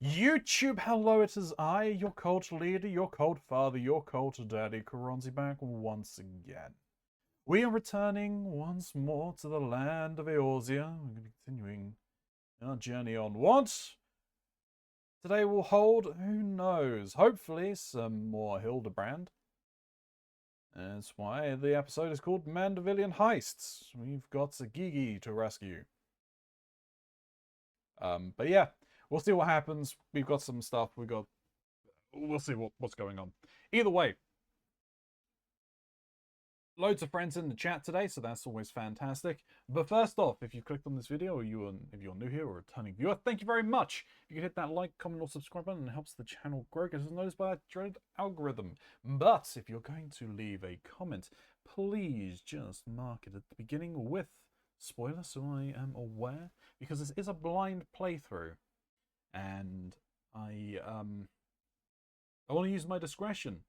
YouTube, hello, it is I, your cult leader, your cult father, your cult daddy, Keronzi, back once again. We are returning once more to the land of Eorzea. We're going to be continuing our journey onward. Today we'll hold, who knows, hopefully some more Hildebrand. That's why the episode is called Mandervillian Heists. We've got a Gigi to rescue. But yeah. We'll see what happens. We've got some stuff. We'll see what's going on. Either way, loads of friends in the chat today, so that's always fantastic. But first off, if you clicked on this video, or if you're new here or a returning viewer, thank you very much. If you could hit that like, comment, or subscribe button, it helps the channel grow, because it's noticed by that dreaded algorithm. But if you're going to leave a comment, please just mark it at the beginning with spoiler, so I am aware, because this is a blind playthrough. And I want to use my discretion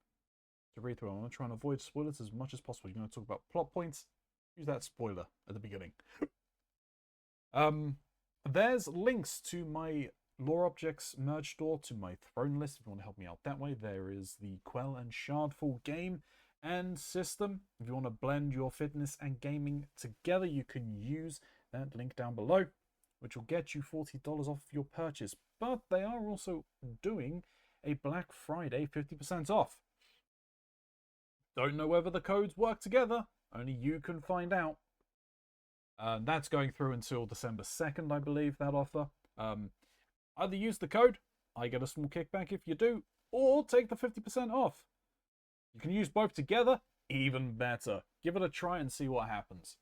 to read through. I want to try and avoid spoilers as much as possible. You're going to talk about plot points. Use that spoiler at the beginning. There's links to my lore objects merge store, to my throne list if you want to help me out that way. There is the Quell and Shardfall game and system. If you want to blend your fitness and gaming together, you can use that link down below, which will get you $40 off your purchase. But they are also doing a Black Friday 50% off. Don't know whether the codes work together. Only you can find out. That's going through until December 2nd, I believe, that offer. Either use the code, I get a small kickback if you do, or take the 50% off. You can use both together, even better. Give it a try and see what happens.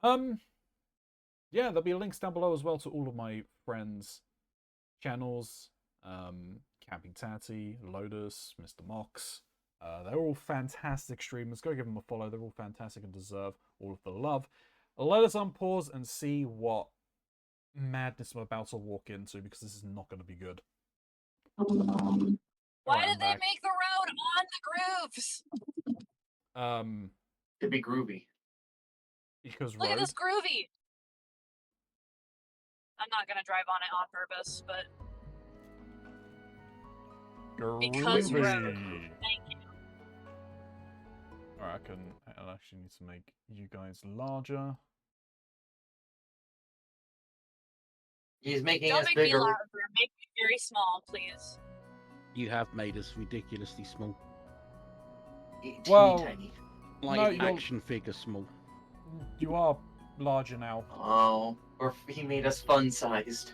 Yeah, there'll be links down below as well to all of my friends' channels. Camping Tatty, Lotus, Mr. Mox. They're all fantastic streamers. Go give them a follow. They're all fantastic and deserve all of the love. Let us unpause and see what madness I'm about to walk into, because this is not going to be good. Why did they make the road on the grooves? To be groovy. Because Look at this groovy. I'm not gonna drive on it on purpose, but because road. Thank you. Alright, I actually need to make you guys larger. He's making Don't us make bigger. me larger. Make me very small, please. You have made us ridiculously small. Well, tiny. Like no, action figure small. You are larger now. Oh, or he made us fun-sized.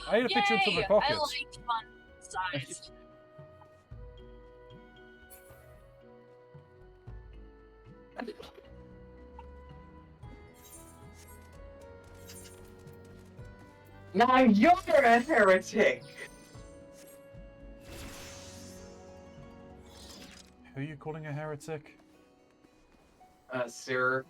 I need to fit you into the pockets. I like fun-sized. Now you're a heretic! Who are you calling a heretic? Seer.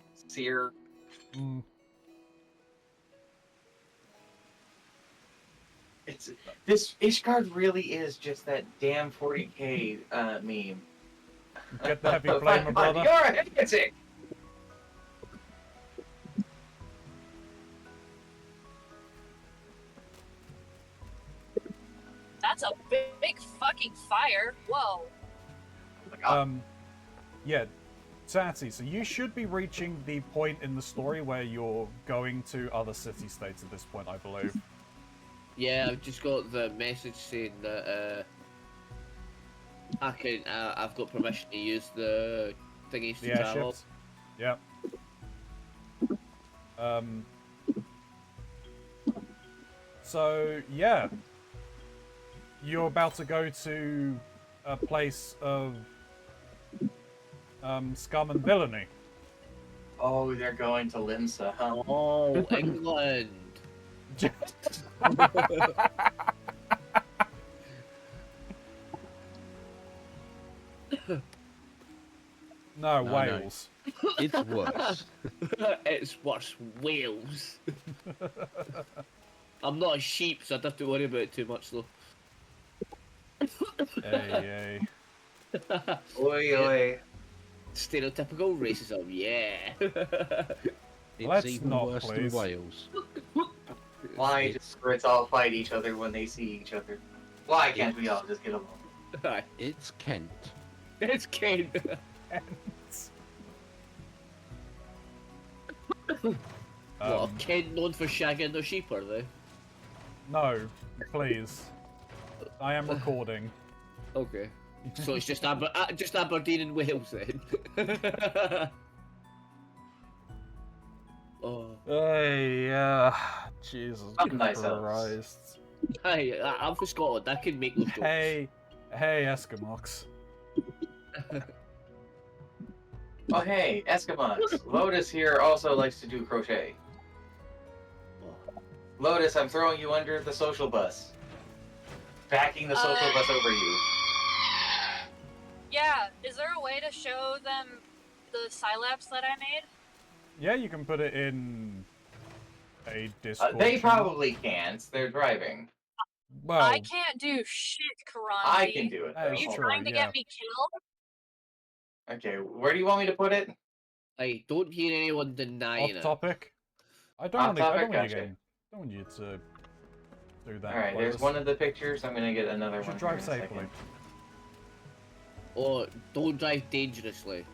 This Ishgard really is just that damn 40k meme. Get the heavy flame, my brother. You're a heretic! That's a big fucking fire. Whoa. Yeah, Tatty, so you should be reaching the point in the story where you're going to other city-states at this point, I believe. Yeah, I've just got the message saying that I've got permission to use the thingies to travel. Yep. So yeah, you're about to go to a place of scum and villainy. Oh, they're going to Limsa, huh? Oh, England. No, Wales. No. It's worse. It's worse. Wales. I'm not a sheep, so I don't have to worry about it too much, though. Hey. Oi, oi. Stereotypical racism, yeah. It's Let's even not, worse please. than Wales. Why do spirits all fight each other when they see each other? Why can't we all just get along? It's Kent. It's Kane. Well, Kane known for shagging the sheep, are they? No, please. I am recording. Okay. So it's just Aberdeen and Wales then. Oh. Hey, Jesus Calm thyself. Christ. Hey, I'm from Scotland. I can make those jokes. Hey, Eskimox. Oh hey, Eskimos. Lotus here also likes to do crochet. Lotus, I'm throwing you under the social bus. Backing the social bus over you. Yeah, is there a way to show them the Scilabs that I made? Yeah, you can put it in a Discord They channel. probably can't. They're driving. Well, I can't do shit, Keronzi. I can do it. that Though. Are is you Hold true. trying to yeah. get me killed? on. Okay, where do you want me to put it? I don't hear anyone denying Off topic. I don't Off want you topic? to Gotcha. don't want you to do that. Alright, there's Clovis. one of the pictures. I'm gonna get another You one. should drive here in a safely. second. Or don't drive dangerously.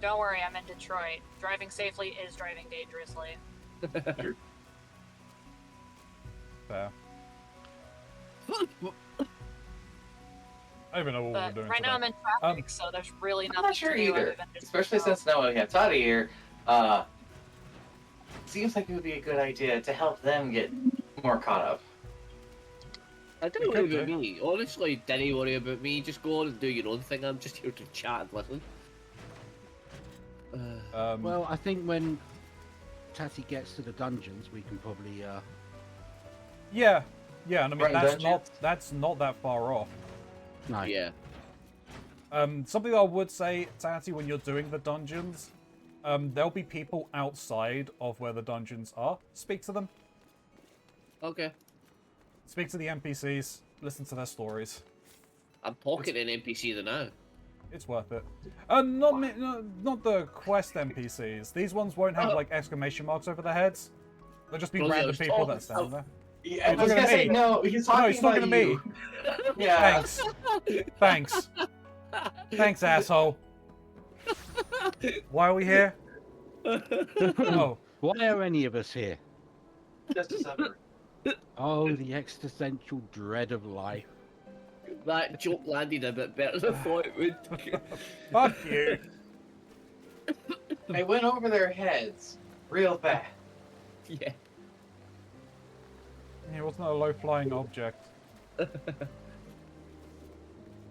Don't worry, I'm in Detroit. Driving safely is driving dangerously. Fair. I don't even know what But we're doing right today. now I'm in traffic, so there's really I'm nothing not sure to do either. other than just Especially go. since now we have Toddy here. Seems like it would be a good idea to help them get more caught up. Don't We worry could about do. me. Honestly, don't worry about me. Just go on and do your own thing. I'm just here to chat and listen. Well, I think when Tatty gets to the dungeons, we can probably Yeah, and I mean Run dungeons? that's not that far off. no. Yeah. Something I would say, Tatty, when you're doing the dungeons, there'll be people outside of where the dungeons are. Speak to them. Okay. Speak to the NPCs. Listen to their stories. I'm pocketing NPC now. It's worth it. Not the quest NPCs. These ones won't have like exclamation marks over their heads. They'll just be Well, random yeah, people that stand there. Yeah, I You're was talking gonna to say me. no. He's No, talking he's talking about to me. you. Yeah. Thanks. Thanks, asshole. Why are we here? Oh, Why are any of us here? Just a supper. Oh, the existential dread of life. That joke landed a bit better than I thought it would. fuck you. I went over their heads real fast. Yeah. It wasn't a low-flying object.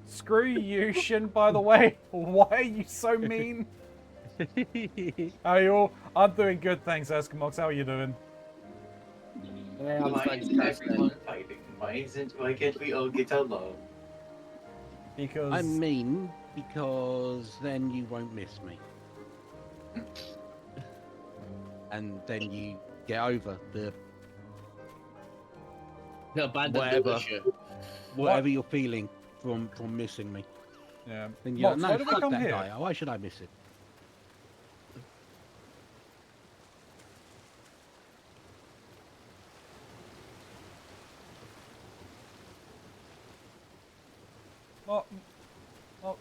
Screw you, Shin, by the way. Why are you so mean? How are you all? I'm doing good, thanks, Eskimox. How are you doing? Yeah, I'm Why is fantastic. everyone fighting? Why can't we all get along? Because... I mean, because then you won't miss me. And then you get over the The abandoned Whatever. issue. whatever you're feeling from missing me. Yeah. Then you're Mox, like, why no, did we fuck come that here? guy. Why should I miss it?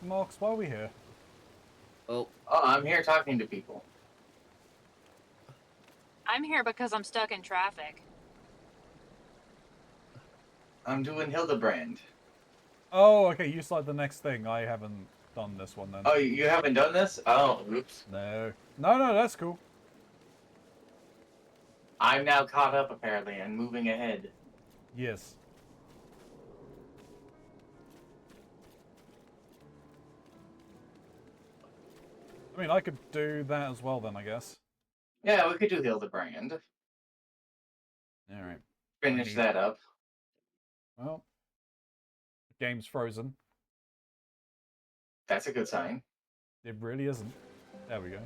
Mox, why are we here? Oh, Oh, I'm here talking to people. I'm here because I'm stuck in traffic. I'm doing Hildebrand. Oh, okay, you slide the next thing. I haven't done this one then. Oh, you haven't done this? Oh, oops. No. No, that's cool. I'm now caught up apparently and moving ahead. Yes. I mean, I could do that as well then, I guess. Yeah, we could do Hildebrand. Alright. Finish that up. Well, the game's frozen. That's a good sign. It really isn't. There we go.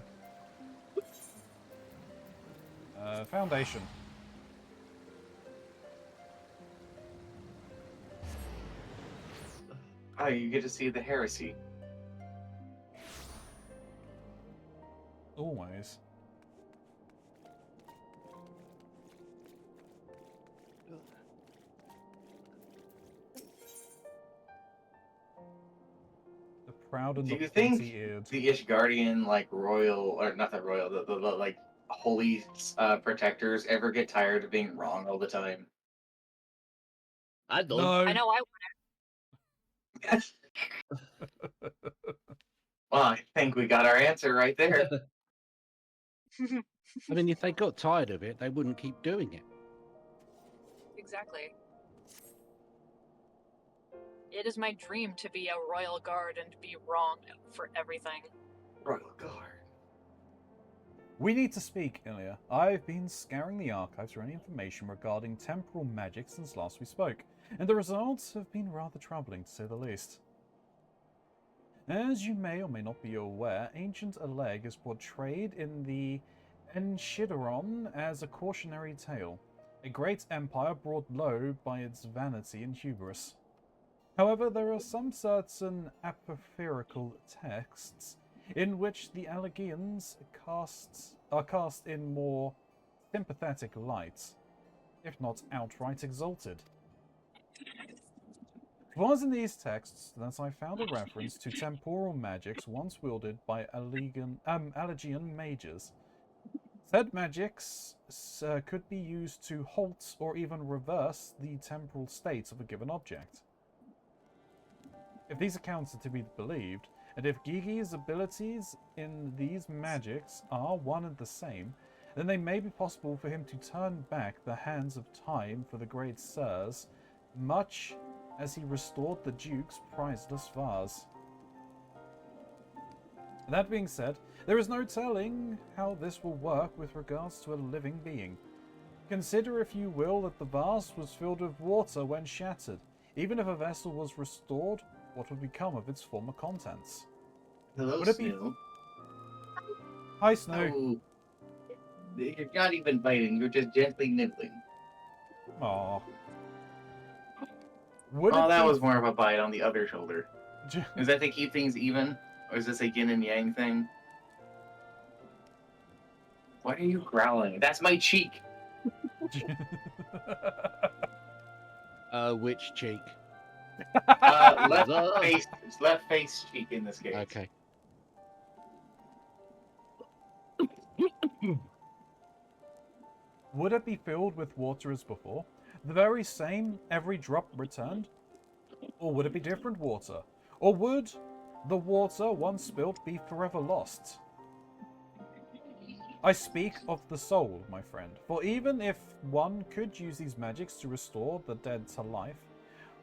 Foundation. Oh, you get to see the heresy. Always. The proud and Do the you think pointy-eared. the Ishgardian, like, royal, or not that royal, the like, holy protectors ever get tired of being wrong all the time? I don't. No. I know I Well, I think we got our answer right there. wouldn't. I mean, if they got tired of it, they wouldn't keep doing it. Exactly. It is my dream to be a royal guard and be wrong for everything. Royal Guard. We need to speak, Ilya. I've been scouring the archives for any information regarding temporal magic since last we spoke, and the results have been rather troubling, to say the least. As you may or may not be aware, ancient Alleg is portrayed in the Enshideron as a cautionary tale, a great empire brought low by its vanity and hubris. However, there are some certain apocryphal texts in which the Allegians are cast in more sympathetic light, if not outright exalted. It was in these texts that I found a reference to temporal magics once wielded by Allegian mages. Said magics could be used to halt or even reverse the temporal state of a given object. If these accounts are to be believed, and if Gigi's abilities in these magics are one and the same, then they may be possible for him to turn back the hands of time for the great sirs, much as he restored the Duke's priceless vase. That being said, there is no telling how this will work with regards to a living being. Consider, if you will, that the vase was filled with water when shattered. Even if a vessel was restored, what would become of its former contents? Hello, Would it be- Snoo. Hi, Snow. Oh, you're not even biting, you're just gently nibbling. Aw. Would Oh, it that be- was more of a bite on the other shoulder. Is that to keep things even? Or is this a yin and yang thing? Why are you growling? That's my cheek! Which cheek? Left face cheek in this case. Okay. Would it be filled with water as before? The very same, every drop returned? Or would it be different water? Or would the water once spilt be forever lost? I speak of the soul, my friend, for even if one could use these magics to restore the dead to life,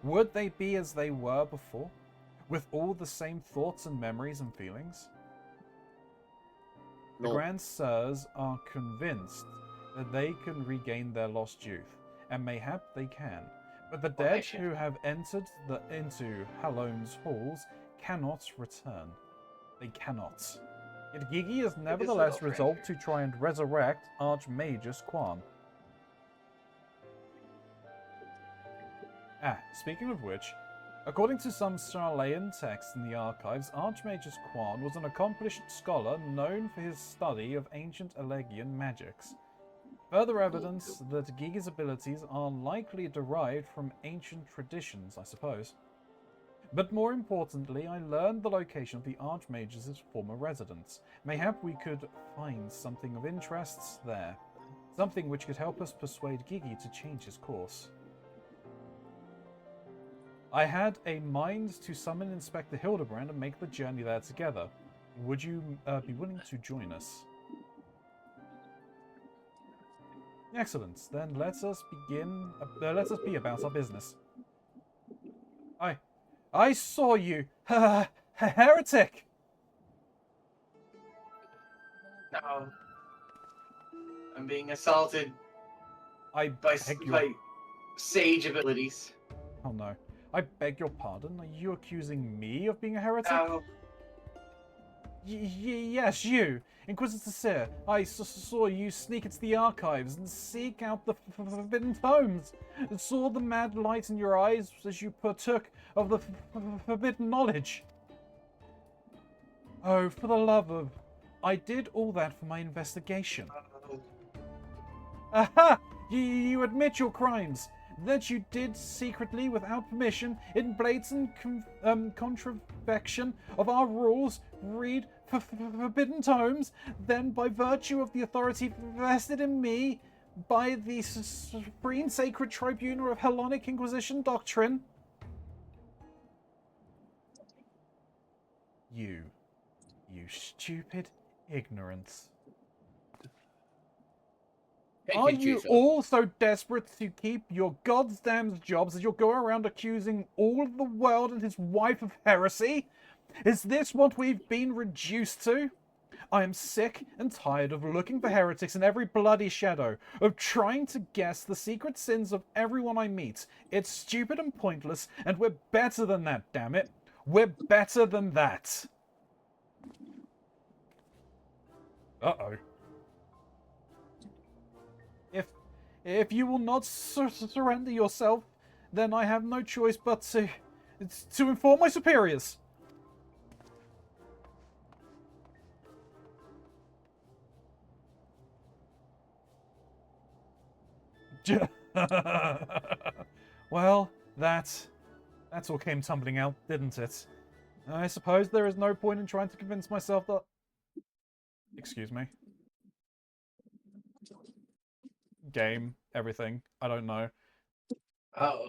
would they be as they were before, with all the same thoughts and memories and feelings? The No. Grand Sirs are convinced that they can regain their lost youth, and mayhap they can. But the Well, dead they should. who have entered into Halone's halls cannot return. They cannot. Yet Gigi is nevertheless little resolved friend. to try and resurrect Archmagus Quan. Speaking of which, according to some Charlayan texts in the archives, Archmagus Quan was an accomplished scholar known for his study of ancient Allegian magics. Further evidence that Gigi's abilities are likely derived from ancient traditions, I suppose. But more importantly, I learned the location of the Archmagus' former residence. Mayhap we could find something of interest there. Something which could help us persuade Gigi to change his course. I had a mind to summon Inspector Hildebrand and make the journey there together. Would you be willing to join us? Excellent. Then let us begin. Let us be about our business. I saw you, heretic. No. I'm being assaulted I by beg your. by sage abilities. Oh no. I beg your pardon. Are you accusing me of being a heretic? No. Yes, you, Inquisitor Seer. I saw you sneak into the archives and seek out the forbidden tomes. And saw the mad light in your eyes as you partook of the forbidden knowledge. Oh, for the love of... I did all that for my investigation. Aha! You admit your crimes. that you did secretly, without permission, in blatant contravention of our rules, read forbidden tomes, then by virtue of the authority vested in me by the Supreme Sacred Tribunal of Hellenic Inquisition doctrine. You stupid ignorance. Are you all so desperate to keep your goddamn jobs that you'll go around accusing all of the world and his wife of heresy? Is this what we've been reduced to? I am sick and tired of looking for heretics in every bloody shadow, of trying to guess the secret sins of everyone I meet. It's stupid and pointless, and we're better than that, damn it. We're better than that. Uh-oh. If you will not surrender yourself, then I have no choice but to inform my superiors. Well, that's all came tumbling out, didn't it? I suppose there is no point in trying to convince myself that... Excuse me. Game, everything. I don't know. Oh.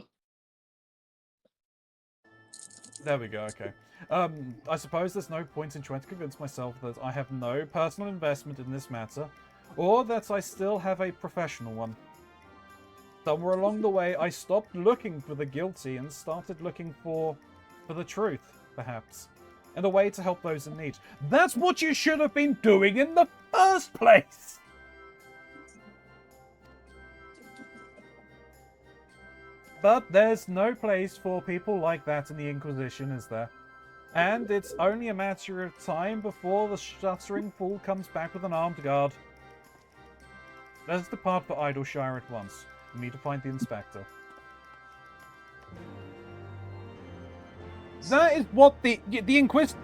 There we go, okay. I suppose there's no point in trying to convince myself that I have no personal investment in this matter, or that I still have a professional one. Somewhere along the way, I stopped looking for the guilty and started looking for the truth, perhaps, and a way to help those in need. That's what you should have been doing in the first place! But there's no place for people like that in the Inquisition, is there? And it's only a matter of time before the stuttering fool comes back with an armed guard. Let us depart for Idleshire at once. We need to find the inspector. That is what the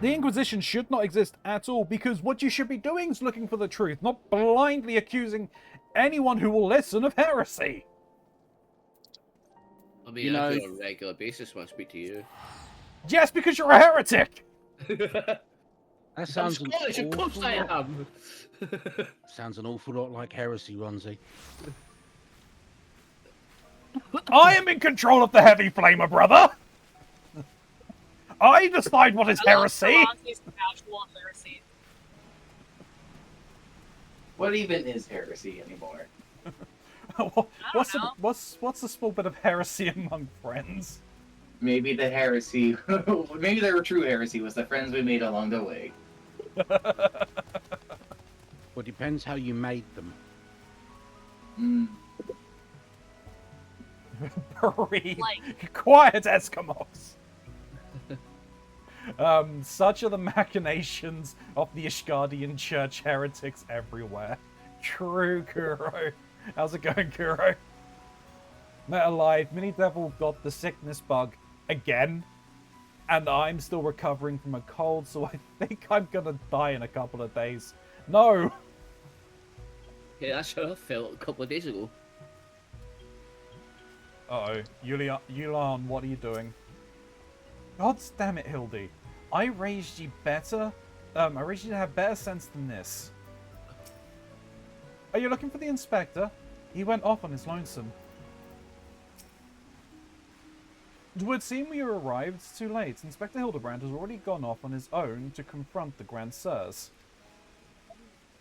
Inquisition should not exist at all, because what you should be doing is looking for the truth, not blindly accusing anyone who will listen of heresy. I mean, I do on a regular basis when I speak to you. Yes, because you're a heretic! That sounds I'm Scottish, of course I am! Sounds an awful lot like heresy, Ronzi. I am in control of the heavy flamer, brother! I decide what is heresy! Keronzi's casual heresy. What even is heresy anymore? What's a small bit of heresy among friends? Maybe the heresy, maybe the true heresy was the friends we made along the way. Well, depends how you made them. Breathe. Quiet, Eskimos. Such are the machinations of the Ishgardian Church heretics everywhere. True, Kuro. How's it going, Kuro? Met alive, Mini Devil got the sickness bug again, and I'm still recovering from a cold, so I think I'm gonna die in a couple of days. No! Yeah, that's how I felt a couple of days ago. Uh-oh. Yulian, what are you doing? God damn it, Hildy. I raised you better. I raised you to have better sense than this. Are you looking for the inspector? He went off on his lonesome. It would seem we arrived too late. Inspector Hildebrand has already gone off on his own to confront the Grand Sirs.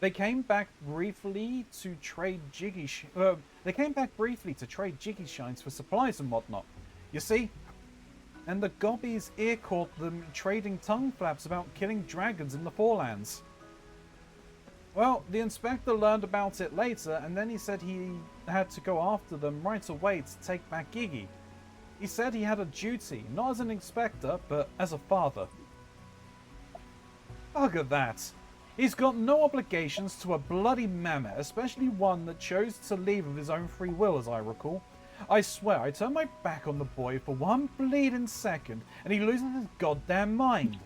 They came back briefly to trade jiggy shines for supplies and whatnot. You see? And the gobbies ear caught them trading tongue flaps about killing dragons in the Forelands. Well, the inspector learned about it later, and then he said he had to go after them right away to take back Gigi. He said he had a duty, not as an inspector, but as a father. Bugger that. He's got no obligations to a bloody mammoth, especially one that chose to leave of his own free will, as I recall. I swear, I turned my back on the boy for one bleeding second, and he loses his goddamn mind.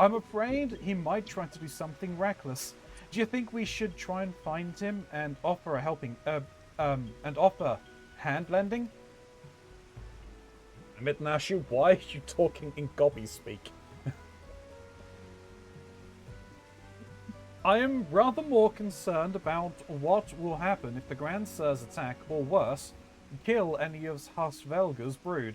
I'm afraid he might try to do something reckless. Do you think we should try and find him and offer hand lending? Admit, Nashu, why are you talking in gobby speak? I am rather more concerned about what will happen if the Grand Sirs attack, or worse, kill any of Hasvelga's brood.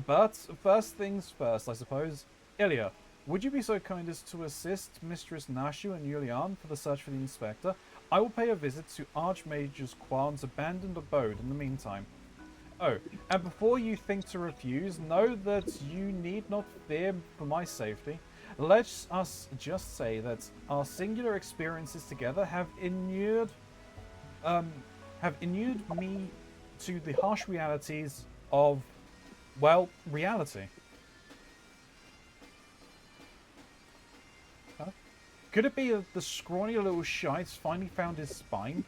But first things first, I suppose. Ilya, would you be so kind as to assist Mistress Nashu and Yulian for the search for the Inspector? I will pay a visit to Archmage Quan's abandoned abode in the meantime. Oh, and before you think to refuse, know that you need not fear for my safety. Let us just say that our singular experiences together have inured me to the harsh realities of, well, reality. Huh? Could it be that the scrawny little shite's finally found his spine?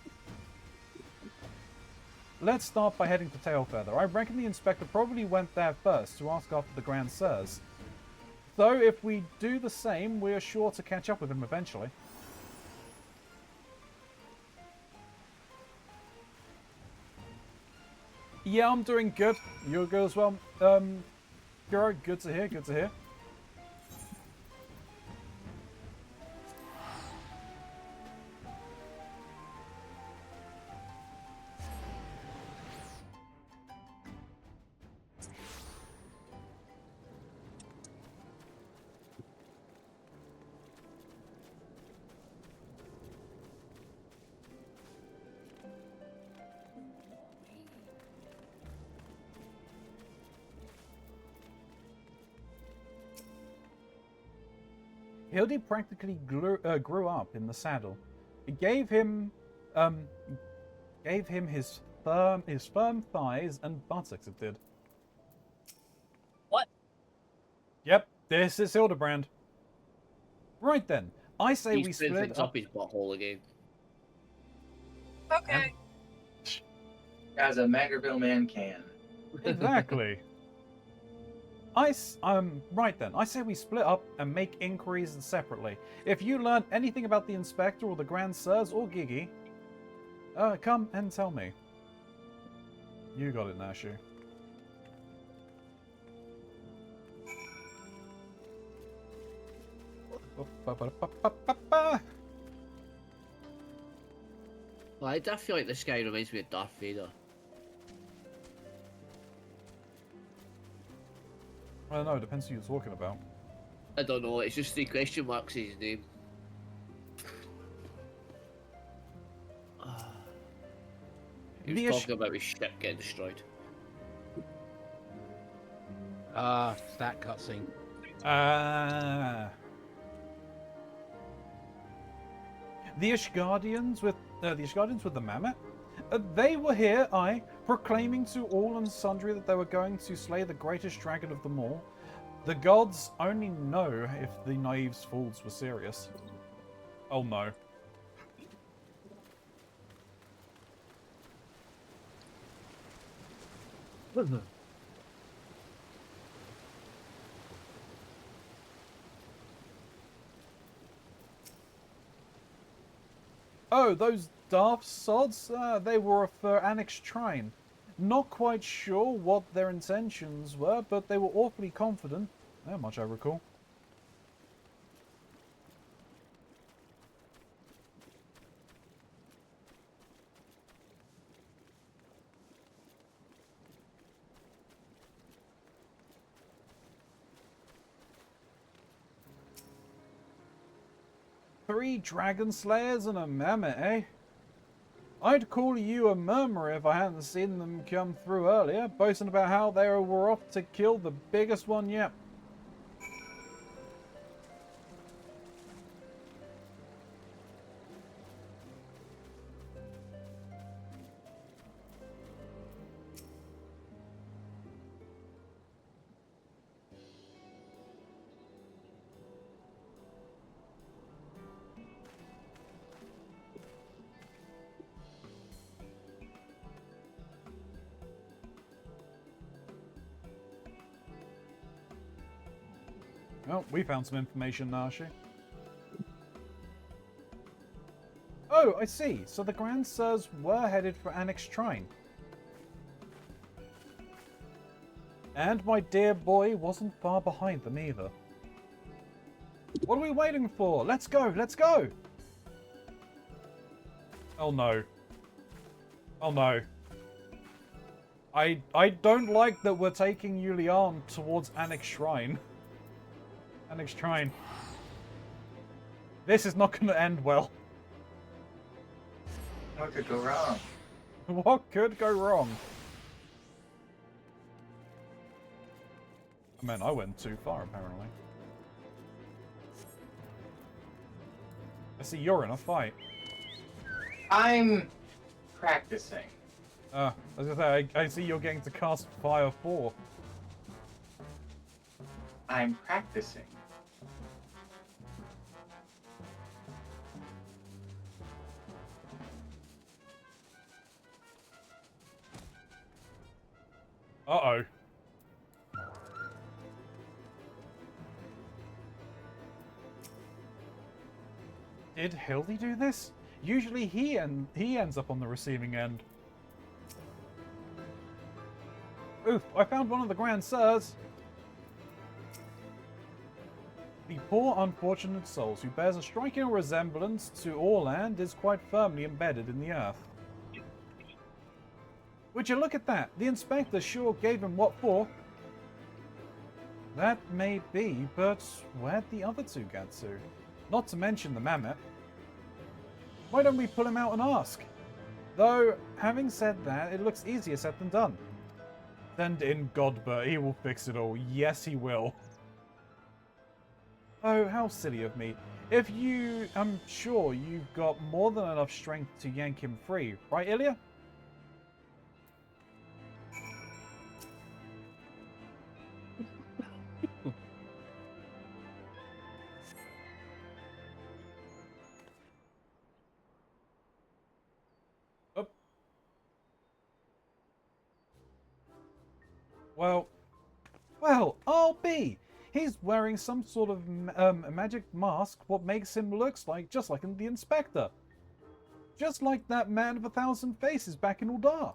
Let's start by heading to Tailfeather. I reckon the Inspector probably went there first to ask after the Grand Sirs. So if we do the same, we're sure to catch up with him eventually. Yeah, I'm doing good. You're good as well. Kuro, good to hear, good to hear. Hildy practically grew up in the saddle. It gave him his firm thighs and buttocks. It did. What? Yep, this is Hildebrand. Right then, I say we He's split things up. up his butthole again. Okay. As a Mandervillian man can. Exactly. Right then, I say we split up and make inquiries separately. If you learn anything about the Inspector or the Grand Sirs or Gigi, come and tell me. You got it, Nashu. Why do I feel like this guy reminds me of Darth Vader? I don't know, it depends who you're talking about. I don't know, it's just 3 question marks is his name. He was talking about his ship getting destroyed. That cutscene. The Ishgardians with the Mammoth? They were here, proclaiming to all and sundry that they were going to slay the greatest dragon of them all. The gods only know if the naive fools were serious. Oh no. Oh, those daft sods? They were for Annex Trine. Not quite sure what their intentions were, but they were awfully confident. That much I recall. Three dragon slayers and a mammoth, eh? I'd call you a murmurer if I hadn't seen them come through earlier, boasting about how they were off to kill the biggest one yet. Well, we found some information, Nashi. Oh, Oh, I see. So the Grand Sirs were headed for Annex Shrine. And my dear boy wasn't far behind them either. What are we waiting for? Let's go, let's go! Oh no. Oh no. I don't like that we're taking Yulian towards Annex Shrine. Annex Shrine. This is not going to end well. What could go wrong? What could go wrong? I mean, I went too far, apparently. I see you're in a fight. I'm practicing. I was gonna say, I see you're getting to cast Fire 4. I'm practicing. Uh-oh. Did Hildy do this? Usually he ends up on the receiving end. Oof, I found one of the Grand Sirs. The poor unfortunate souls who bears a striking resemblance to Orland is quite firmly embedded in the earth. Would you look at that? The inspector sure gave him what for. That may be, but where'd the other two get to? Not to mention the mammoth. Why don't we pull him out and ask? Though, having said that, it looks easier said than done. Send in Godbert, he will fix it all. Yes, he will. Oh, how silly of me. I'm sure you've got more than enough strength to yank him free, right, Ilya? Well, I'll be. He's wearing some sort of magic mask what makes him looks like just like the inspector. Just like that man of 1,000 faces back in Uldar.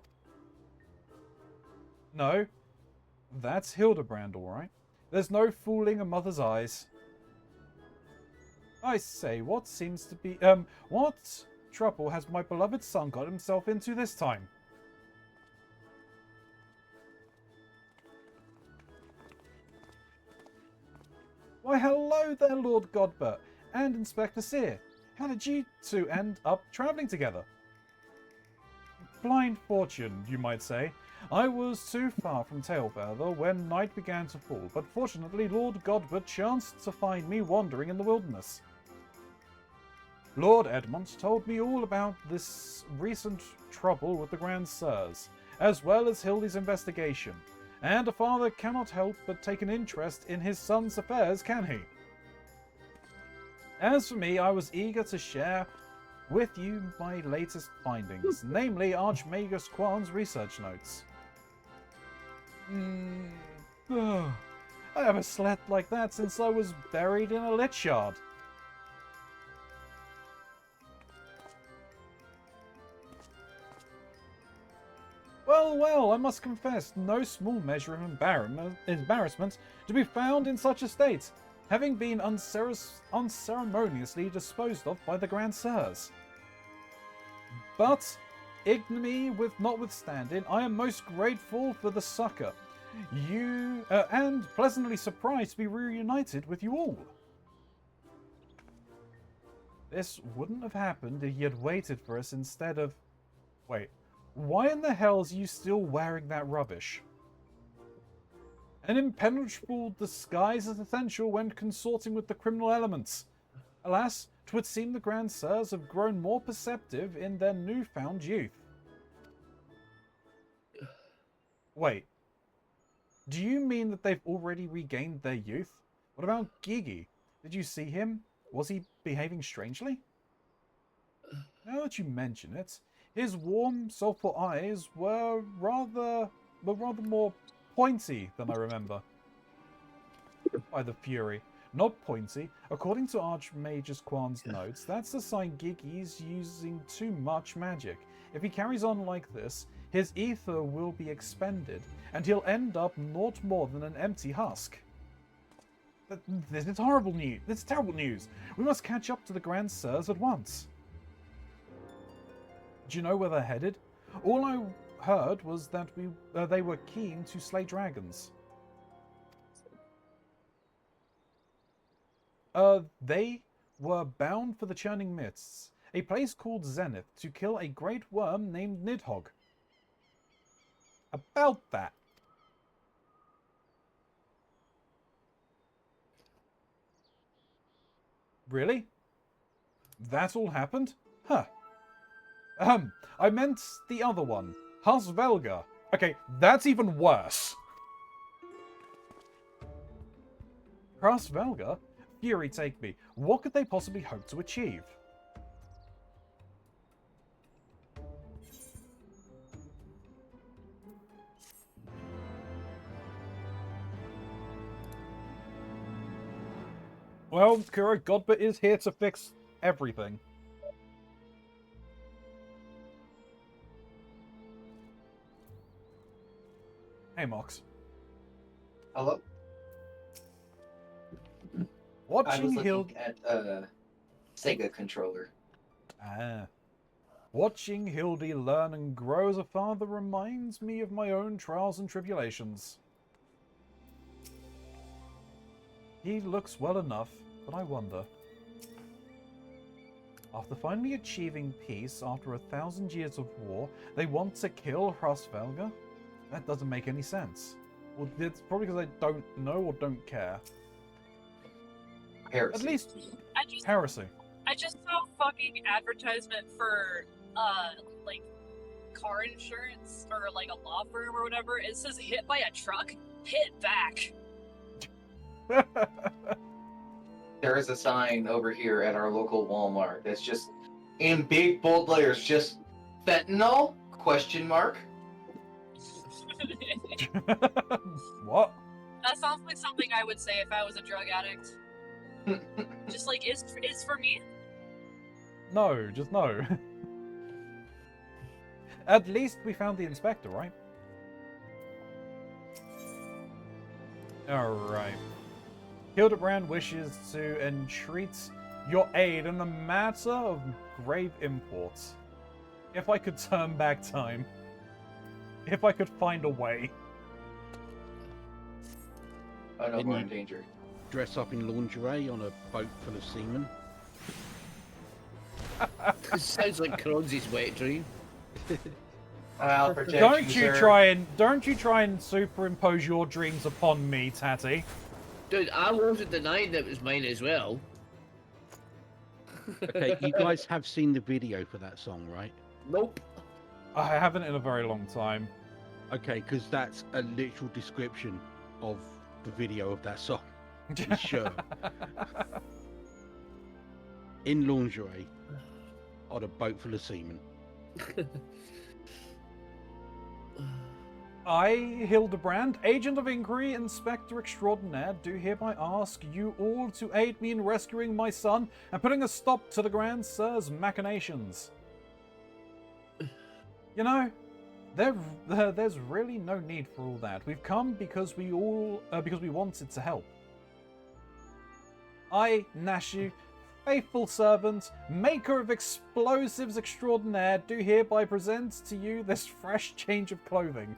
No, that's Hildebrand, all right. There's no fooling a mother's eyes. I say, what seems to be what trouble has my beloved son got himself into this time? Why, hello there, Lord Godbert and Inspector Sear. How did you two end up travelling together? Blind fortune, you might say. I was too far from Tailfeather when night began to fall, but fortunately Lord Godbert chanced to find me wandering in the wilderness. Lord Edmund told me all about this recent trouble with the Grand Sirs, as well as Hildy's investigation. And a father cannot help but take an interest in his son's affairs, can he? As for me, I was eager to share with you my latest findings, namely Archmagus Quan's research notes. I haven't slept like that since I was buried in a lich yard. Well, I must confess, no small measure of embarrassment to be found in such a state, having been unceremoniously disposed of by the Grand Sirs. But, ignominy notwithstanding, I am most grateful for the succour, and pleasantly surprised to be reunited with you all. This wouldn't have happened if you had waited for us instead of... Wait. Why in the hell are you still wearing that rubbish? An impenetrable disguise is essential when consorting with the criminal elements. Alas, 'twould seem the Grand Sirs have grown more perceptive in their newfound youth. Wait. Do you mean that they've already regained their youth? What about Gigi? Did you see him? Was he behaving strangely? Now that you mention it, his warm, soulful eyes were rather more pointy than I remember. By the Fury. not pointy. According to Archmage's Quan's notes, that's a sign Gigi's using too much magic. If he carries on like this, his ether will be expended, and he'll end up naught more than an empty husk. This is horrible news. This is terrible news. We must catch up to the Grand Sirs at once. Do you know where they're headed? All I heard was that they were keen to slay dragons. They were bound for the Churning Mists, a place called Zenith, to kill a great worm named Nidhogg. About that. Really? That all happened? Huh. I meant the other one. Hasvelga. Okay, that's even worse. Hasvelga? Fury take me. What could they possibly hope to achieve? Well, Kuro, Godbert is here to fix everything. Hey, Mox. Hello? I Watching was looking at a Sega controller. Ah. Watching Hildy learn and grow as a father reminds me of my own trials and tribulations. He looks well enough, but I wonder. After finally achieving peace after 1,000 years of war, they want to kill Hrasvelga? That doesn't make any sense. Well, it's probably because I don't know or don't care. Heresy. At least, I heresy. just saw a fucking advertisement for like car insurance or like a law firm or whatever. It says hit by a truck, hit back. There is a sign over here at our local Walmart that's just in big bold letters, just fentanyl? Question mark. What? That sounds like something I would say if I was a drug addict. Just like, is for me? No, just no. At least we found the inspector, right? Alright. Hildebrand wishes to entreat your aid in a matter of grave import. If I could turn back time. If I could find a way. Oh no, Didn't we're you- in danger. Dress up in lingerie on a boat full of seamen. This sounds like Keronzi's wet dream. I'll protect Don't you, you sir. try and superimpose your dreams upon me, Tatty. Dude, I wasn't denying that it was mine as well. Okay, you guys have seen the video for that song, right? Nope. I haven't in a very long time. Okay, because that's a literal description of the video of that song. Sure. In lingerie on a boat full of seamen. I, Hildebrand, Agent of Inquiry, Inspector Extraordinaire, do hereby ask you all to aid me in rescuing my son and putting a stop to the Grand Sir's machinations. You know, there's really no need for all that. We've come because we wanted to help. I, Nashu, faithful servant, maker of explosives extraordinaire, do hereby present to you this fresh change of clothing.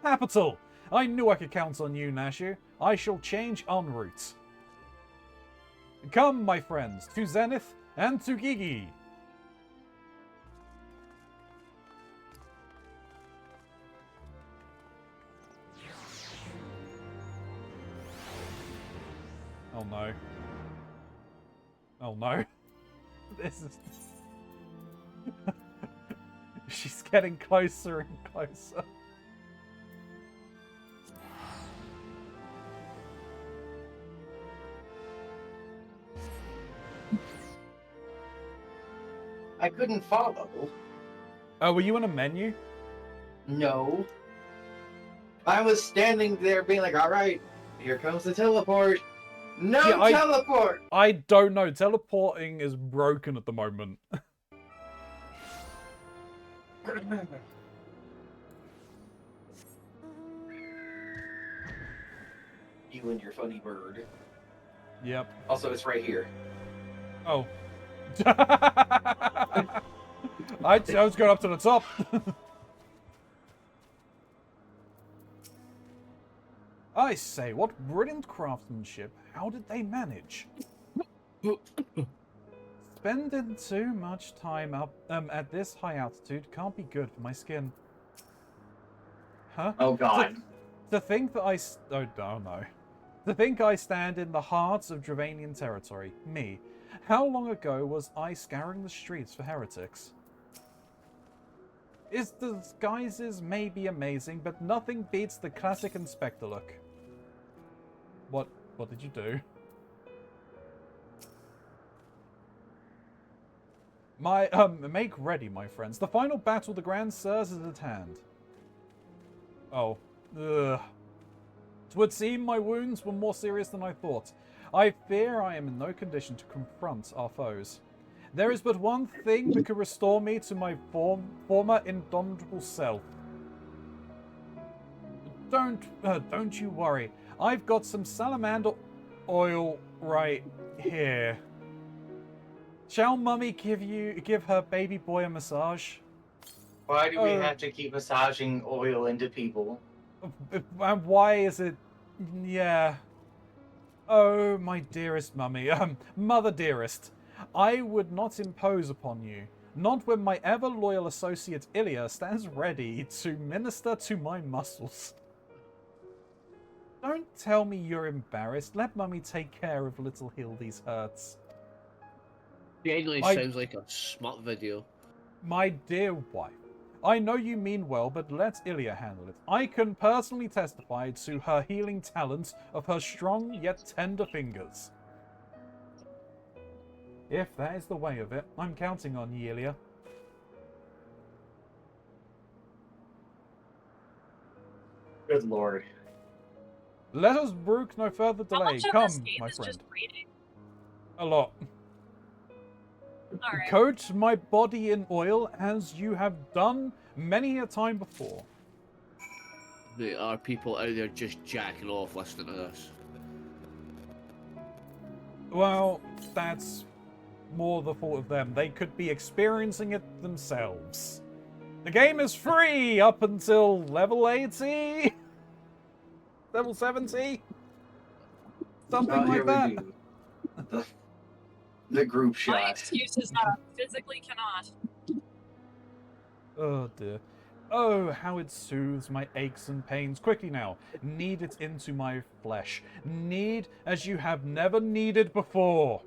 Capital! I knew I could count on you, Nashu. I shall change en route. Come, my friends, to Zenith and to Gigi. Oh no. Oh no. This is... She's getting closer and closer. I couldn't follow. Oh, were you in a menu? No. I was standing there being like, alright, Here comes the teleport. No Yeah, teleport. I don't know. Teleporting is broken at the moment. You and your funny bird. Yep. Also, it's right here. Oh. I was going up to the top. I say, what brilliant craftsmanship. How did they manage? Spending too much time up at this high altitude can't be good for my skin. Huh? Oh God. To think that oh no. To think I stand in the heart of Dravanian territory. Me. How long ago was I scouring the streets for heretics? Its disguises may be amazing, but nothing beats the classic Inspector look. What did you do? Make ready, my friends. The final battle of the Grand Sirs is at hand. Oh. Ugh. 'Twould seem my wounds were more serious than I thought. I fear I am in no condition to confront our foes. There is but one thing that could restore me to my former indomitable self. Don't you worry. I've got some salamander oil right here. Shall Mummy give her baby boy a massage? Why do we have to keep massaging oil into people? And why is it... Yeah. Oh, my dearest Mummy. Mother dearest. I would not impose upon you. Not when my ever-loyal associate Ilya stands ready to minister to my muscles. Don't tell me you're embarrassed. Let Mummy take care of little Hildy's hurts. Genuinely sounds like a smut video. My dear wife, I know you mean well, but let Ilya handle it. I can personally testify to her healing talent of her strong yet tender fingers. If that is the way of it, I'm counting on you, Ilya. Good lord. Let us brook no further How delay. much of Come, this game my is friend. just reading? A lot. Alright. Coat my body in oil as you have done many a time before. There are people out there just jacking off listening to this. Well, that's more the fault of them. They could be experiencing it themselves. The game is free up until level 80? Level 70? Something like that. The group My shot. excuse is that I physically cannot. Oh dear. Oh, how it soothes my aches and pains. Quickly now, knead it into my flesh. Knead as you have never kneaded before.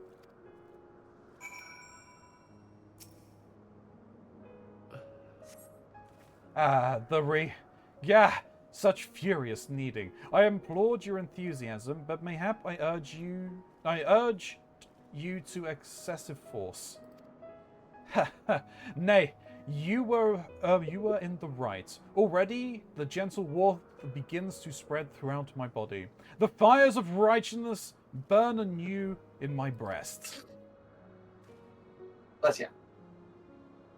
Yeah, such furious kneading. I implored your enthusiasm, but mayhap I urge you to excessive force. Nay, you were in the right. Already, the gentle warmth begins to spread throughout my body. The fires of righteousness burn anew in my breast. Bless ya.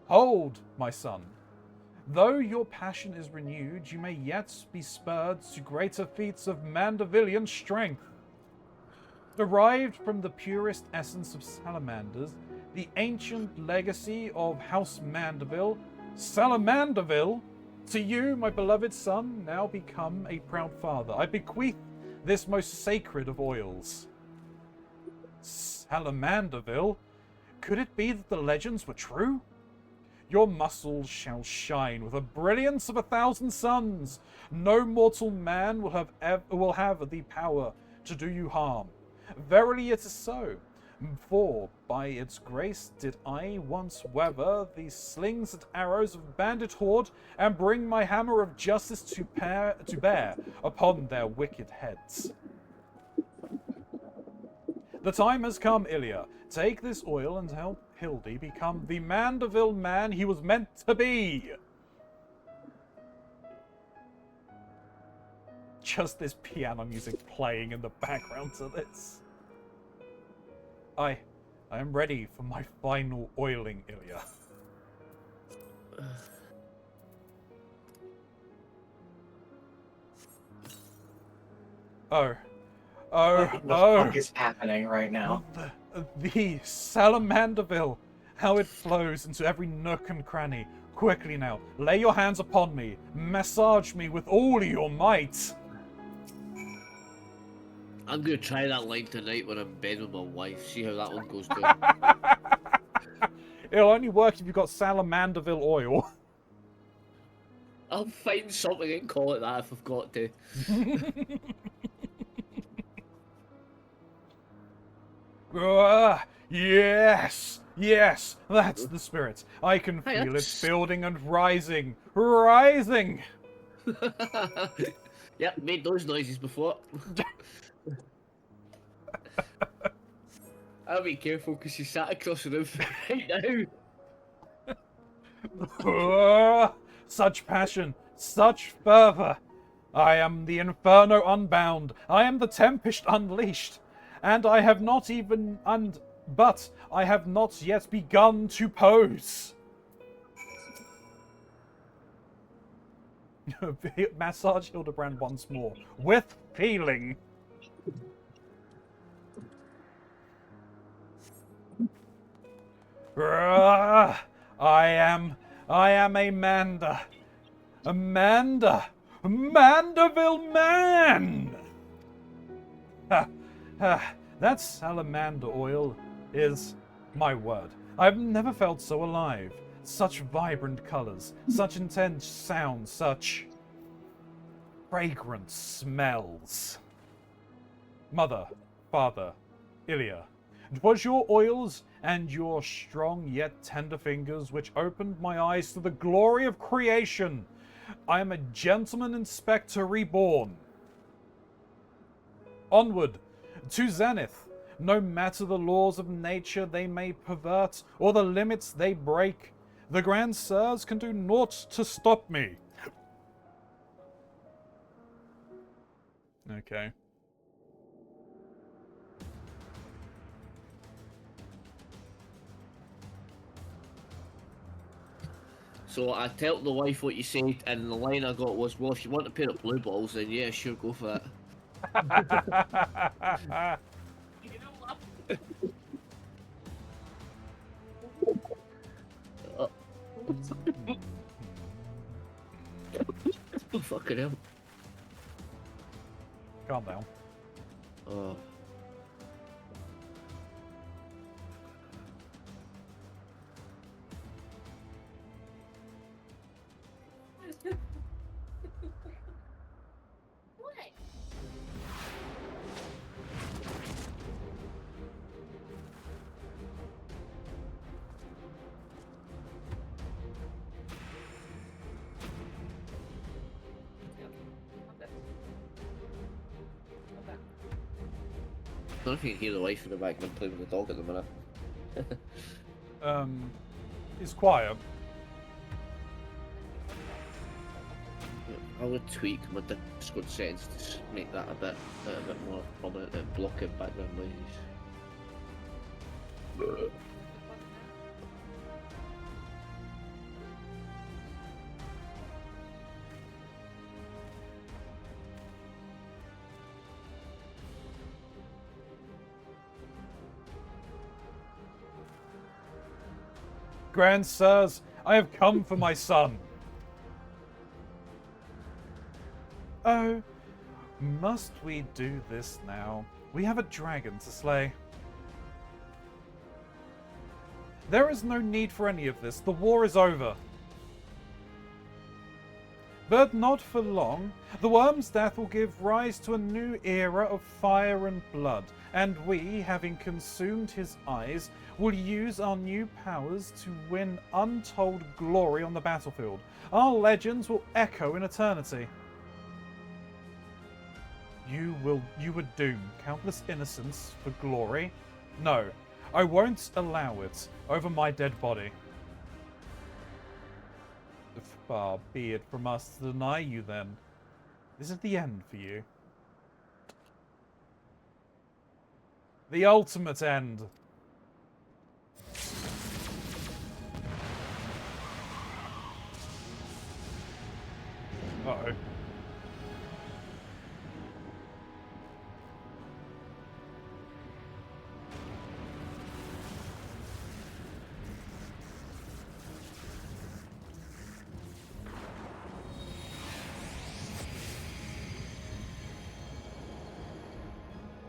Hold, my son. Though your passion is renewed, you may yet be spurred to greater feats of Mandervillian strength. Derived from the purest essence of salamanders, the ancient legacy of House Manderville, Salamanderville, to you, my beloved son, now become a proud father. I bequeath this most sacred of oils. Salamanderville? Could it be that the legends were true? Your muscles shall shine with the brilliance of 1,000 suns. No mortal man will have the power to do you harm. Verily it is so. For by its grace did I once weather the slings and arrows of bandit horde, and bring my hammer of justice to bear upon their wicked heads. The time has come, Ilya. Take this oil and help Hildy become the Manderville man he was meant to be. just this piano music playing in the background to this. I am ready for my final oiling, Ilya. Oh. What the fuck is happening right now? The Salamanderville. How it flows into every nook and cranny. Quickly now, lay your hands upon me. Massage me with all your might. I'm gonna try that line tonight when I'm in bed with my wife. See how that one goes too. It'll only work if you've got Salamanderville oil. I'll find something and call it that if I've got to. Yes! Yes! That's the spirit. I can feel it building and rising. Rising! Yep, made those noises before. I'll be careful because she sat across the room right now. Such passion, such fervor. I am the inferno unbound. I am the tempest unleashed. And I have not even... But I have not yet begun to pose. Massage Hildebrand once more. With feeling. I am Amanda. Manderville man! That salamander oil is my word. I've never felt so alive. Such vibrant colors, such intense sounds, such fragrant smells. Mother, father, Ilya, it was your oils and your strong yet tender fingers which opened my eyes to the glory of creation. I am a gentleman inspector reborn. Onward, to zenith, no matter the laws of nature they may pervert, or the limits they break, the Grand Sirs can do naught to stop me. Okay. So I tell the wife what you said, and the line I got was, well, if you want a pair of blue balls, then yeah, sure, go for it. You know what? Oh, fucking hell. Calm down. Oh. What? I don't know if you can hear the wife in the background playing with the dog at the minute. It's quiet. I would tweak my Discord settings to make that a bit more prominent and blocking background noises. Grand Sirs, I have come for my son. Oh, must we do this now? We have a dragon to slay. There is no need for any of this. The war is over. But not for long. The worm's death will give rise to a new era of fire and blood, and we, having consumed his eyes, will use our new powers to win untold glory on the battlefield. Our legends will echo in eternity. You would doom countless innocents for glory? No, I won't allow it over my dead body. Far be it from us to deny you then. This is the end for you. The ultimate end. Uh-oh.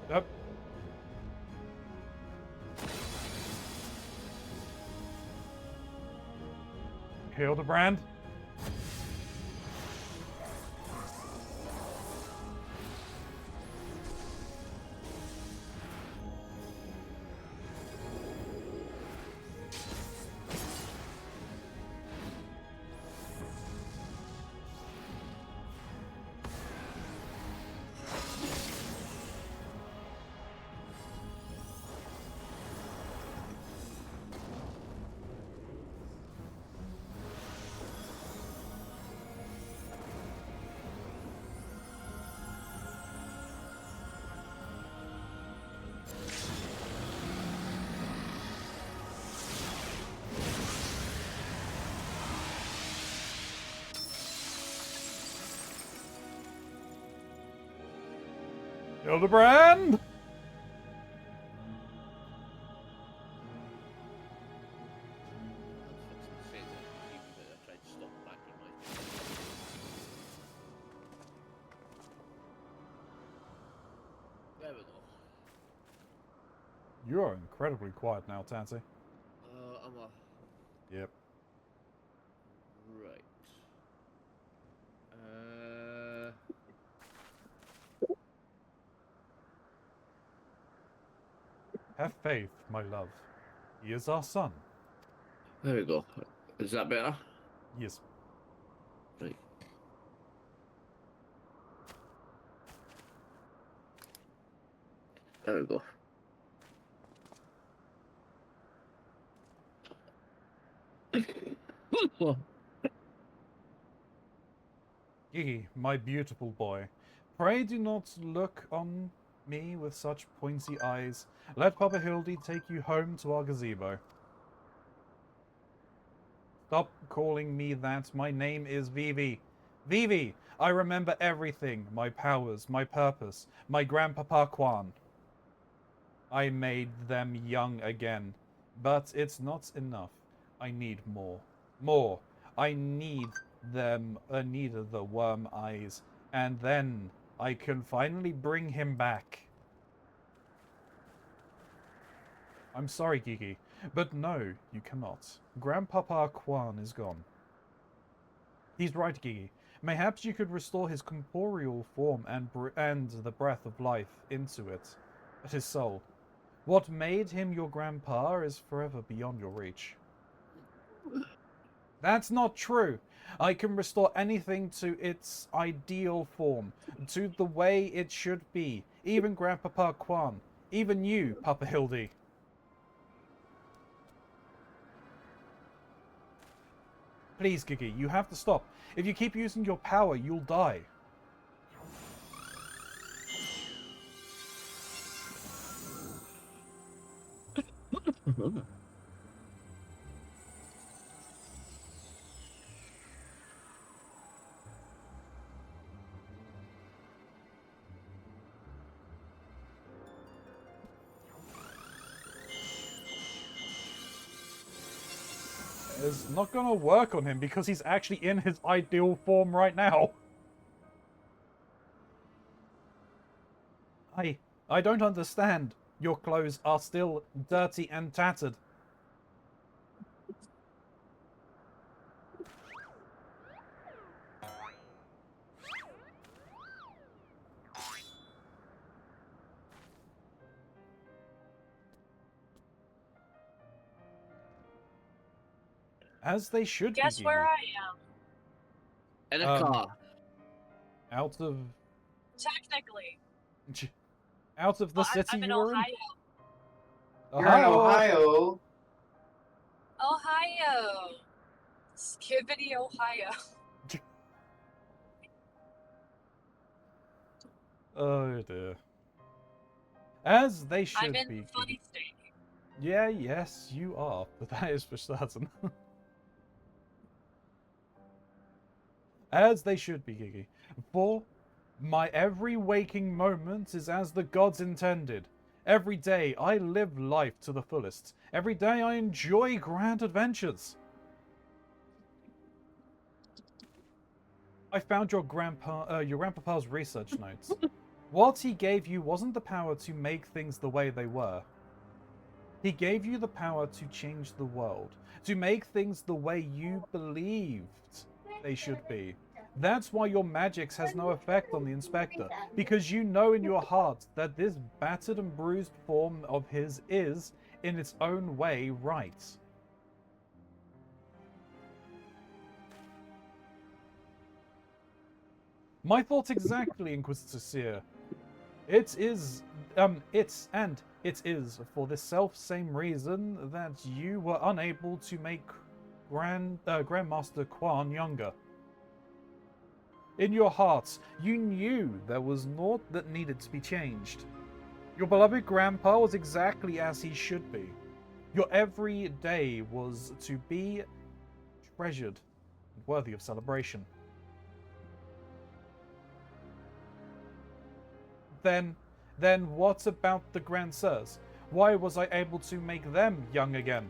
Yep. Hildebrand. Hildebrand! There we go. You are incredibly quiet now, Tansy. I'm a... Yep. Right. Have faith, my love. He is our son. There we go. Is that better? Yes. Right. There we go. Gigi, my beautiful boy, pray do not look on me with such pointy eyes. Let Papa Hildy take you home to our gazebo. Stop calling me that. My name is Vivi. Vivi, I remember everything. My powers, my purpose, my grandpapa Kwan. I made them young again. But it's not enough. I need more. More. I need them, need the worm eyes. And then I can finally bring him back. I'm sorry, Gigi, but no, you cannot. Grandpapa Kwan is gone. He's right, Gigi. Mayhaps you could restore his corporeal form and the breath of life into it, but his soul. What made him your grandpa is forever beyond your reach. That's not true. I can restore anything to its ideal form, to the way it should be. Even Grandpapa Kwan. Even you, Papa Hildy. Please, Gigi, you have to stop. If you keep using your power, you'll die. It's not going to work on him because he's actually in his ideal form right now. I don't understand. Your clothes are still dirty and tattered. As they should Guess be. where I am? In a car. Out of... Technically. Out of the city I'm in you were in? Ohio. You're in Ohio. Ohio. Skibidi, Ohio. Oh dear. As they should I'm in be. the funny state. Yeah, yes, you are. But that is for certain. As they should be, Gigi. For my every waking moment is as the gods intended. Every day I live life to the fullest. Every day I enjoy grand adventures. I found your grandpapa's research notes. What he gave you wasn't the power to make things the way they were. He gave you the power to change the world, to make things the way you believed they should be. That's why your magics has no effect on the inspector, because you know in your heart that this battered and bruised form of his is, in its own way, right. My thoughts exactly, Inquisitor Seer. It is for the self-same reason that you were unable to make Grandmaster Quan younger. In your hearts, you knew there was naught that needed to be changed. Your beloved grandpa was exactly as he should be. Your every day was to be treasured and worthy of celebration. Then what about the grandsires? Why was I able to make them young again?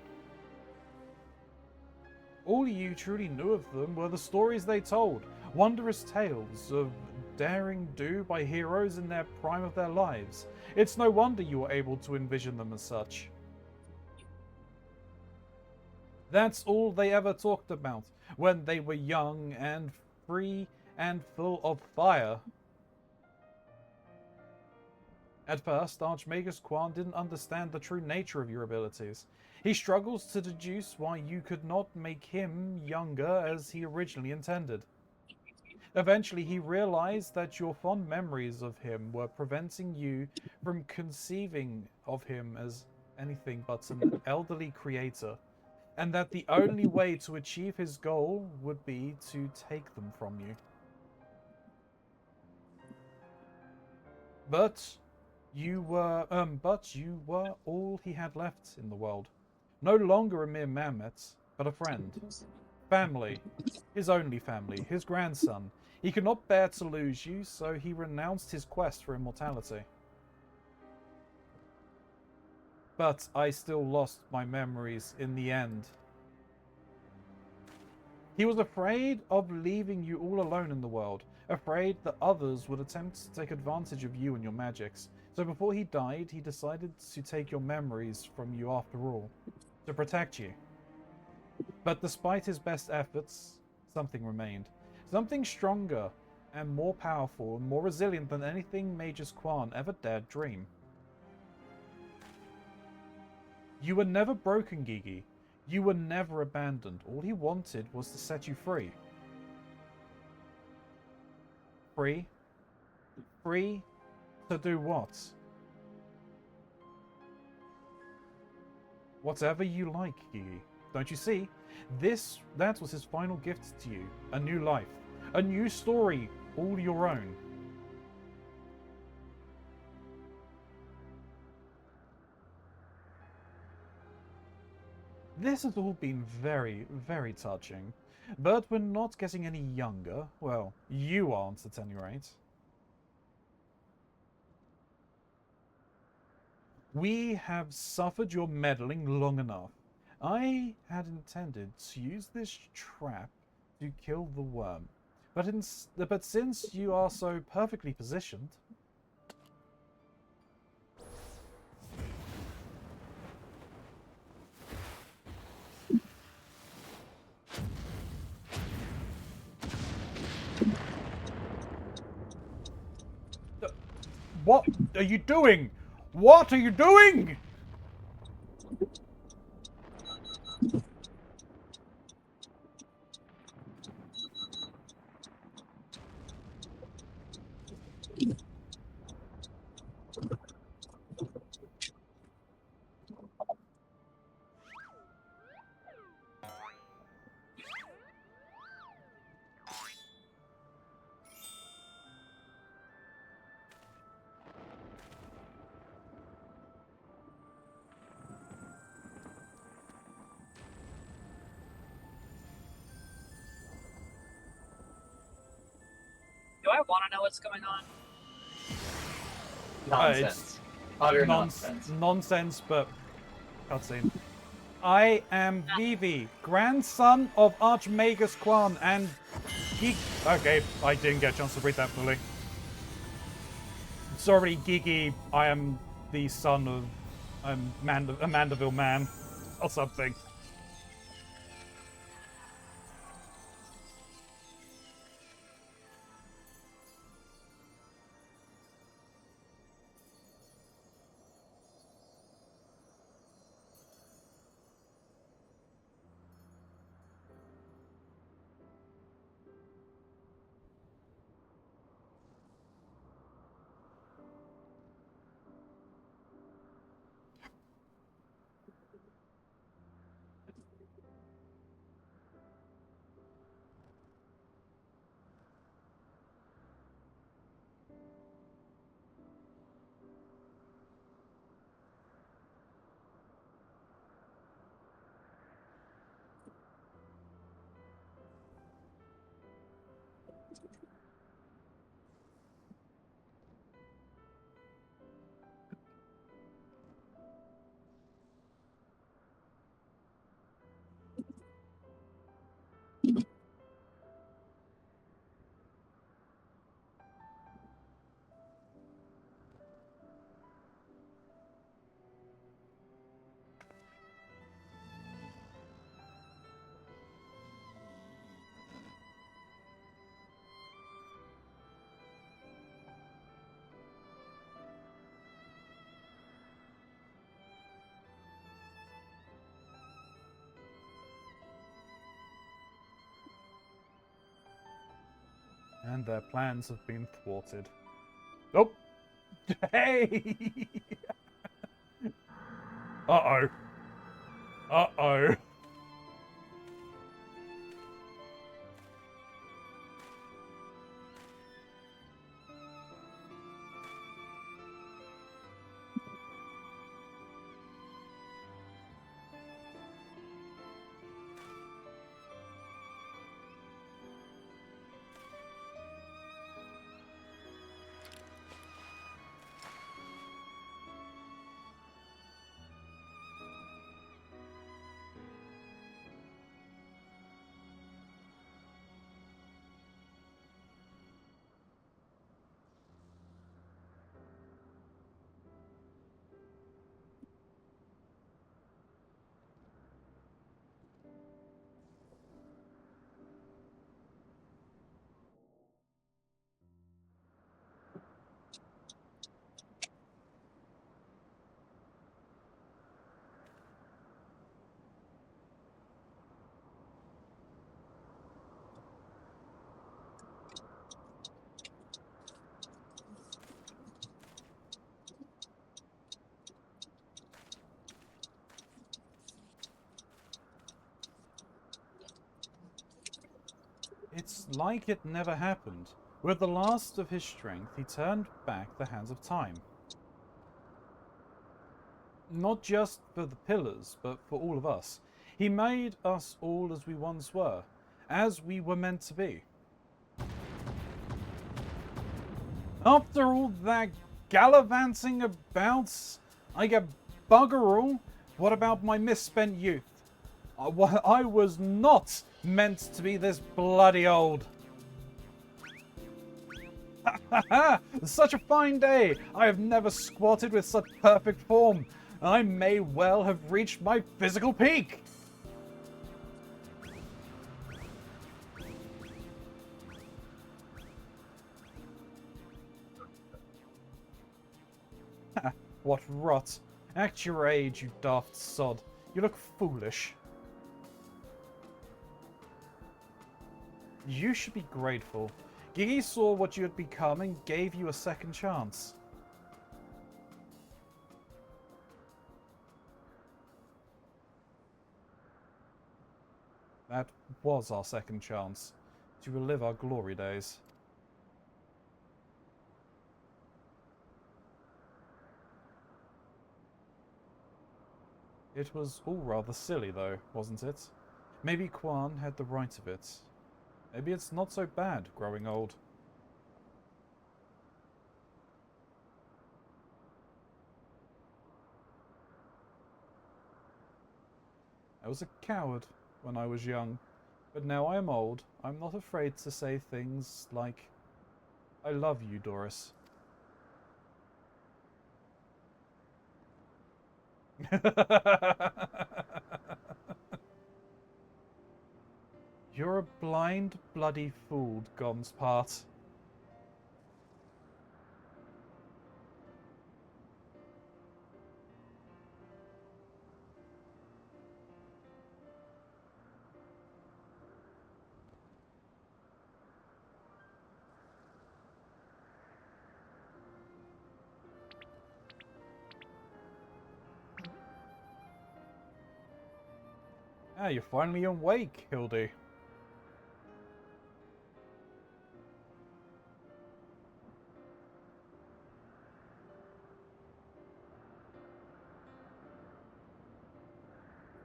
All you truly knew of them were the stories they told, wondrous tales of daring do by heroes in their prime of their lives. It's no wonder you were able to envision them as such. That's all they ever talked about when they were young and free and full of fire. At first, Archmagus Quan didn't understand the true nature of your abilities. He struggles to deduce why you could not make him younger as he originally intended. Eventually, he realized that your fond memories of him were preventing you from conceiving of him as anything but an elderly creator, and that the only way to achieve his goal would be to take them from you. But you were all he had left in the world. No longer a mere mammoth, but a friend. Family. His only family. His grandson. He could not bear to lose you, so he renounced his quest for immortality. But I still lost my memories in the end. He was afraid of leaving you all alone in the world, afraid that others would attempt to take advantage of you and your magics. So before he died, he decided to take your memories from you after all, to protect you. But despite his best efforts, something remained. Something stronger and more powerful and more resilient than anything Magus Quan ever dared dream. You were never broken, Gigi. You were never abandoned. All he wanted was to set you free. Free? Free to do what? Whatever you like, Gigi. Don't you see? That was his final gift to you. A new life. A new story, all your own. This has all been very, very touching. But we're not getting any younger. Well, you aren't at any rate. We have suffered your meddling long enough. I had intended to use this trap to kill the worm. But since you are so perfectly positioned... What are you doing? What are you doing? want to know what's going on. Nonsense. Utter Nonsense. nonsense. Nonsense, but cutscene. I am Vivi, grandson of Archmagus Quan and Geek. Okay, I didn't get a chance to read that fully. Sorry, Geeky. I am the son of a Manderville man or something. And their plans have been thwarted. Oh! Hey! Uh-oh. Uh-oh. It's like it never happened. With the last of his strength, he turned back the hands of time. Not just for the pillars, but for all of us. He made us all as we once were, as we were meant to be. After all that gallivanting about, I get bugger all. What about my misspent youth? I was not meant to be this bloody old. Such a fine day! I have never squatted with such perfect form. I may well have reached my physical peak. What rot. Act your age, you daft sod. You look foolish. You should be grateful. Gigi saw what you had become and gave you a second chance. That was our second chance to relive our glory days. It was all rather silly, though, wasn't it? Maybe Quan had the right of it. Maybe it's not so bad growing old. I was a coward when I was young, but now I am old. I'm not afraid to say things like, I love you, Doris. You're a blind, bloody fool, Gom's part. Ah, you're finally awake, Hildy.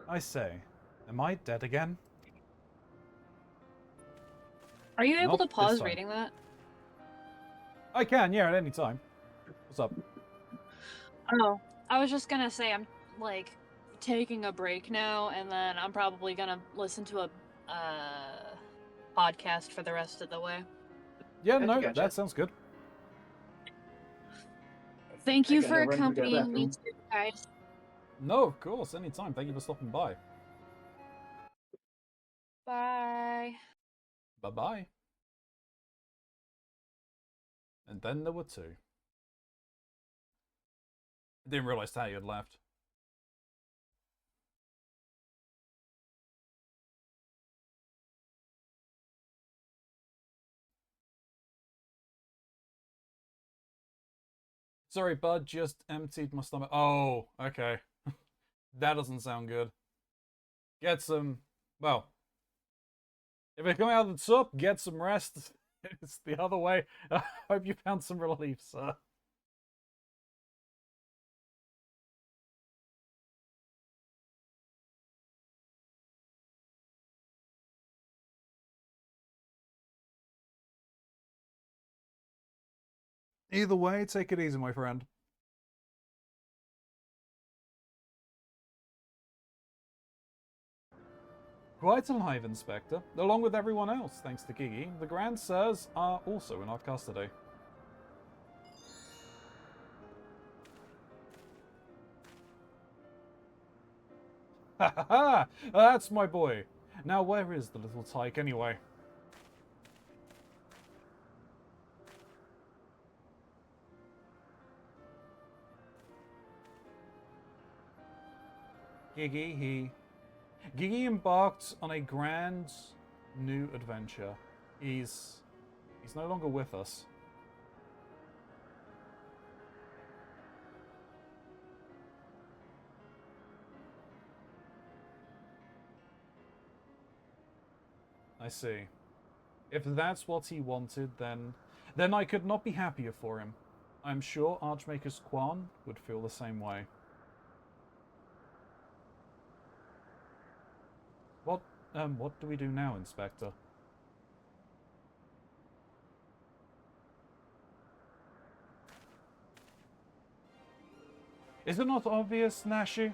I say, am I dead again? Are you able Not to this pause time. reading that? I can, yeah, at any time. What's up? Oh, I was just gonna say I'm like taking a break now, and then I'm probably gonna listen to a podcast for the rest of the way. Yeah, Gotcha, no, gotcha. that sounds good. Thank I you gotta for run to the accompanying me bathroom. too, guys. No, of course, anytime. Thank you for stopping by. Bye. Bye-bye. And then there were two. I didn't realise Tatty had left. Sorry, bud, just emptied my stomach. Oh, okay. That doesn't sound good. Get some... Well, if you're coming out of the top, get some rest. It's the other way. I hope you found some relief, sir. Either way, take it easy, my friend. Quite alive, Inspector. Along with everyone else, thanks to Gigi. The Grand Sirs are also in our custody. Ha ha ha! That's my boy. Now, where is the little tyke anyway? Gigi embarked on a grand new adventure. He's no longer with us. I see. If that's what he wanted, then I could not be happier for him. I'm sure Archmaker Quan would feel the same way. What do we do now, Inspector? Is it not obvious, Nashi?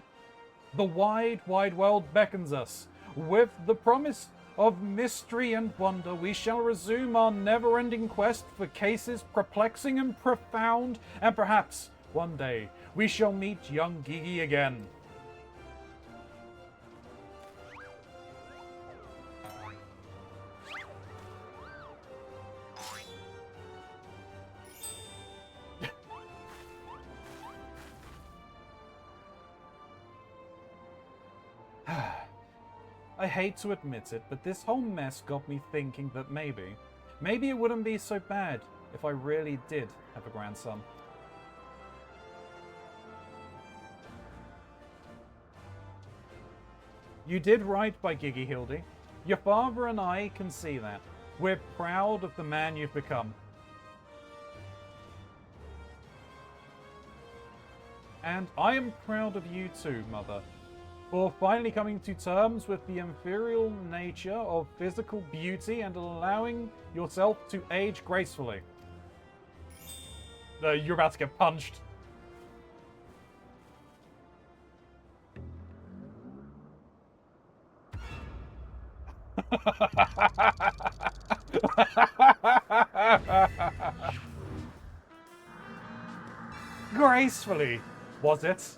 The wide, wide world beckons us. With the promise of mystery and wonder, we shall resume our never-ending quest for cases perplexing and profound, and perhaps, one day, we shall meet young Gigi again. I hate to admit it, but this whole mess got me thinking that maybe it wouldn't be so bad if I really did have a grandson. You did right by Gigi, Hildy. Your father and I can see that. We're proud of the man you've become. And I am proud of you too, Mother, for finally coming to terms with the inferior nature of physical beauty and allowing yourself to age gracefully. You're about to get punched. Gracefully, was it?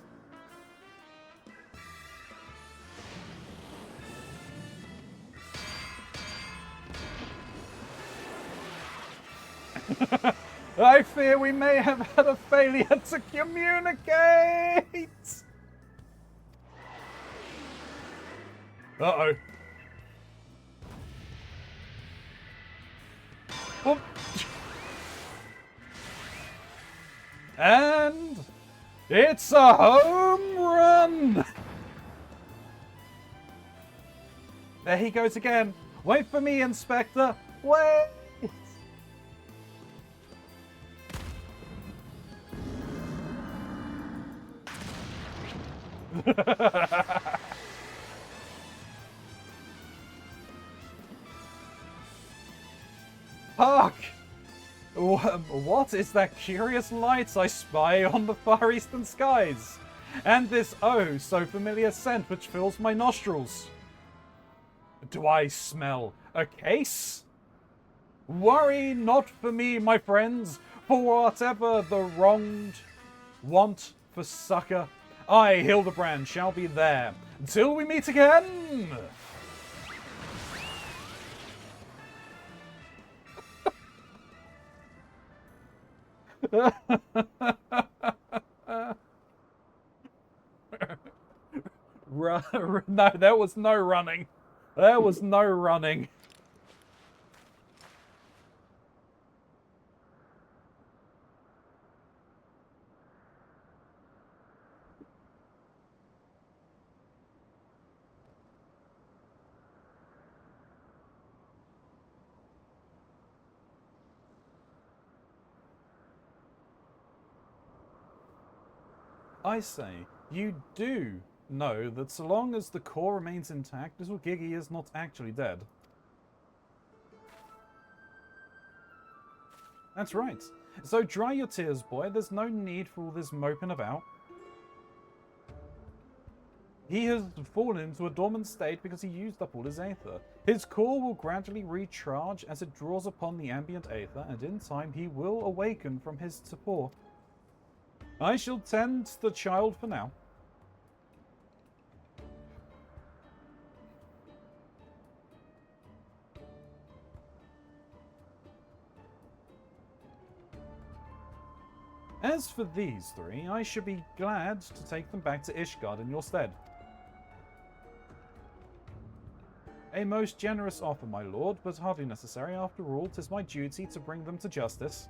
I fear we may have had a failure to communicate! Uh-oh. Oh. And it's a home run! There he goes again. Wait for me, Inspector. Wait! Hark! What is that curious light I spy on the far eastern skies? And this oh so familiar scent which fills my nostrils? Do I smell a case? Worry not for me, my friends, for whatever the wronged want for succor, I, Hildebrand, shall be there. Until we meet again! No, there was no running. There was no running. I say, you do know that so long as the core remains intact, little Giggy is not actually dead. That's right. So dry your tears, boy. There's no need for all this moping about. He has fallen into a dormant state because he used up all his aether. His core will gradually recharge as it draws upon the ambient aether, and in time he will awaken from his torpor. I shall tend to the child for now. As for these three, I should be glad to take them back to Ishgard in your stead. A most generous offer, my lord, but hardly necessary. After all, 'tis my duty to bring them to justice.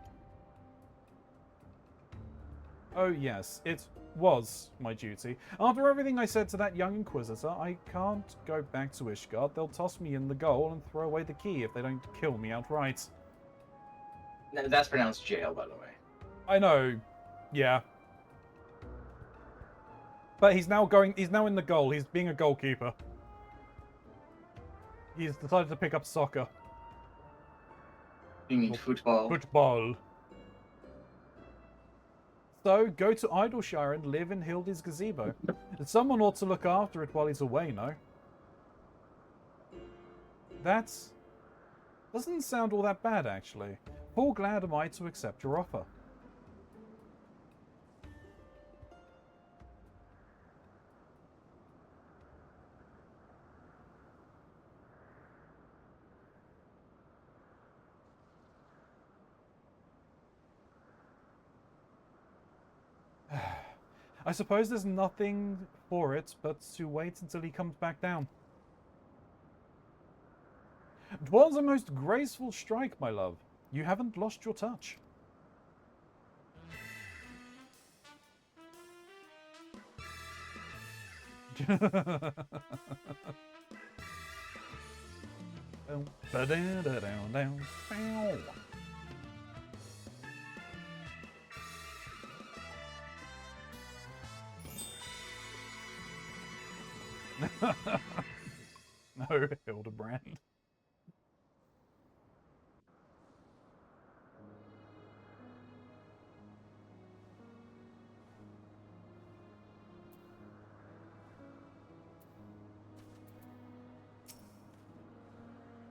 Oh yes, it was my duty. After everything I said to that young Inquisitor, I can't go back to Ishgard. They'll toss me in the goal and throw away the key if they don't kill me outright. No, that's pronounced jail, by the way. I know, yeah. But he's now in the goal. He's being a goalkeeper. He's decided to pick up soccer. You mean football? Football. So, go to Idleshire and live in Hildy's gazebo. Someone ought to look after it while he's away, no? That doesn't sound all that bad, actually. Full glad am I to accept your offer. I suppose there's nothing for it but to wait until he comes back down. 'Twas a most graceful strike, my love. You haven't lost your touch. No, Hildebrand.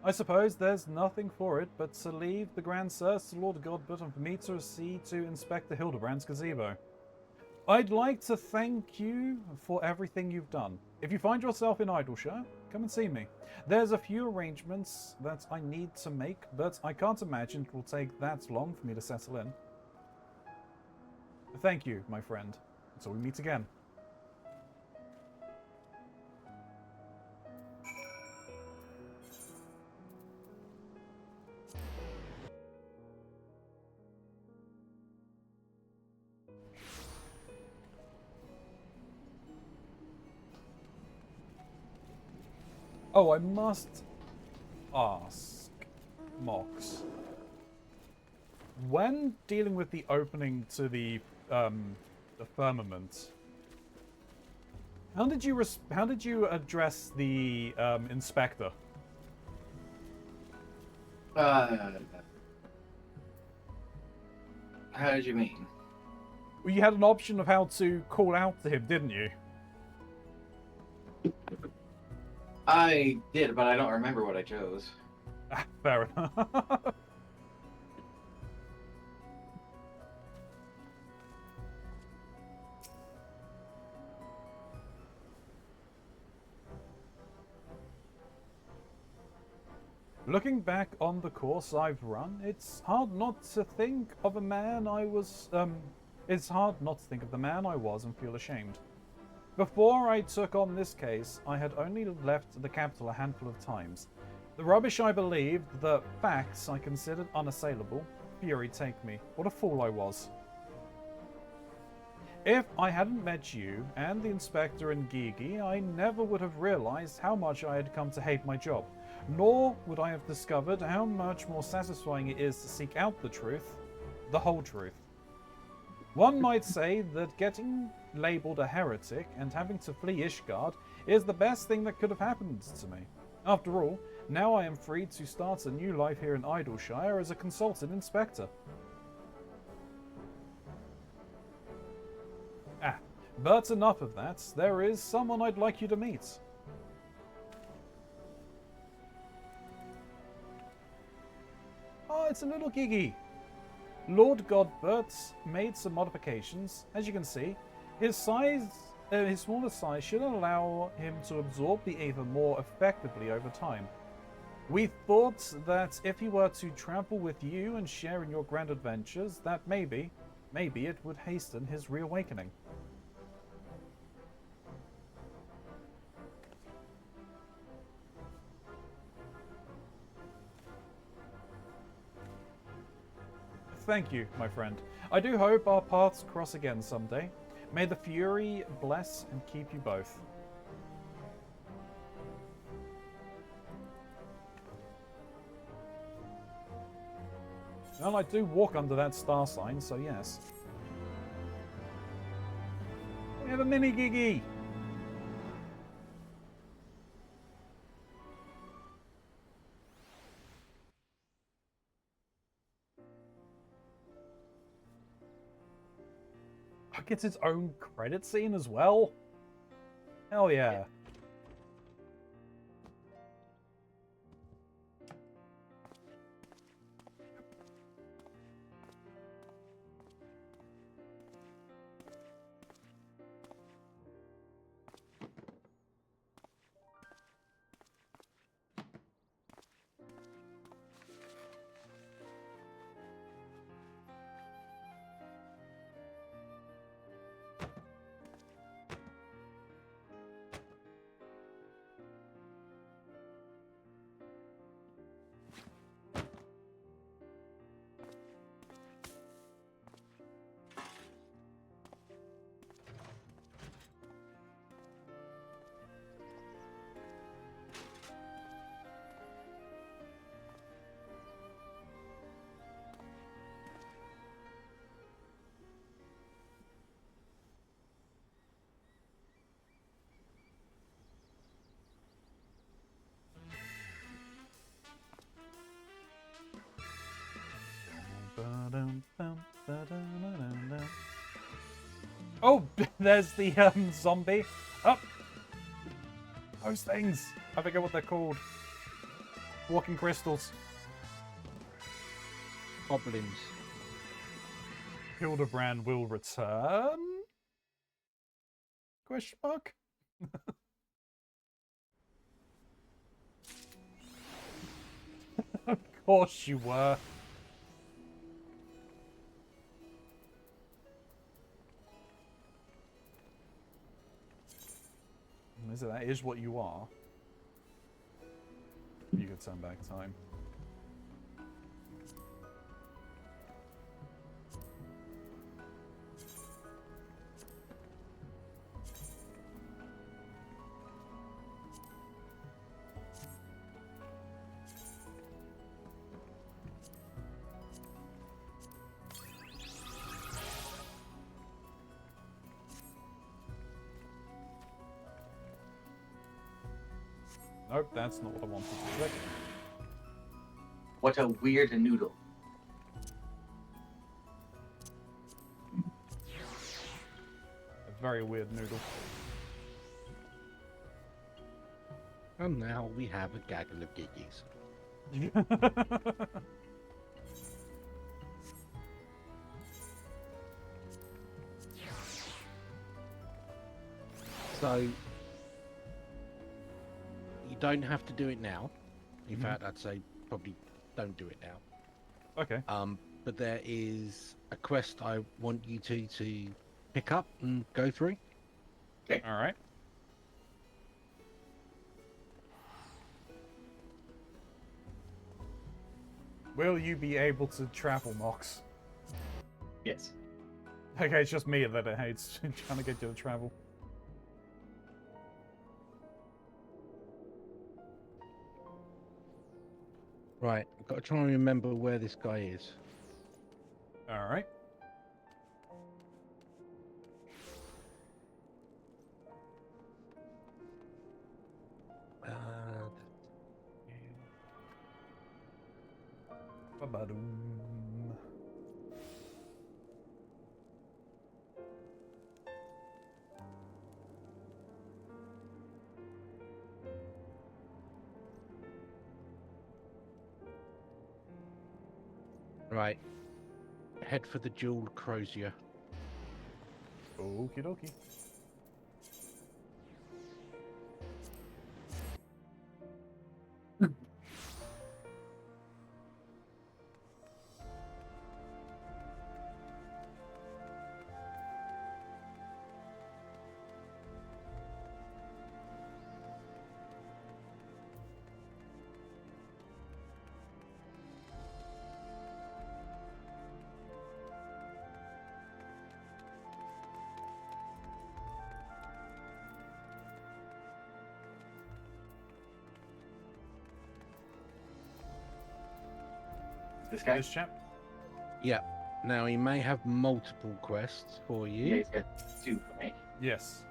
I suppose there's nothing for it but to leave the Grand Sirs to Lord Godbert and for me to see to Inspector Hildebrand's gazebo. I'd like to thank you for everything you've done. If you find yourself in Idleshire, come and see me. There's a few arrangements that I need to make, but I can't imagine it will take that long for me to settle in. Thank you, my friend. Until we meet again. Oh, I must ask, Mox. When dealing with the opening to the firmament, how did you address the inspector? How did you mean? Well, you had an option of how to call out to him, didn't you? I did, but I don't remember what I chose. Ah, fair enough. Looking back on the course I've run, it's hard not to think of a man I was, it's hard not to think of the man I was and feel ashamed. Before I took on this case, I had only left the capital a handful of times. The rubbish I believed, the facts I considered unassailable, fury take me. What a fool I was. If I hadn't met you and the inspector and Gigi, I never would have realized how much I had come to hate my job. Nor would I have discovered how much more satisfying it is to seek out the truth, the whole truth. One might say that getting labelled a heretic and having to flee Ishgard is the best thing that could have happened to me. After all, now I am free to start a new life here in Idleshire as a consultant inspector. But enough of that. There is someone I'd like you to meet. Oh, it's a little Gigi. Lord Godbert made some modifications. As you can see, his smaller size should allow him to absorb the Aether more effectively over time. We thought that if he were to travel with you and share in your grand adventures, that maybe it would hasten his reawakening. Thank you, my friend. I do hope our paths cross again someday. May the Fury bless and keep you both. Well, I do walk under that star sign, so yes. We have a mini Gigi! Gets its own credit scene as well. Hell yeah. Oh, there's the zombie. Oh, those things. I forget what they're called. Walking crystals. Goblins. Hildebrand will return? Question mark? Of course you were. That is what you are. You could turn back time. Nope, that's not what I wanted to click. What a weird noodle. A very weird noodle. And now we have a gaggle of giggies. So you don't have to do it now. In fact, I'd say probably don't do it now. Okay. But there is a quest I want you to pick up and go through. Alright. Will you be able to travel, Mox? Yes. Okay, it's just me that it hates trying to get you to travel. Right, I've got to try and remember where this guy is. Alright. Ba-ba-doom. Right, head for the jeweled crozier. Okie dokie. This guy? This chap? Yeah. Now he may have multiple quests for Yeah, you. he's got two for me. Yes.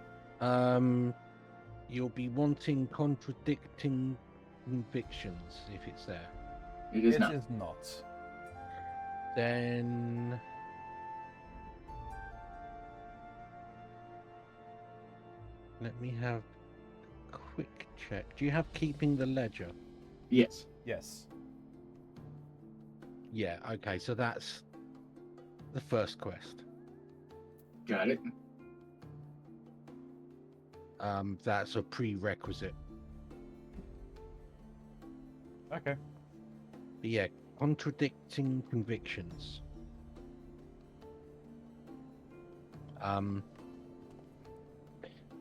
You'll be wanting contradicting convictions if it's there. It is It not. is not. Then let me have a quick check. Do you have keeping the ledger? Yes. Yes. Yeah, okay, so that's the first quest. Got it. That's a prerequisite. Okay. But yeah, contradicting convictions.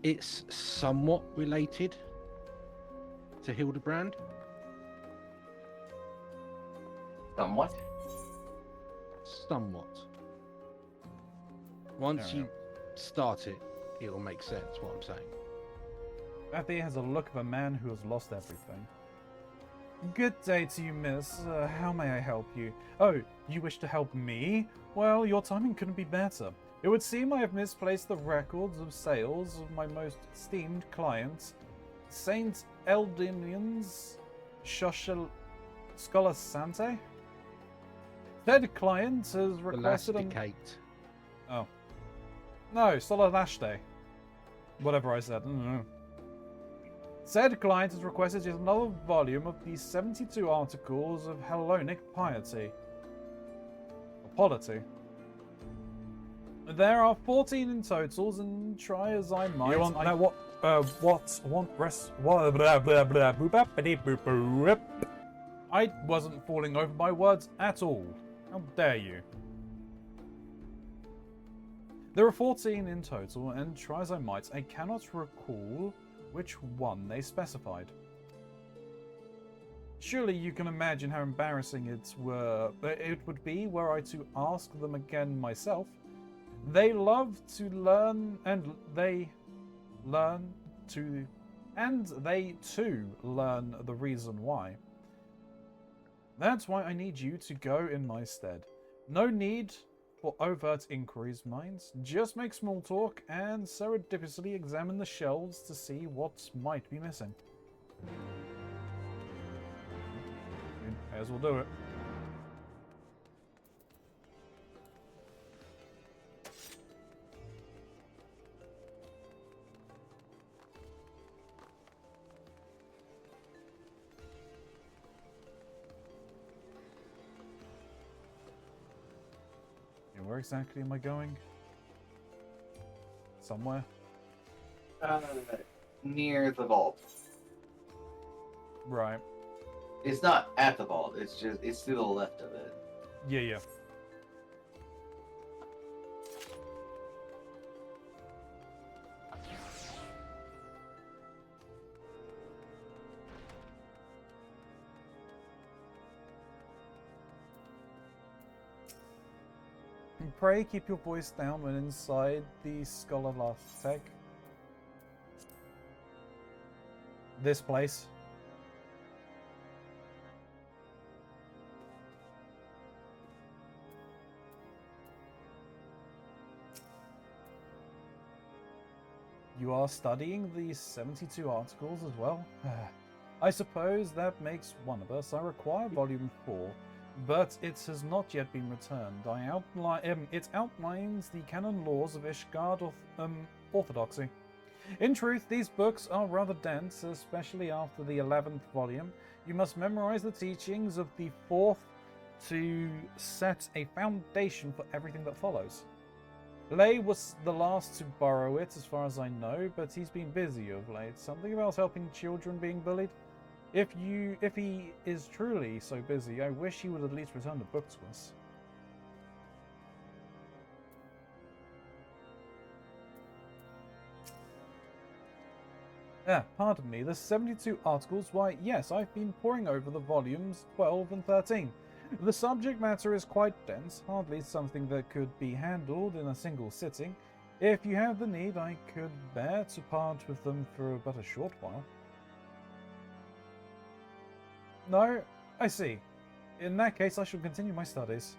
It's somewhat related to Hildebrand. Somewhat. Somewhat. Once Fair you start it, it'll make sense what I'm saying. Matthew has a look of a man who has lost everything. Good day to you, miss. How may I help you? Oh, you wish to help me? Well, your timing couldn't be better. It would seem I have misplaced the records of sales of my most esteemed client, Saint Eldinian's Scholar Sante. Said client has requested Elasticate. Oh. No, Solar Lash Day. Whatever I said. Said client has requested yet another volume of the 72 articles of Hellenic piety. Or polity. There are 14 in totals, and try as I might. You want know what? I wasn't falling over my words at all. How dare you? There are 14 in total, and try as I might, I cannot recall which one they specified. Surely you can imagine how embarrassing it would be were I to ask them again myself. They love to learn, and they too learn the reason why. That's why I need you to go in my stead. No need for overt inquiries, minds. Just make small talk and surreptitiously examine the shelves to see what might be missing. May as well do it. Where exactly am I going? Somewhere? Near the vault. Right. It's not at the vault, it's to the left of it. Yeah. Pray keep your voice down when inside the Scholar Tech. This place. You are studying these 72 articles as well? I suppose that makes one of us. I require volume 4. But it has not yet been returned. It outlines the canon laws of Ishgard orthodoxy. In truth, these books are rather dense, especially after the 11th volume. You must memorize the teachings of the 4th to set a foundation for everything that follows. Lay was the last to borrow it, as far as I know, but he's been busy of late. Something about helping children being bullied? If he is truly so busy, I wish he would at least return the book to us. Pardon me, the 72 articles, why, yes, I've been poring over the volumes 12 and 13. The subject matter is quite dense, hardly something that could be handled in a single sitting. If you have the need, I could bear to part with them for but a short while. No, I see. In that case, I shall continue my studies.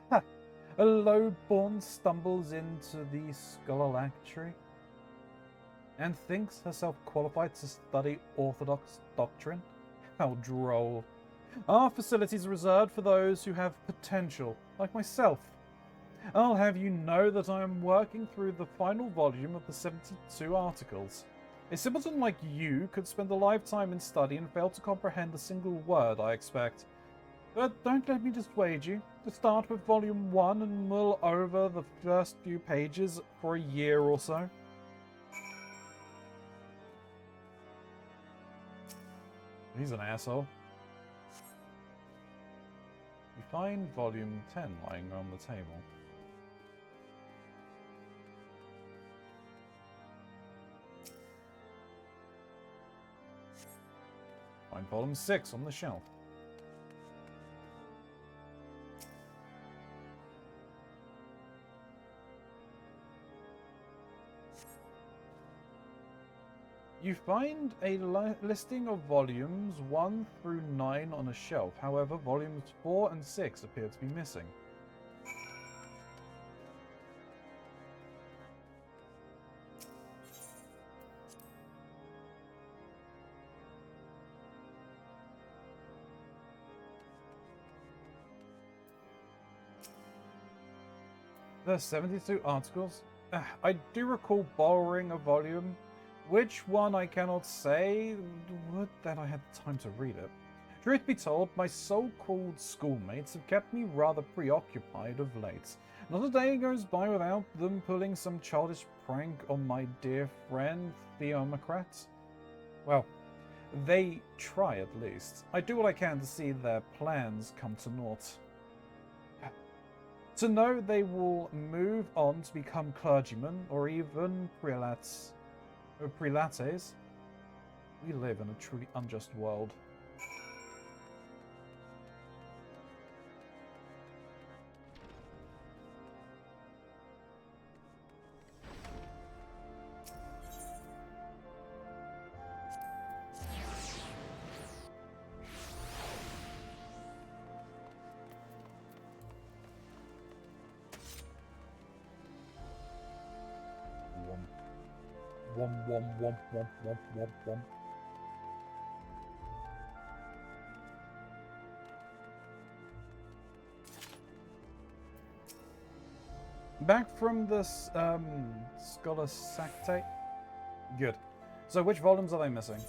Ha! A low-born stumbles into the scholarly and thinks herself qualified to study orthodox doctrine? How droll. Our facilities are reserved for those who have potential, like myself. I'll have you know that I am working through the final volume of the 72 articles. A simpleton like you could spend a lifetime in study and fail to comprehend a single word, I expect. But don't let me dissuade you. To start with volume 1 and mull over the first few pages for a year or so. He's an asshole. You find volume 10 lying on the table. Find volume 6 on the shelf. You find a listing of volumes 1 through 9 on a shelf. However, volumes 4 and 6 appear to be missing. There's 72 articles. I do recall borrowing a volume. Which one I cannot say. Would that I had time to read it. Truth be told, my so-called schoolmates have kept me rather preoccupied of late. Not a day goes by without them pulling some childish prank on my dear friend Theomocrat. Well, they try at least. I do what I can to see their plans come to naught. To know they will move on to become clergymen or even prelates. We live in a truly unjust world. Wom wom wom wom wom wom wom. Back from this Scholar Sactate. Good. So which volumes are they missing?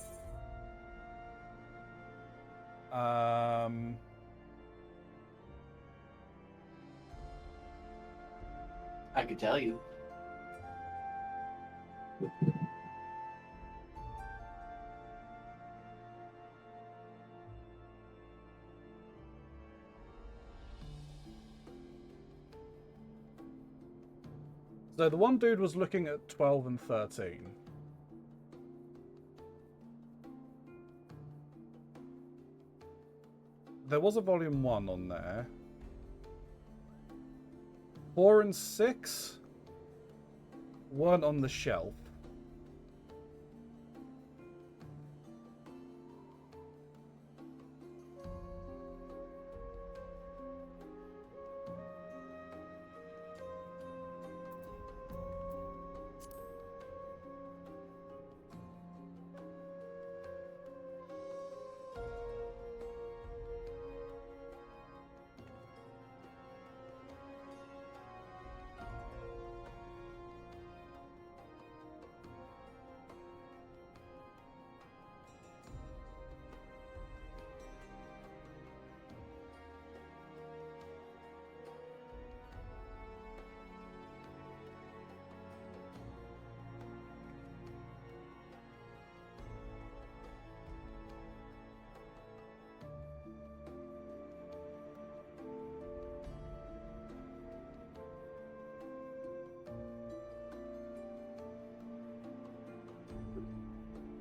I could tell you. So the one dude was looking at 12 and 13. There was a volume 1 on there. 4 and 6 weren't on the shelf.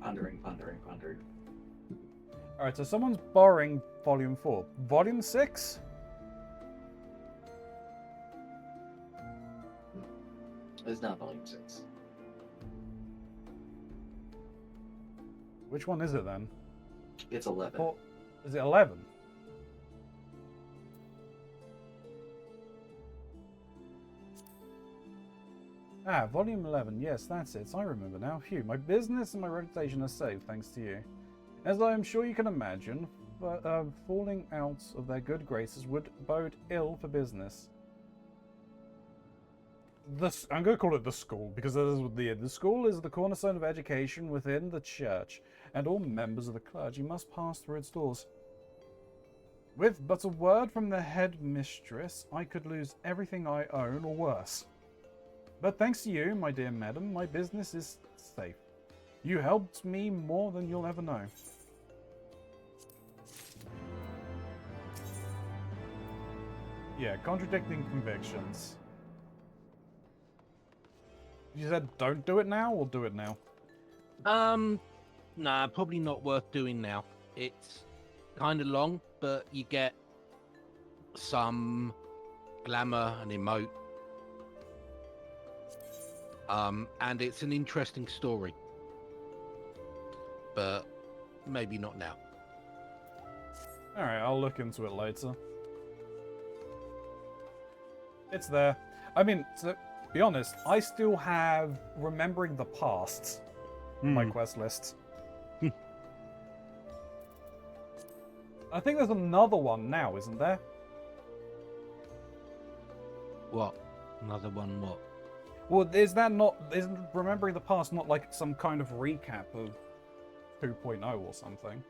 Pondering. Alright, so someone's borrowing volume 4. Volume 6? It's not volume 6. Which one is it then? It's 11. Or is it 11? Ah, volume 11. Yes, that's it. I remember now. Phew, my business and my reputation are safe thanks to you. As I am sure you can imagine, falling out of their good graces would bode ill for business. I'm going to call it the school, because that is what the school is the cornerstone of education within the church, and all members of the clergy must pass through its doors. With but a word from the headmistress, I could lose everything I own or worse. But thanks to you, my dear madam, my business is safe. You helped me more than you'll ever know. Yeah, contradicting convictions. You said don't do it now or do it now? Nah, probably not worth doing now. It's kind of long, but you get some glamour and emote. And it's an interesting story. But maybe not now. Alright, I'll look into it later. It's there. I mean, to be honest, I still have Remembering the Past on my quest list. I think there's another one now, isn't there? What? Another one what? Well, isn't Remembering the Past not like some kind of recap of 2.0 or something?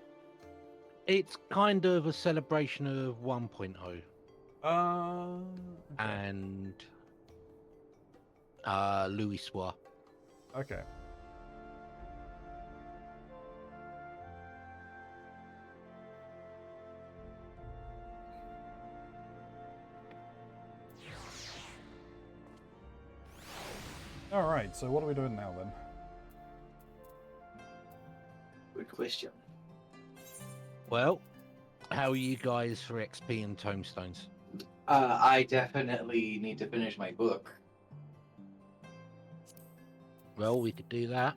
It's kind of a celebration of 1.0 Okay. and Louis Soir. Okay. Alright, so what are we doing now then? Good question. Well, how are you guys for XP and tomestones? I definitely need to finish my book. Well, we could do that.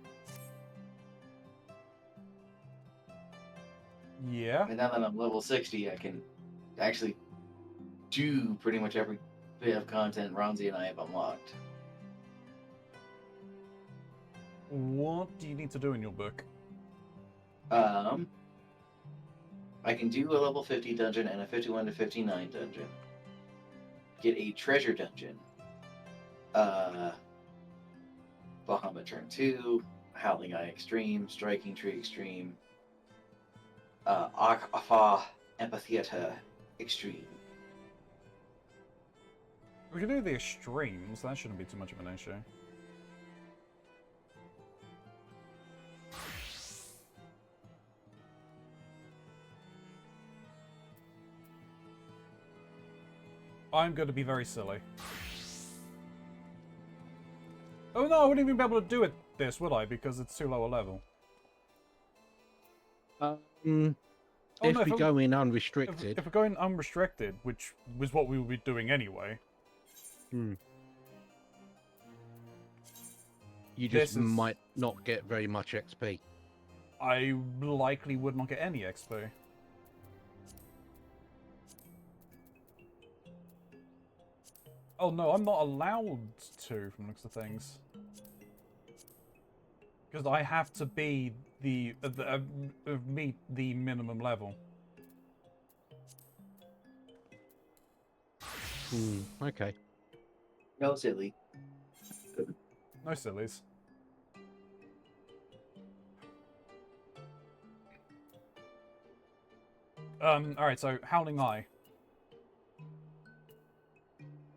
Yeah. And now that I'm level 60, I can actually do pretty much every bit of content Ronzi and I have unlocked. What do you need to do in your book? I can do a level 50 dungeon and a 51 to 59 dungeon. Get a treasure dungeon. Bahamut Turn 2, Howling Eye Extreme, Striking Tree Extreme, Afa Amphitheater Extreme. We can do the extremes, that shouldn't be too much of an issue. I'm going to be very silly. Oh no, I wouldn't even be able to do this, would I? Because it's too low a level. If no, we go in unrestricted, If we're going unrestricted, which was what we would be doing anyway. you just might not get very much XP. I likely would not get any XP. Oh no, I'm not allowed to, from the looks of things. Because I have to be meet the minimum level. Okay. No, silly. No sillies. Alright, so Howling Eye.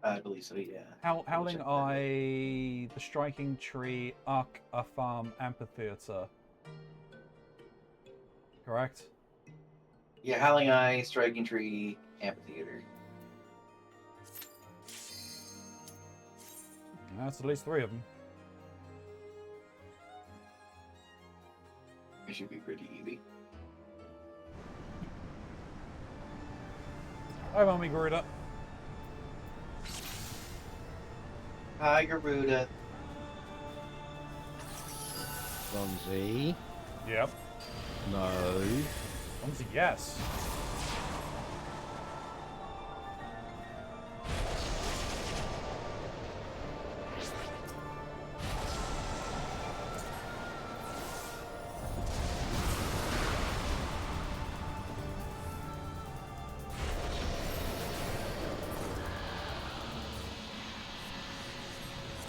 I believe so, yeah. Howling Eye, the Striking Tree, Ark, a Farm, Amphitheater. Correct? Yeah, Howling Eye, Striking Tree, Amphitheater. That's at least 3 of them. It should be pretty easy. Hi, Mommy Garuda. Hi, Garuda. Keronzi. Yep. No. Honestly, yes.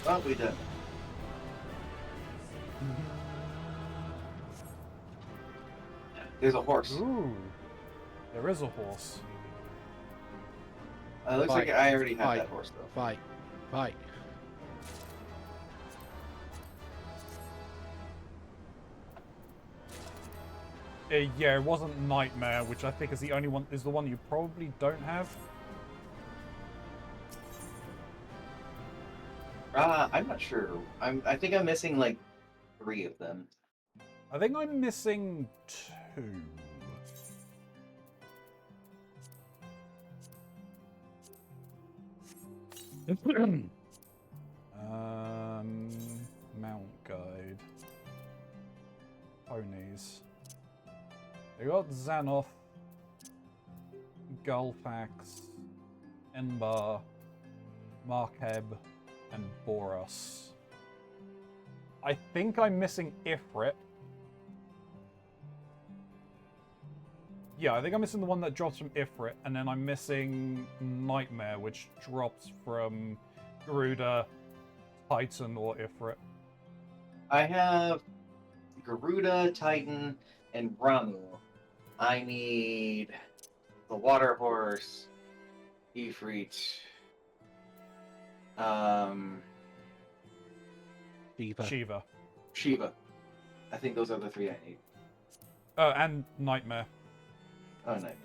Oh, we done. There's a horse. Ooh. There is a horse. It looks like I already have that horse, though. Fight. Yeah, it wasn't Nightmare, which I think is the only one, is the one you probably don't have. I'm not sure. I think I'm missing like 3 of them. I think I'm missing 2. Mount Guide. Ponies. We got Xanoth, Gulfax, Enbar, Markheb, and Boros. I think I'm missing Ifrit. Yeah, I think I'm missing the one that drops from Ifrit, and then I'm missing Nightmare, which drops from Garuda, Titan, or Ifrit. I have Garuda, Titan, and Ramu. I need the Water Horse, Ifrit, Diva. Shiva. Shiva. I think those are the three I need. Oh, and Nightmare. Oh, Nightmare.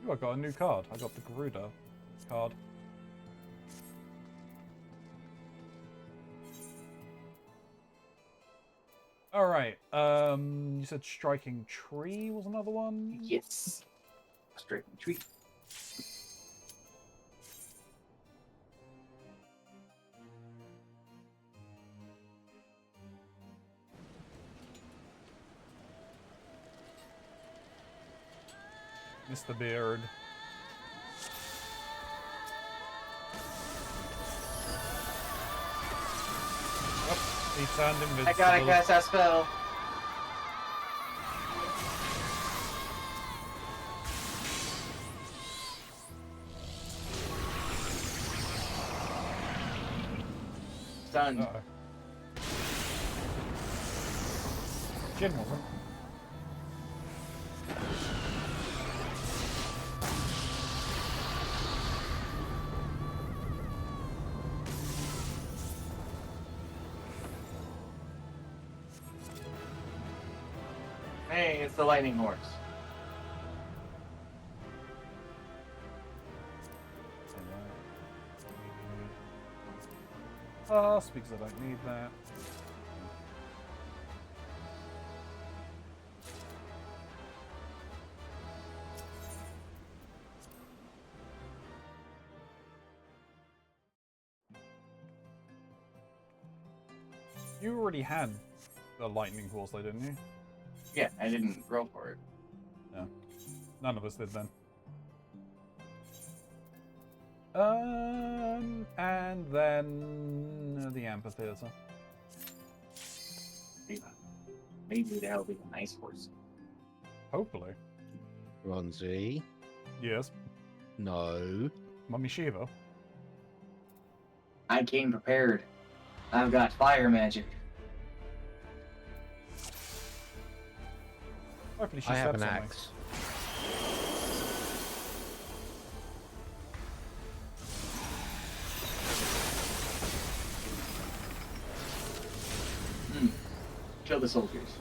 Ooh, I got a new card. I got the Garuda card. Alright, you said Striking Tree was another one? Yes. Striking Tree. Mr. Beard. Oh, he turned invincible. I gotta cast that spell. Stunned. Uh-oh. Jin wasn't. Hey, it's the Lightning Horse. Because I don't need that. You already had the lightning horse, though, didn't you? Yeah, I didn't roll for it. None of us did then. And then the amphitheater. Maybe that'll be a nice horse. Hopefully. Keronzi. Yes. No. Mummy Shiva. I came prepared. I've got fire magic. Hopefully she I said have an something. axe. Kill the soldiers.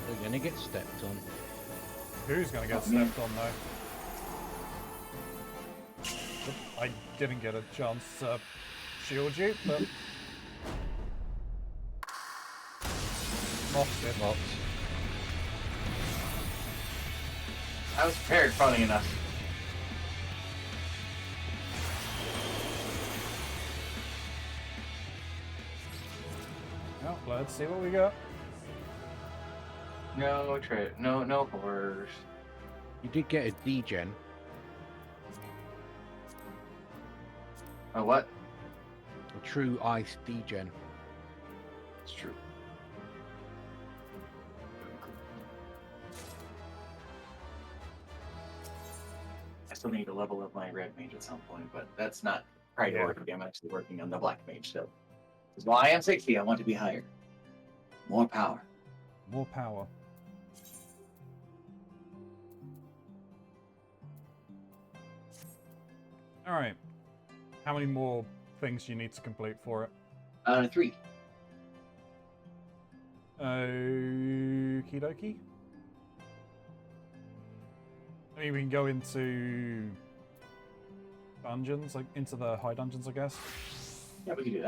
They're gonna get stepped on. Who's gonna get Not me. stepped on though? I didn't get a chance to shield you, but mocked it. Mocked. I was prepared, funny enough. Well, let's see what we got. No horrors. You did get a degen. Oh, what? A true ice degen. It's true. I still need to level up my red mage at some point, but that's not priority. I'm actually working on the black mage still. Because while I am 60, I want to be higher. More power. More power. Alright. How many more things do you need to complete for it? 3. Okie dokie. I mean, we can go into dungeons, like into the high dungeons, I guess. Yeah, we can do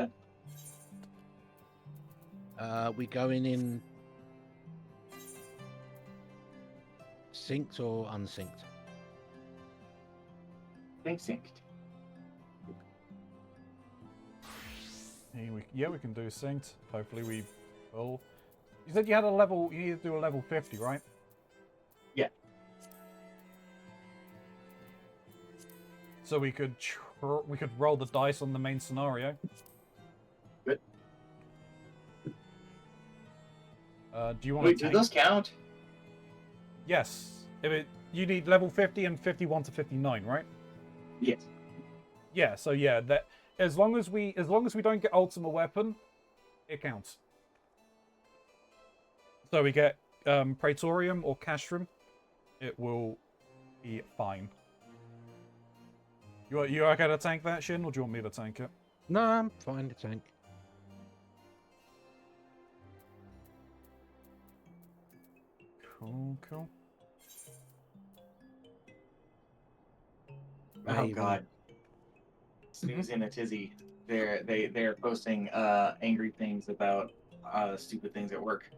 that. We going in synced or unsynced? Think synced. Yeah, we can do synced. Hopefully we will. You said you had a level, you need to do a level 50, right? Yeah. So we could roll the dice on the main scenario. Good. Do you want Wait, to do those count? Yes. You need level 50 and 51 to 59, right? Yes. Yeah. So yeah, that as long as we don't get ultimate weapon, it counts. So we get Praetorium or Castrum, it will be fine. You okay to tank that, Shin, or do you want me to tank it? No, I'm fine to tank. Cool, cool. Oh Maybe. God. Snooze in a tizzy. They're posting angry things about stupid things at work,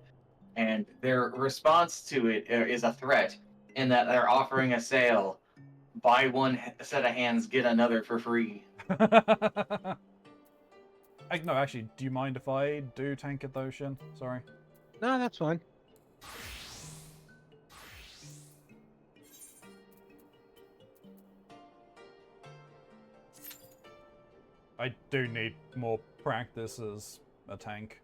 and their response to it is a threat in that they're offering a sale: buy one set of hands, get another for free. No, actually, do you mind if I do tank it though, Shin? Sorry. No, that's fine. I do need more practice as a tank.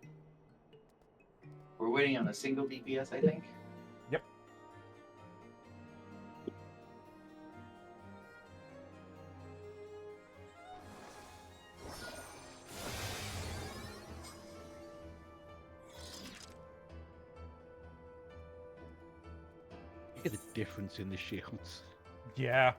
We're waiting on a single DPS, I think. Yep. Look at the difference in the shields. Yeah.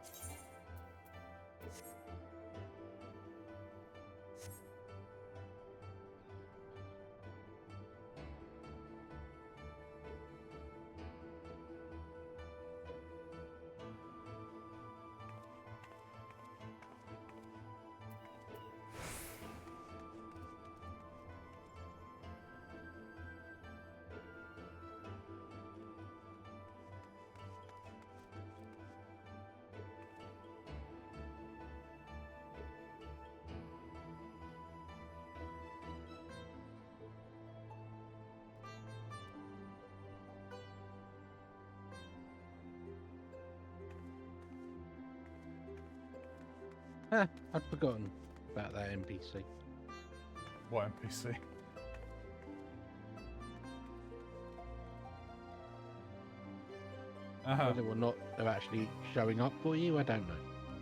I'd forgotten about that NPC. What NPC? Whether or not they're actually showing up for you, I don't know.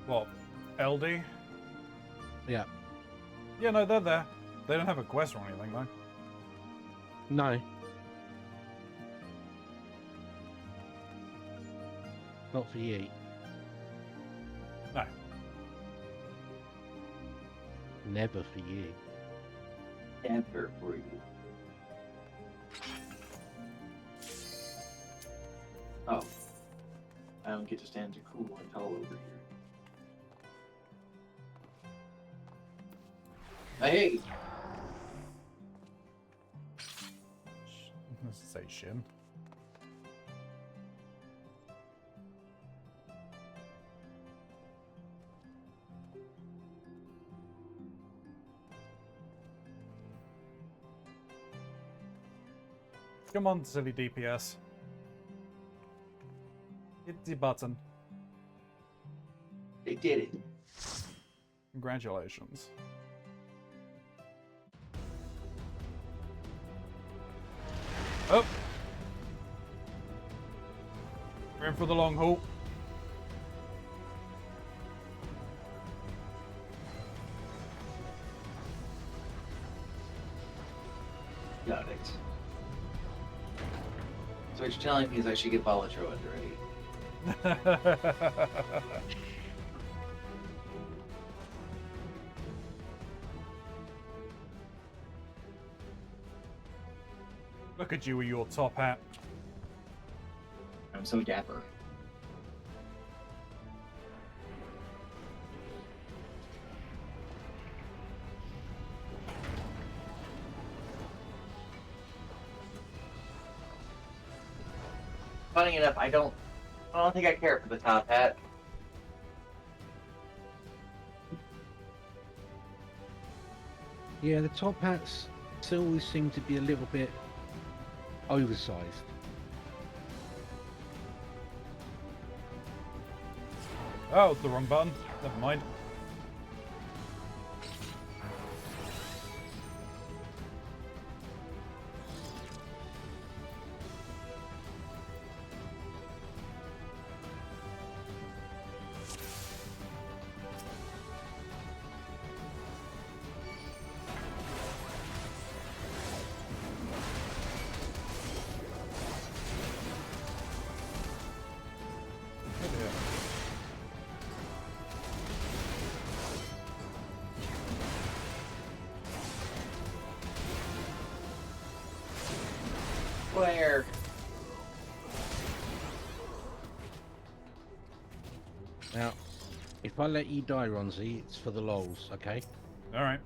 What? LD? Yeah. Yeah, no, they're there. They don't have a quest or anything, though. No. Not for you. No. Never for you. Ever for you. Oh. I don't get to stand too cool and tall over here. Hey! Let's say Shin. Come on, silly DPS. Hit the button. They did it. Congratulations. Oh! We're in for the long haul. Got it. So what you're telling me is I should get Balatro ready. Look at you with your top hat. I'm so dapper. Funny enough, I don't think I care for the top hat. Yeah, the top hats still always seem to be a little bit oversized. Oh, the wrong button. Never mind. Where? Now, if I let you die, Ronzi, it's for the lols, okay? All right.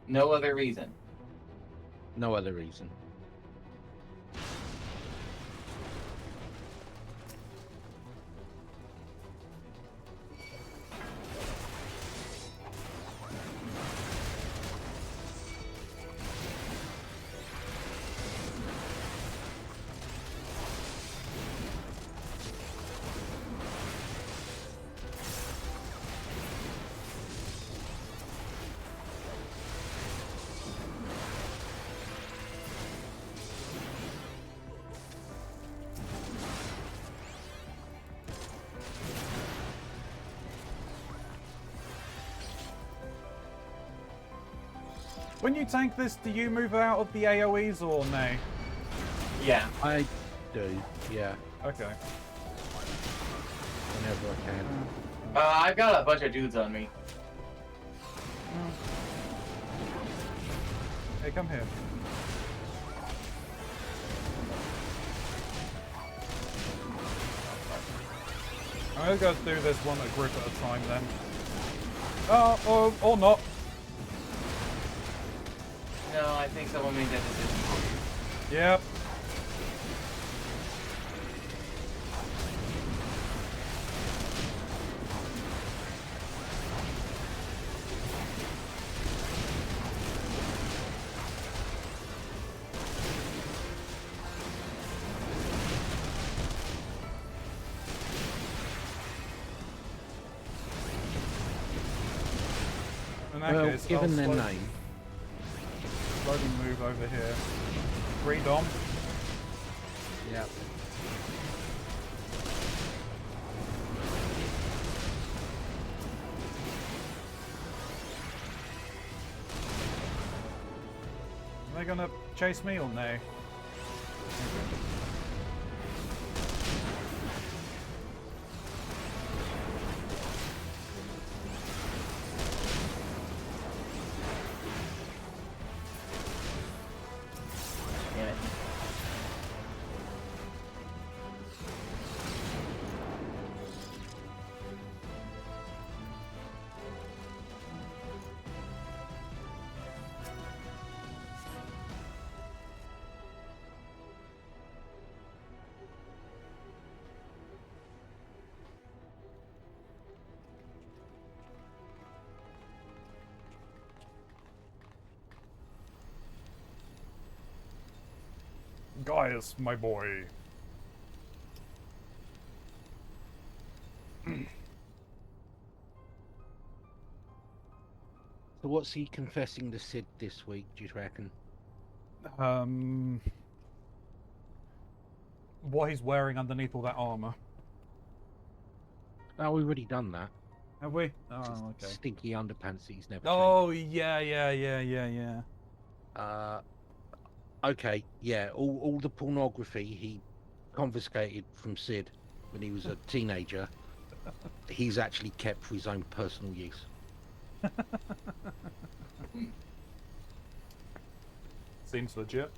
No other reason. No other reason. When you tank this, do you move out of the AoEs or no? Yeah. I do, yeah, Okay. whenever I can. I've got a bunch of dudes on me. Hey, come here. I'm gonna do this one a group at a time then. Oh, or not. No, I think someone made that decision for you. Yep. In that Well, case, given I'll their slowly name, move over here. Redom. yeah. Are they gonna chase me or no? Damn it. Gaius, my boy. So what's he confessing to Sid this week, do you reckon? What he's wearing underneath all that armor. Oh, we've already done that. Have we? Just Oh, okay. stinky underpants that he's never Oh, yeah. okay, yeah, all the pornography he confiscated from Sid when he was a teenager, he's actually kept for his own personal use. Seems legit.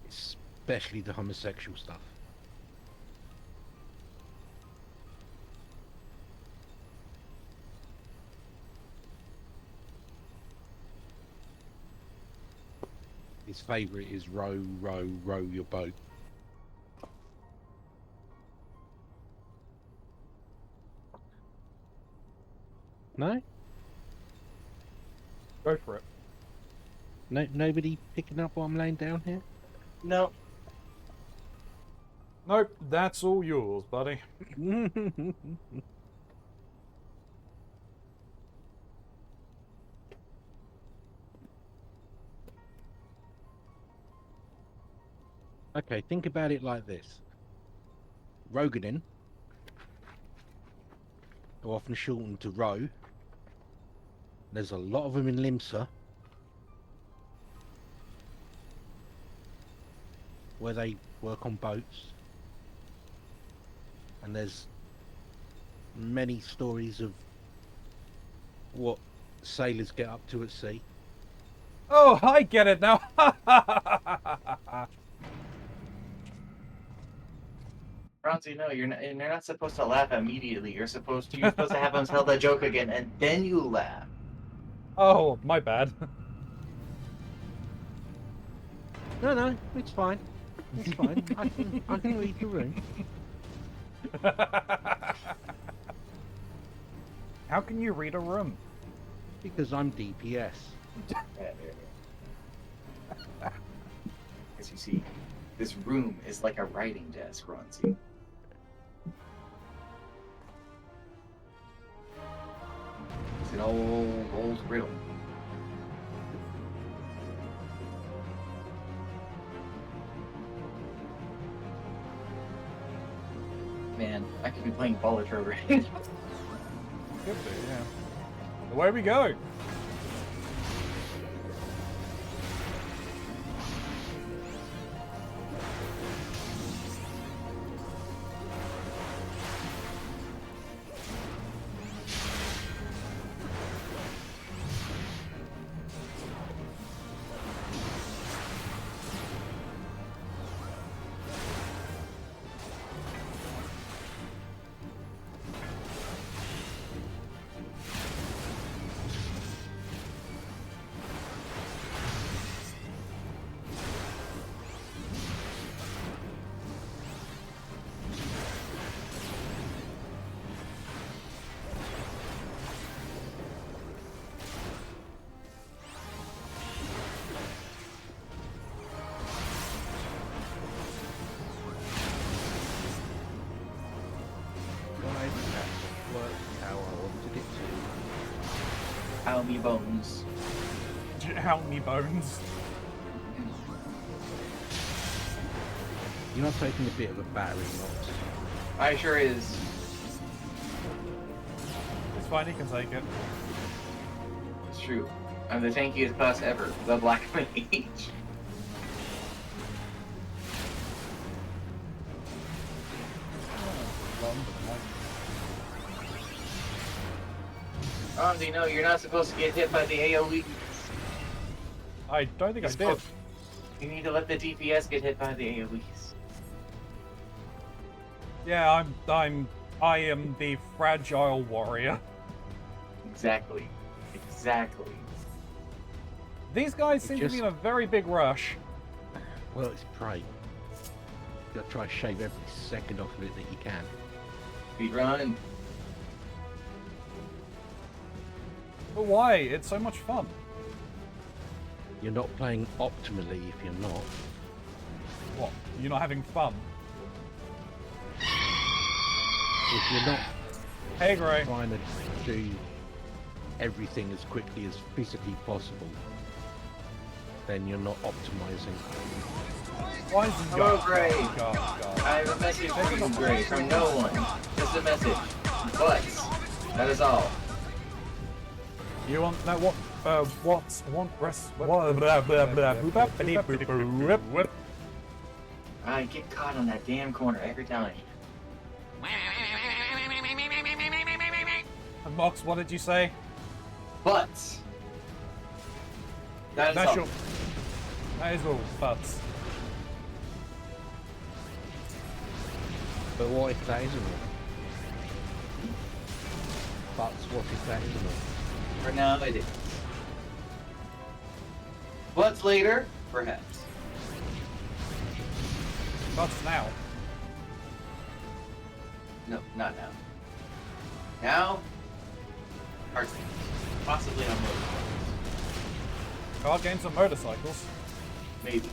Especially the homosexual stuff. His favourite is row, row, row your boat. No? Go for it. No, nobody picking up what I'm laying down here? No. Nope, that's all yours, buddy. Okay, think about it like this. Roganin, or often shortened to Ro. There's a lot of them in Limsa, where they work on boats. And there's many stories of what sailors get up to at sea. Oh, I get it now. Keronzi, no, you're not supposed to laugh immediately. You're supposed to have them tell that joke again, and then you laugh. Oh, my bad. No, it's fine. It's fine. I can read the room. How can you read a room? Because I'm DPS. As you see, this room is like a writing desk, Keronzi. It's an old riddle. Man, I could be playing Balatro right now. Could be, yeah. Away we go. How me bones. How many bones? You're not taking a bit of a battery knots. I sure is. It's fine, he can take it. It's true. I'm the tankiest class ever, the Black Mage. Keronzi, no, you're not supposed to get hit by the AoE. I don't think I did. You need to let the DPS get hit by the AoEs. Yeah, I am the fragile warrior. Exactly. These guys seem to be in a very big rush. Well, it's prey. You gotta try to shave every second off of it that you can. Speed run. But why? It's so much fun. You're not playing optimally if you're not. What? You're not having fun? If you're not Hey, Gray. trying to do everything as quickly as physically possible, then you're not optimizing. Why is Hello, Gray. God. I have a message for you, Gray, from no one. Just a message. But, that is all. You want that? Want rest? Blah, blah, blah, blah, boop, bop, biddy, boop, boop, whip, whip. I get caught on that damn corner every time. And Mox, what did you say? But, that is That's all. your. That is all. Butts. But what if that isn't all? But what if that isn't all? For now, it is. But later, perhaps. Butts now. No, not now. Now, hard things. Possibly on motorcycles. Card games and motorcycles. Maybe.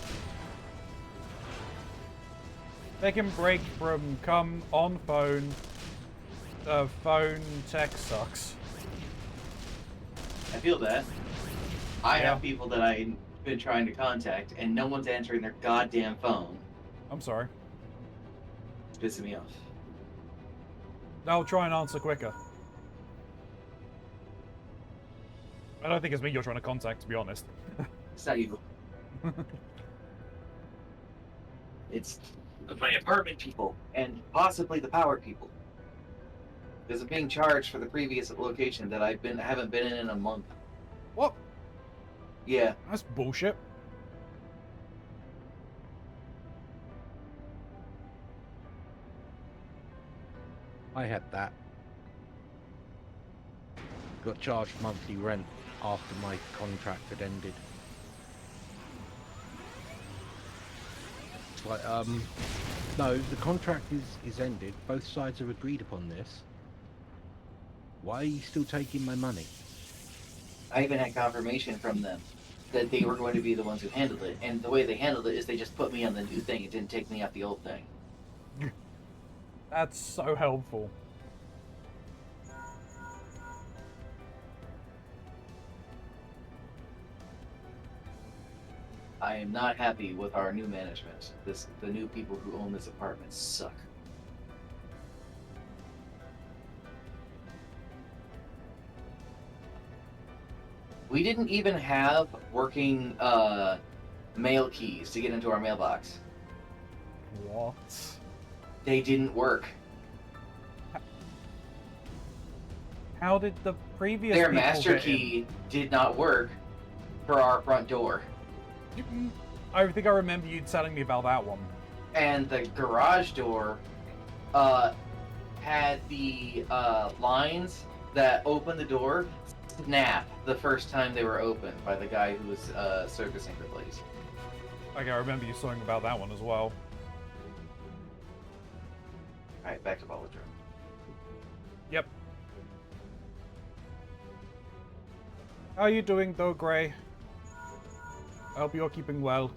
Taking break from come on phone. Phone tech sucks. I feel that. I Yeah. have people that I've been trying to contact, and no one's answering their goddamn phone. I'm sorry. It's pissing me off. I'll try and answer quicker. I don't think it's me you're trying to contact, to be honest. It's not you. It's my apartment people, and possibly the power people. Because I'm being charged for the previous location that I haven't been in a month. What? Yeah. That's bullshit. I had that. Got charged monthly rent after my contract had ended. It's like, no, the contract is ended. Both sides have agreed upon this. Why are you still taking my money? I even had confirmation from them that they were going to be the ones who handled it. And the way they handled it is they just put me on the new thing. It didn't take me off the old thing. That's so helpful. I am not happy with our new management. The new people who own this apartment suck. We didn't even have working mail keys to get into our mailbox. What? They didn't work. How did the previous Their people master get in? key did not work for our front door. I think I remember you telling me about that one. And the garage door had the lines that opened the door snap the first time they were opened by the guy who was servicing the place. Okay, I remember you talking about that one as well. Alright, back to Bolidrum. Yep. How are you doing though, Gray? I hope you're keeping well.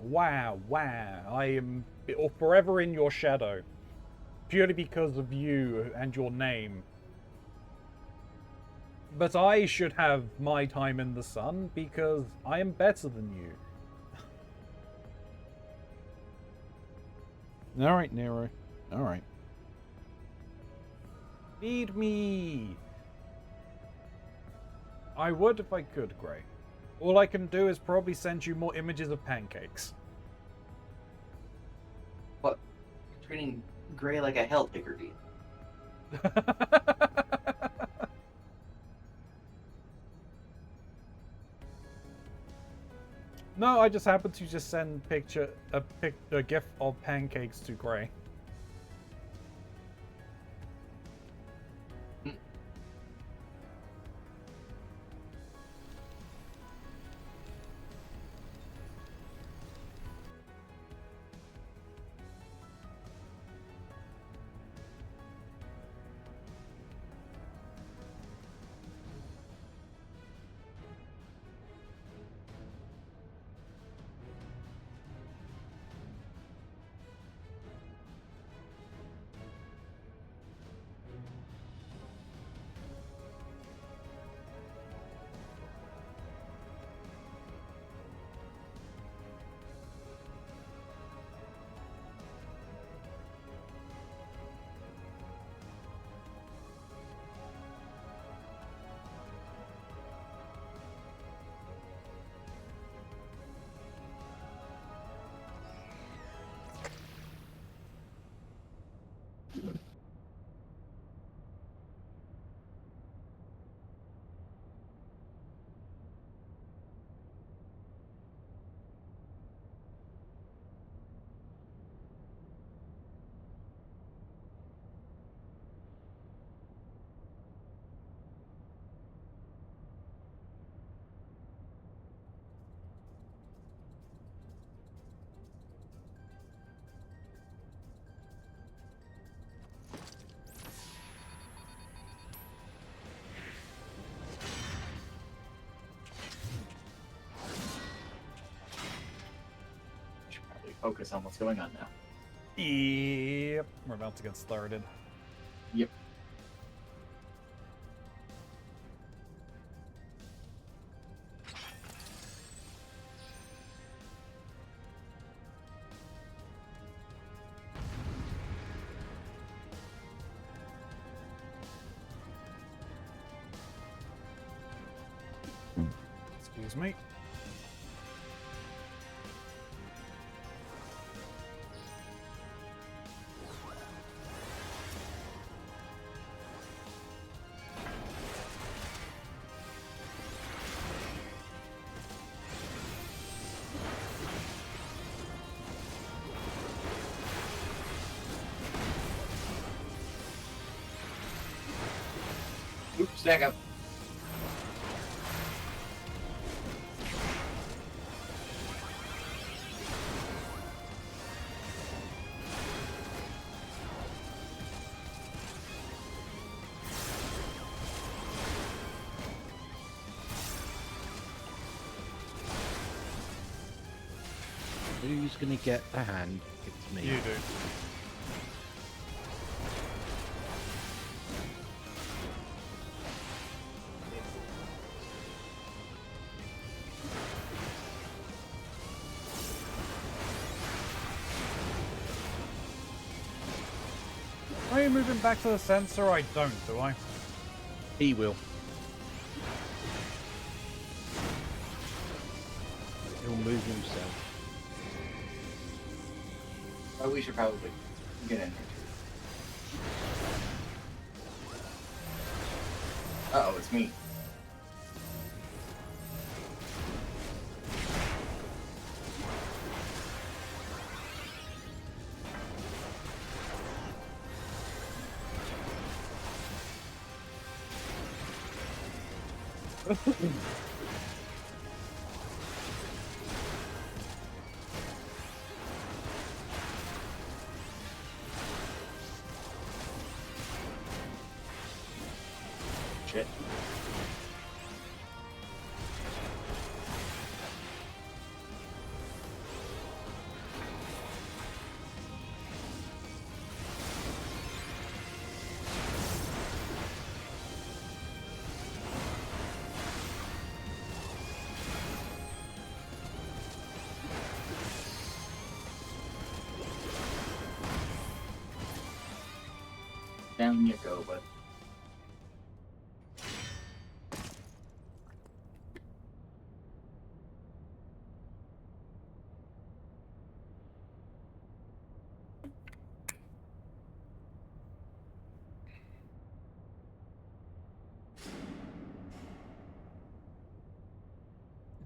Wow, I am forever in your shadow. Purely because of you and your name. But I should have my time in the sun because I am better than you. Alright, Nero. Alright. Feed me! I would if I could, Gray. All I can do is probably send you more images of pancakes. What? You're treating Gray like a hell Hickory. No, I just happened to just send a gif of pancakes to Gray. focus on what's going on now. Yep, we're about to get started. Yep. Excuse me. Oops, back up. Who's gonna get a hand? It's me. You do. Are you moving back to the sensor? I don't, do I? He will. He'll move himself. Oh, we should probably get in here too. Uh-oh, it's me. Shit. Down you go, bud.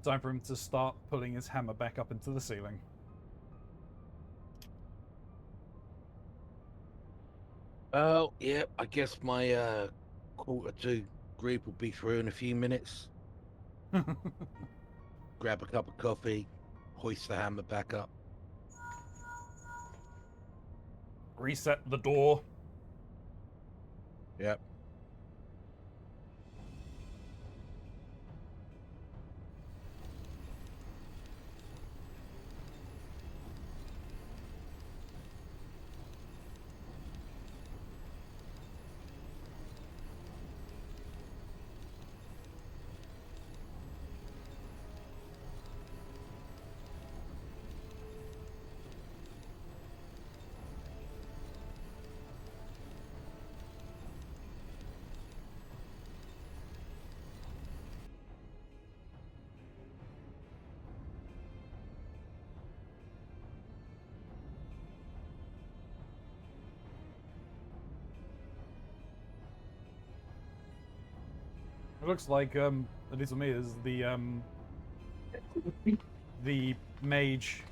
Time for him to start pulling his hammer back up into the ceiling. Well, yeah, I guess my quarter to group will be through in a few minutes. Grab a cup of coffee, hoist the hammer back up. Reset the door. Yep. It looks like, at least for me, is the mage,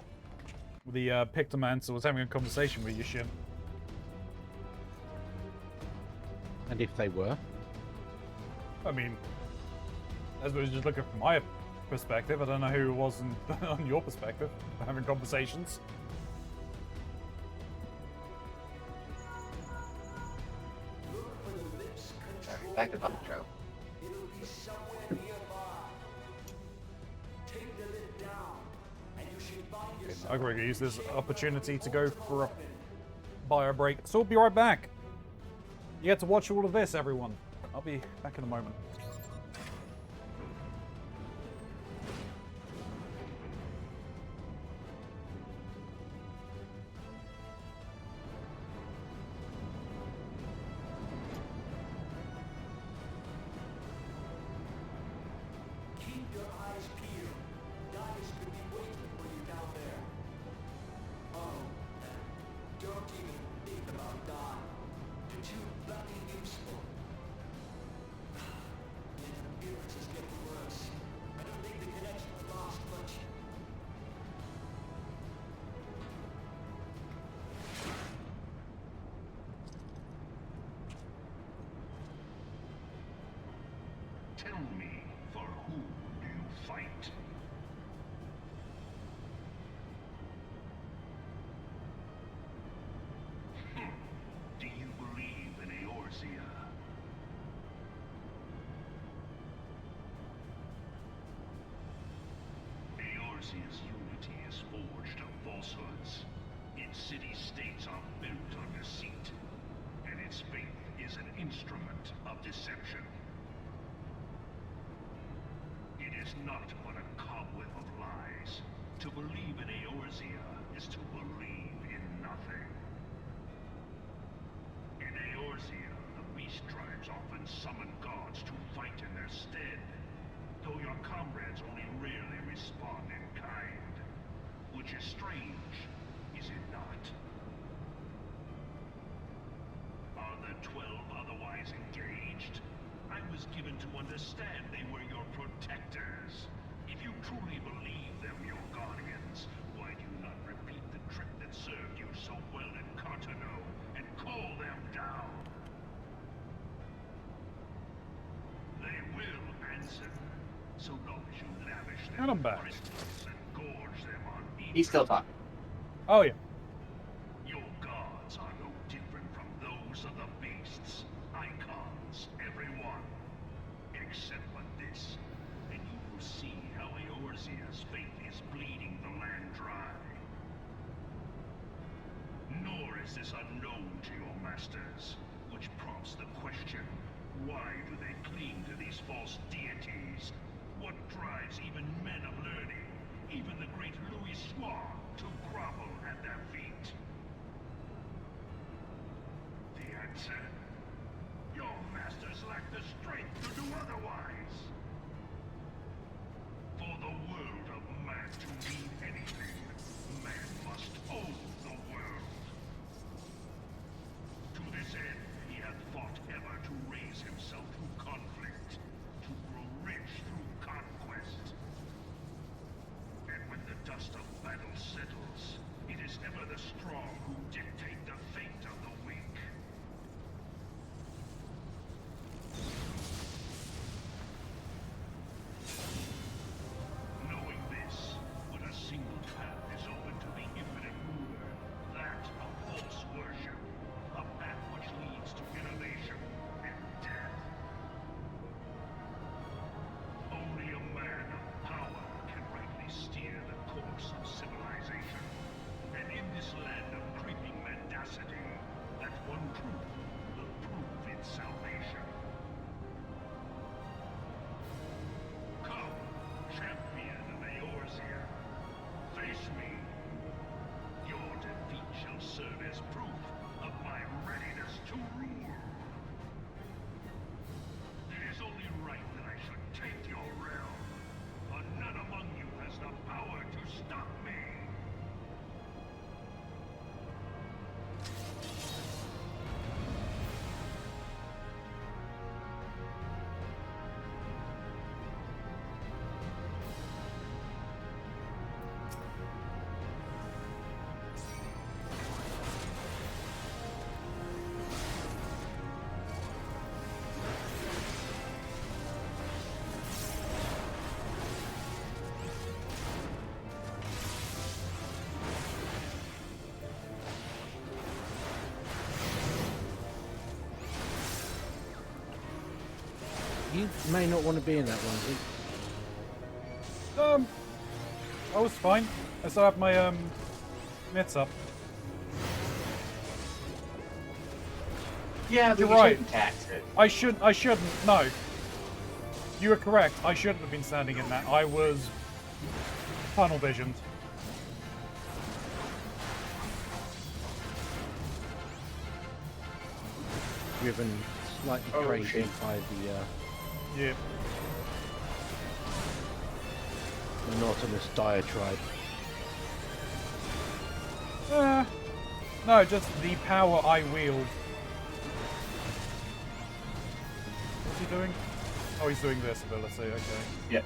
the Pictomancer was having a conversation with Yushin. And if they were? I mean, as we was just looking from my perspective, I don't know who it was on your perspective, having conversations. Sorry, back to the intro. Okay, I'm going to use this opportunity to go for a bio break. So we'll be right back. You get to watch all of this, everyone. I'll be back in a moment. Tell me, for whom do you fight? Do you believe in Eorzea? Eorzea's unity is forged of falsehoods. Its city-states are built on deceit, and its faith is an instrument of deception. It is not but a cobweb of lies. To believe in Eorzea is to believe in nothing. In Eorzea, the beast tribes often summon gods to fight in their stead, though your comrades only rarely respond in kind. Which is strange, is it not? Are the 12 otherwise engaged? I was given to understand they were your protectors. If you truly believe them your guardians, why do you not repeat the trick that served you so well in Cartano and call them down? They will answer, so long as you lavish them And I'm back. crystals and gorge them on each. He's still talking. Oh, yeah. Your gods are no different from those of the beasts. Icons, every one. Except for this, and you will see how Eorzea's faith is bleeding the land dry. Nor is this unknown to your masters, which prompts the question, why do they cling to these false deities? What drives even men of learning, even the great Louis Soir, to grovel at their feet? The answer? Your masters lack the strength to do otherwise. For the world of man to mean anything, man must own the world. To this end, he hath fought ever to raise himself through conflict, to grow rich through conquest. And when the dust of battle settles, it is ever the strong who dictate the fate of the weak. Knowing this, when a single path is open to the infinite ruler, that of false worship, a path which leads to innovation and death. Only a man of power can rightly steer the course of civilization. And in this land of creeping mendacity, that one truth will prove its salvation. Come, champion of Eorzea, face me. Your defeat shall serve as proof of my readiness to rule. It is only right that I should take your realm, but none among you has the power to stop me. You may not want to be in that one, Vic. Oh, it's fine. I still have my mitts up. Yeah, but You're you right. shouldn't tax it. I shouldn't. No. You are correct. I shouldn't have been standing in that. I was tunnel visioned. Driven slightly Oh, crazy shit. by the Yeah. monotonous diatribe. No, just the power I wield. What's he doing? Oh, he's doing this ability, okay. Yep.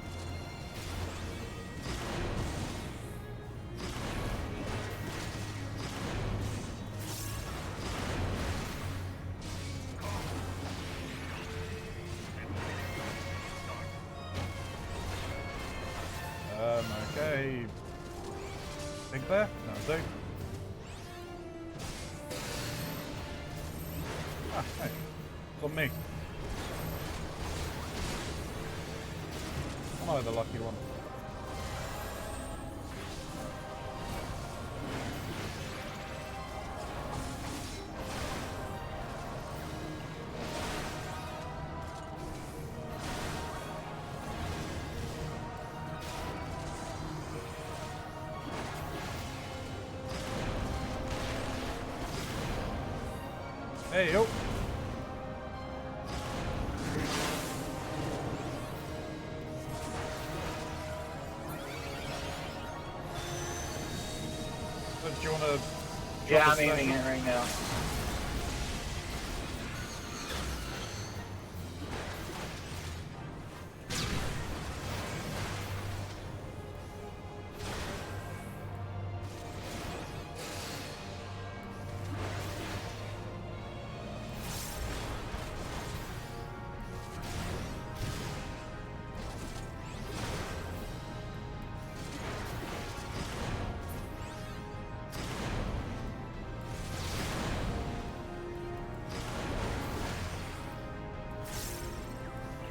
Okay. Think there? No, do. Ah, hey. It's on me. Am I the lucky one? Hey, yo. So do you want to... Yeah, I'm aiming it right now.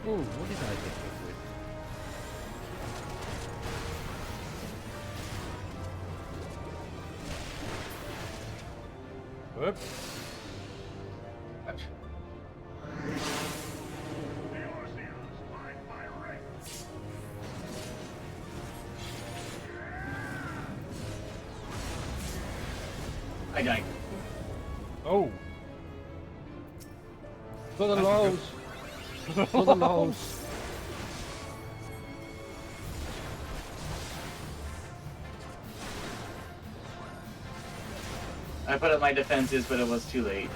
Oh, what did I get hit with? Whoop. I died. Oh. For the That's lows! For the lows! I put up my defenses, but it was too late.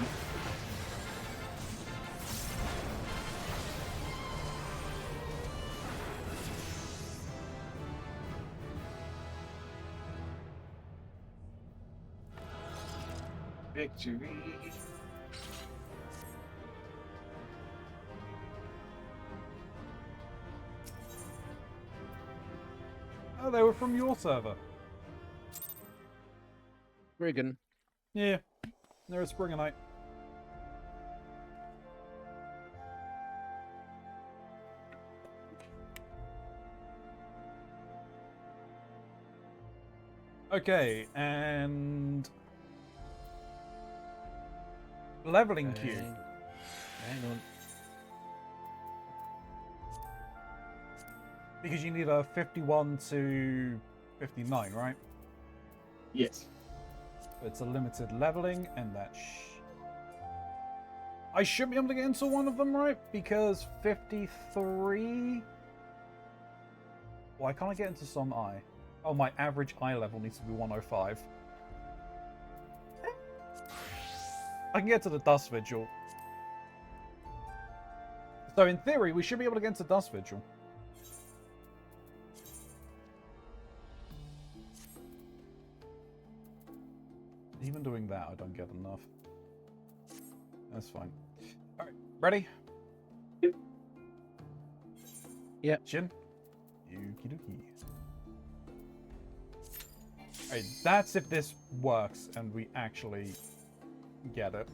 Victory. Oh, they were from your server. Riggin. Yeah. They're a Springanite. Okay, and... Leveling queue. Hang on. Because you need a 51 to 59, right? Yes. It's a limited leveling, and that I should be able to get into one of them, right? Because 53... Why can't I get into some eye? Oh, my average eye level needs to be 105. I can get to the Dust Vigil. So in theory, we should be able to get into Dust Vigil. Even doing that, I don't get enough. That's fine. Alright, ready? Yep. Yep. Shin? Yuki dookie. Alright, that's if this works and we actually get it.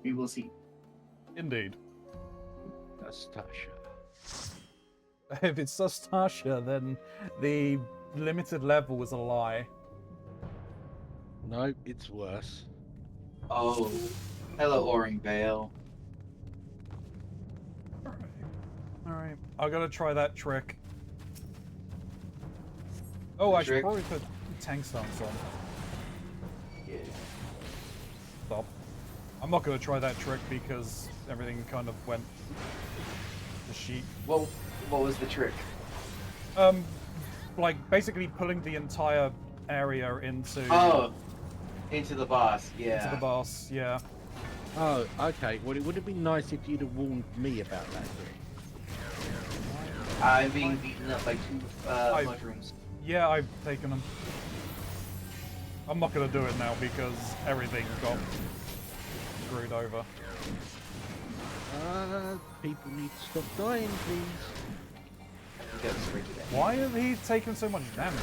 We will see. Indeed. Nastasha. If it's Sastasha, then the limited level was a lie. No, it's worse. Oh, hello, Oring Vale. Alright. I gotta try that trick. Oh, I should Trick? probably put tank stance on. Yeah. Stop. I'm not gonna try that trick because everything kind of went to sheet. Well, what was the trick? Like basically pulling the entire area into Oh, into the boss. Yeah. into the boss. Yeah. Oh, okay. Well, it would have been nice if you'd have warned me about that. I'm being beaten up by two mushrooms. Yeah, I've taken them. I'm not gonna do it now because everything got screwed over. People need to stop dying, please. That was straight to that. Why have he taken so much damage?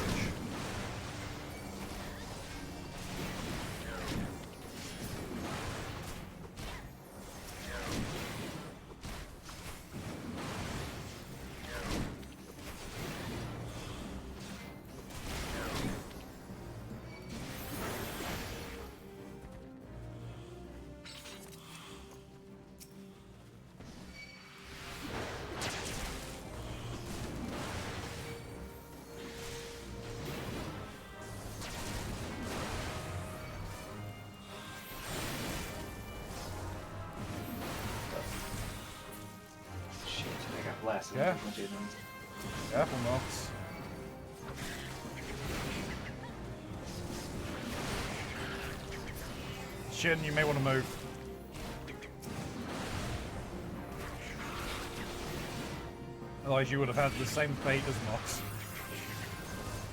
Shit, I got blasted. Yeah. with a bunch of enemies. Careful, Nox. Shin, you may want to move. Otherwise you would have had the same fate as Nox.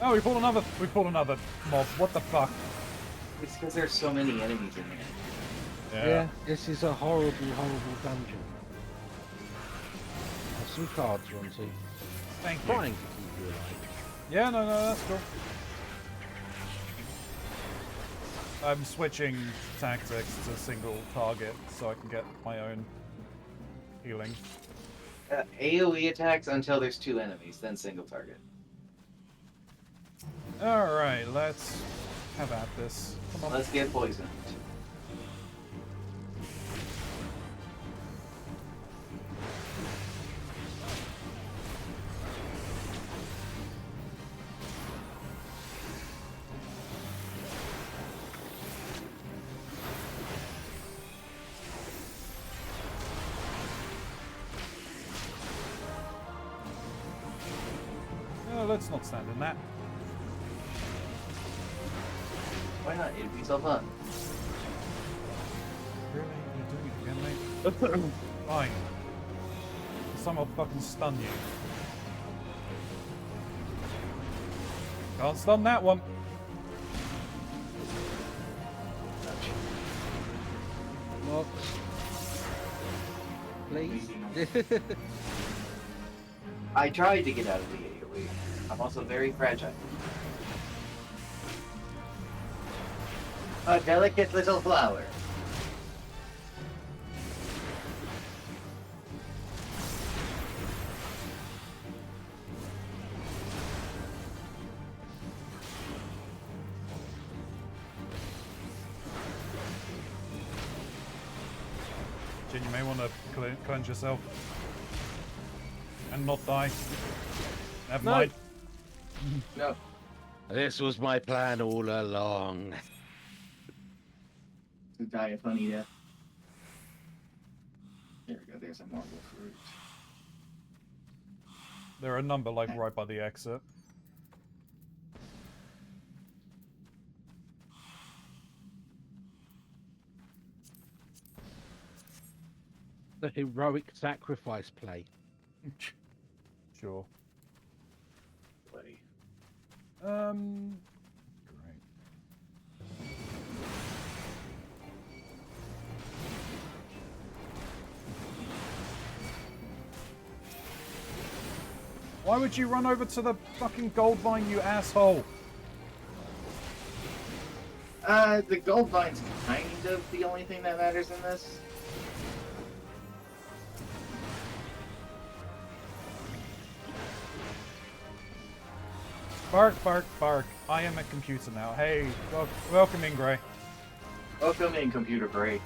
Oh, we pulled another mob. What the fuck? It's because there's so many enemies in there. Yeah, this is a horrible, horrible dungeon. Have some cards, Ronzi. Thank you. Trying to keep you alive. Yeah, no, that's cool. I'm switching tactics to single target so I can get my own healing. AoE attacks until there's two enemies, then single target. Alright, let's have at this. Come on. Let's get poisoned. Let's not stand in that. Why not? It'd be so fun. Really? You're doing it again, mate? Fine. This time I'll fucking stun you. Can't stun that one. Mox. Please. I tried to get out of the AoE. I'm also very fragile. A delicate little flower. Jin, you may want to cleanse yourself. And not die. Never No. mind. No. This was my plan all along. To die a funny death. There we go, there's a marble fruit. There are a number like right by the exit. The heroic sacrifice play. Sure. Buddy. Great. Why would you run over to the fucking gold mine, you asshole? The gold mine's kind of the only thing that matters in this. Bark, bark, bark. I am a computer now. Hey, welcome in, Gray. Welcome in, computer break.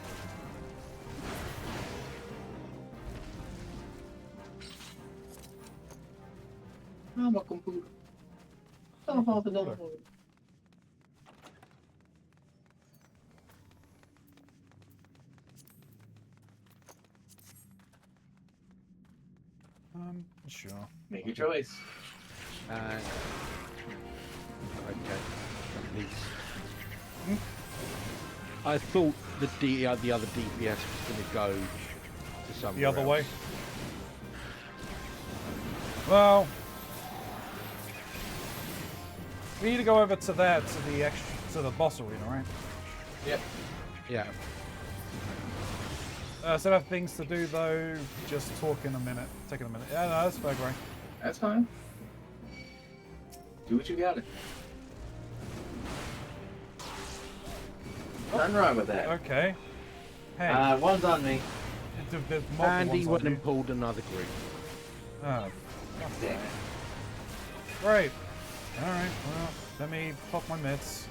I'm a computer. Sure. Make your choice. Okay. At least. I thought the other DPS was going to go to somewhere The other else. way. Well, we need to go over to that, to the boss arena, right? Yep. Yeah. So I have things to do though. Just talk in a minute. Taking a minute. Yeah, no, that's fair, Gray. That's fine. Do what you got it. Nothing wrong with that. Okay. Hey, One's on me. there's multiple And he ones went on and you. pulled another group. Oh, Damn it. great. All right. Well, let me pop my mitts.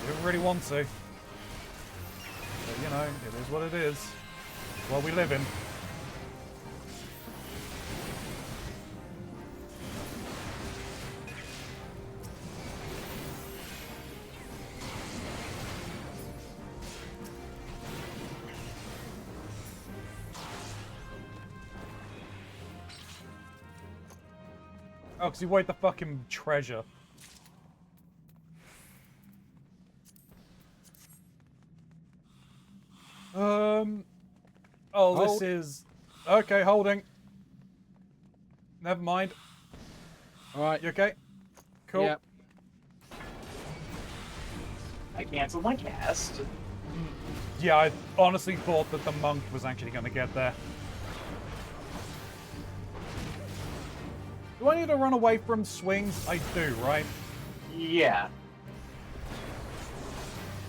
I didn't really want to. But, you know, it is what it is. It's what we live in. Oh, because you wait the fucking treasure. Oh, this Hold. is... Okay, holding. Never mind. Alright. You okay? Cool. Yeah. I canceled my cast. Yeah, I honestly thought that the monk was actually going to get there. Do I need to run away from swings? I do, right? Yeah.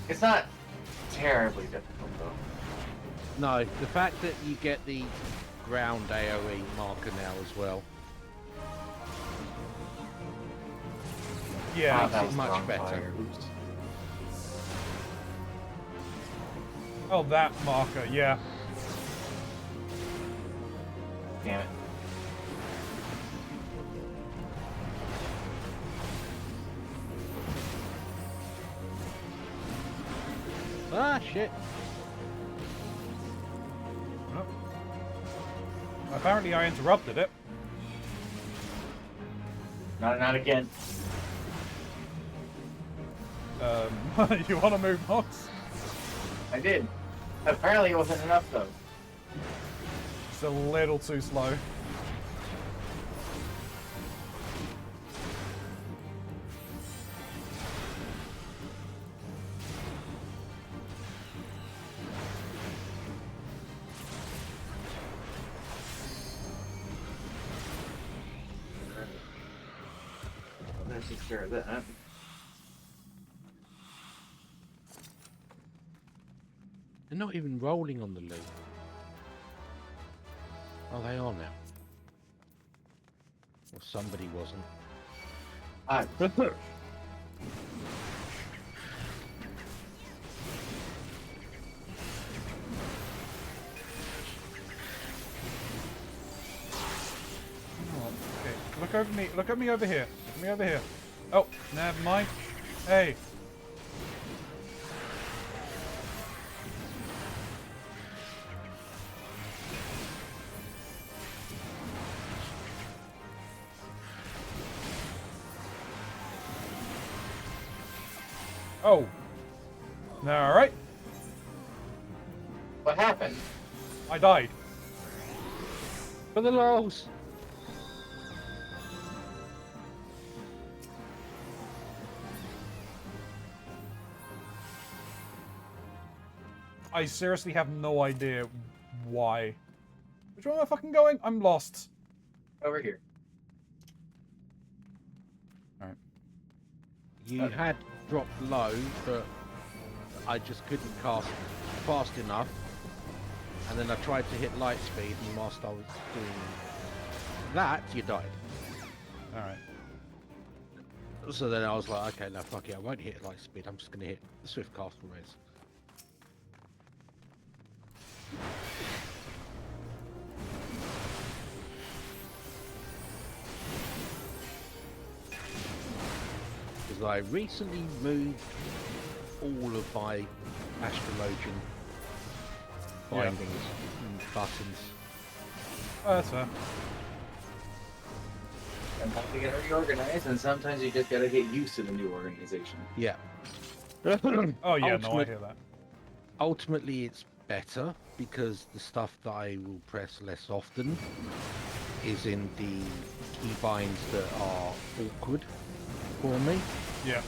It's not terribly difficult, though. No, the fact that you get the ground AoE marker now as well. Yeah. that it was the much wrong better. fire. Oops. Oh, that marker, yeah. Damn it. Ah, shit. Oh. Apparently I interrupted it. Not again. You want to move, Mox? I did. Apparently it wasn't enough, though. It's a little too slow. That takes care of that. They're not even rolling on the loot. Oh, they are now. Well, somebody wasn't. Ah, Oh, okay. Look over me. Look at me over here. Look at me over here. Oh, never mind. Hey. Oh. All right. what happened? I died. For the lols! I seriously have no idea why. Which way am I fucking going? I'm lost. Over here. You had dropped low, but I just couldn't cast fast enough. And then I tried to hit light speed, and whilst I was doing that, you died. All right. So then I was like, okay, no, fuck it, I won't hit light speed. I'm just gonna hit the swift castle res. Because I recently moved all of my astrologian bindings and buttons. Oh, that's fair. Sometimes you gotta reorganize, and sometimes you just gotta get used to the new organization. Yeah. Oh yeah, no, I hear that. Ultimately, it's better because the stuff that I will press less often is in the keybinds that are awkward for me. Yeah.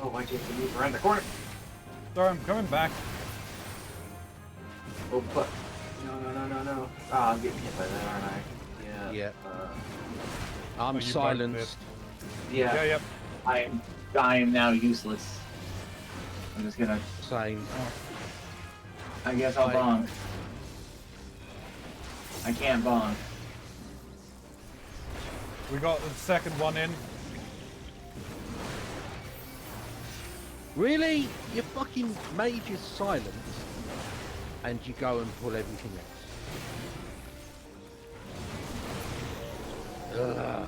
Oh, why'd you have to move around the corner? Sorry, I'm coming back. Oh, fuck. No. Ah, I'm getting hit by that, aren't I? Yeah. Yeah. Oh, I'm you both silenced. Yeah. Yep. I am now useless. I'm just gonna. Same. I guess I'll bong. I can't bong. We got the second one in. Really? Your fucking mage is silenced and you go and pull everything else. Ugh.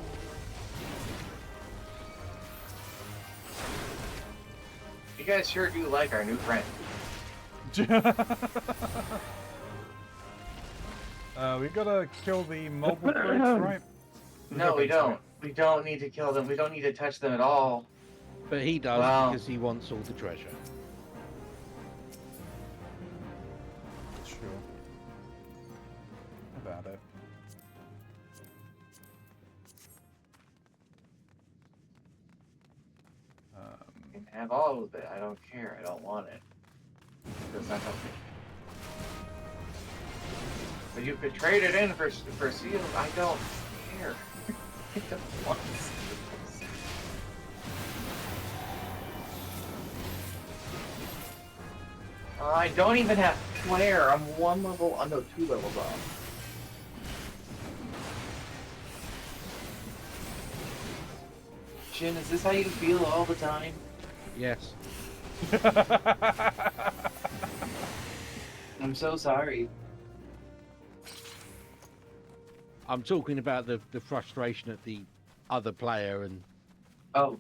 You guys sure do like our new friend. We gotta kill the mobile folks, right? No, we don't. We don't need to kill them. We don't need to touch them at all. But he does Wow. because he wants all the treasure. Sure. About it. You can have all of it. I don't care. I don't want it. Does not help me. But you could trade it in for seals. I don't care. I don't want seals. I don't even have flare. I'm 1 level. Oh no, 2 levels off. Shin, is this how you feel all the time? Yes. I'm so sorry. I'm talking about the frustration at the other player Oh,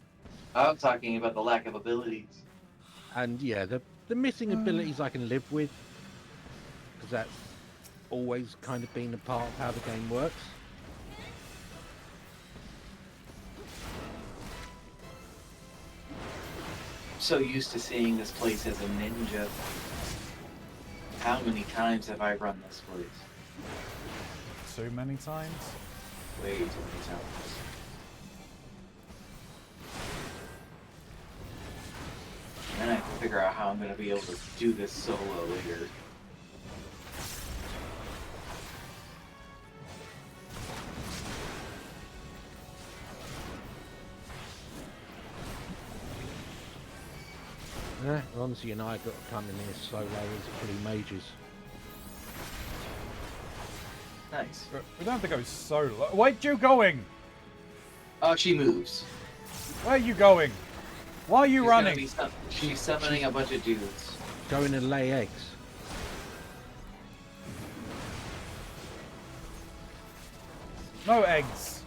I'm talking about the lack of abilities. and yeah, the missing abilities I can live with because that's always kind of been a part of how the game works. I'm so used to seeing this place as a ninja. How many times have I run this place? Too many times. Way too many times. Then I have to figure out how I'm going to be able to do this solo later. Yeah, Ronzi and I got to come in here solo as pretty mages. Nice. We don't have to go solo. Where'd you going? Oh, she moves. Where are you going? Why are you She's gonna running? be she's summoning a bunch of dudes. Going to lay eggs. No eggs.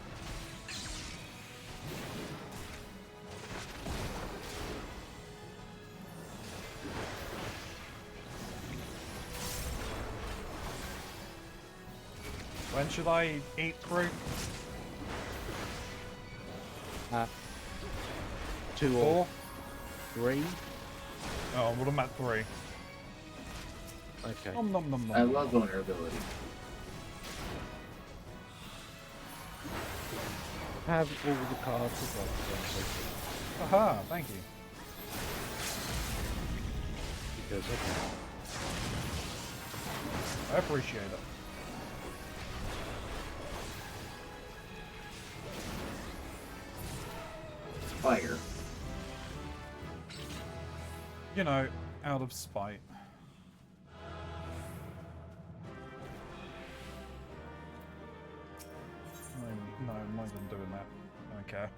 When should I eat fruit? 2 4? or 3. Oh, well, I'm at 3. Okay. Nom nom nom nom. I love vulnerability. Have all the cards as well, Aha, thank you. because I can. I appreciate it. Fire. You know, out of spite. No, I'm not even doing that. I don't care.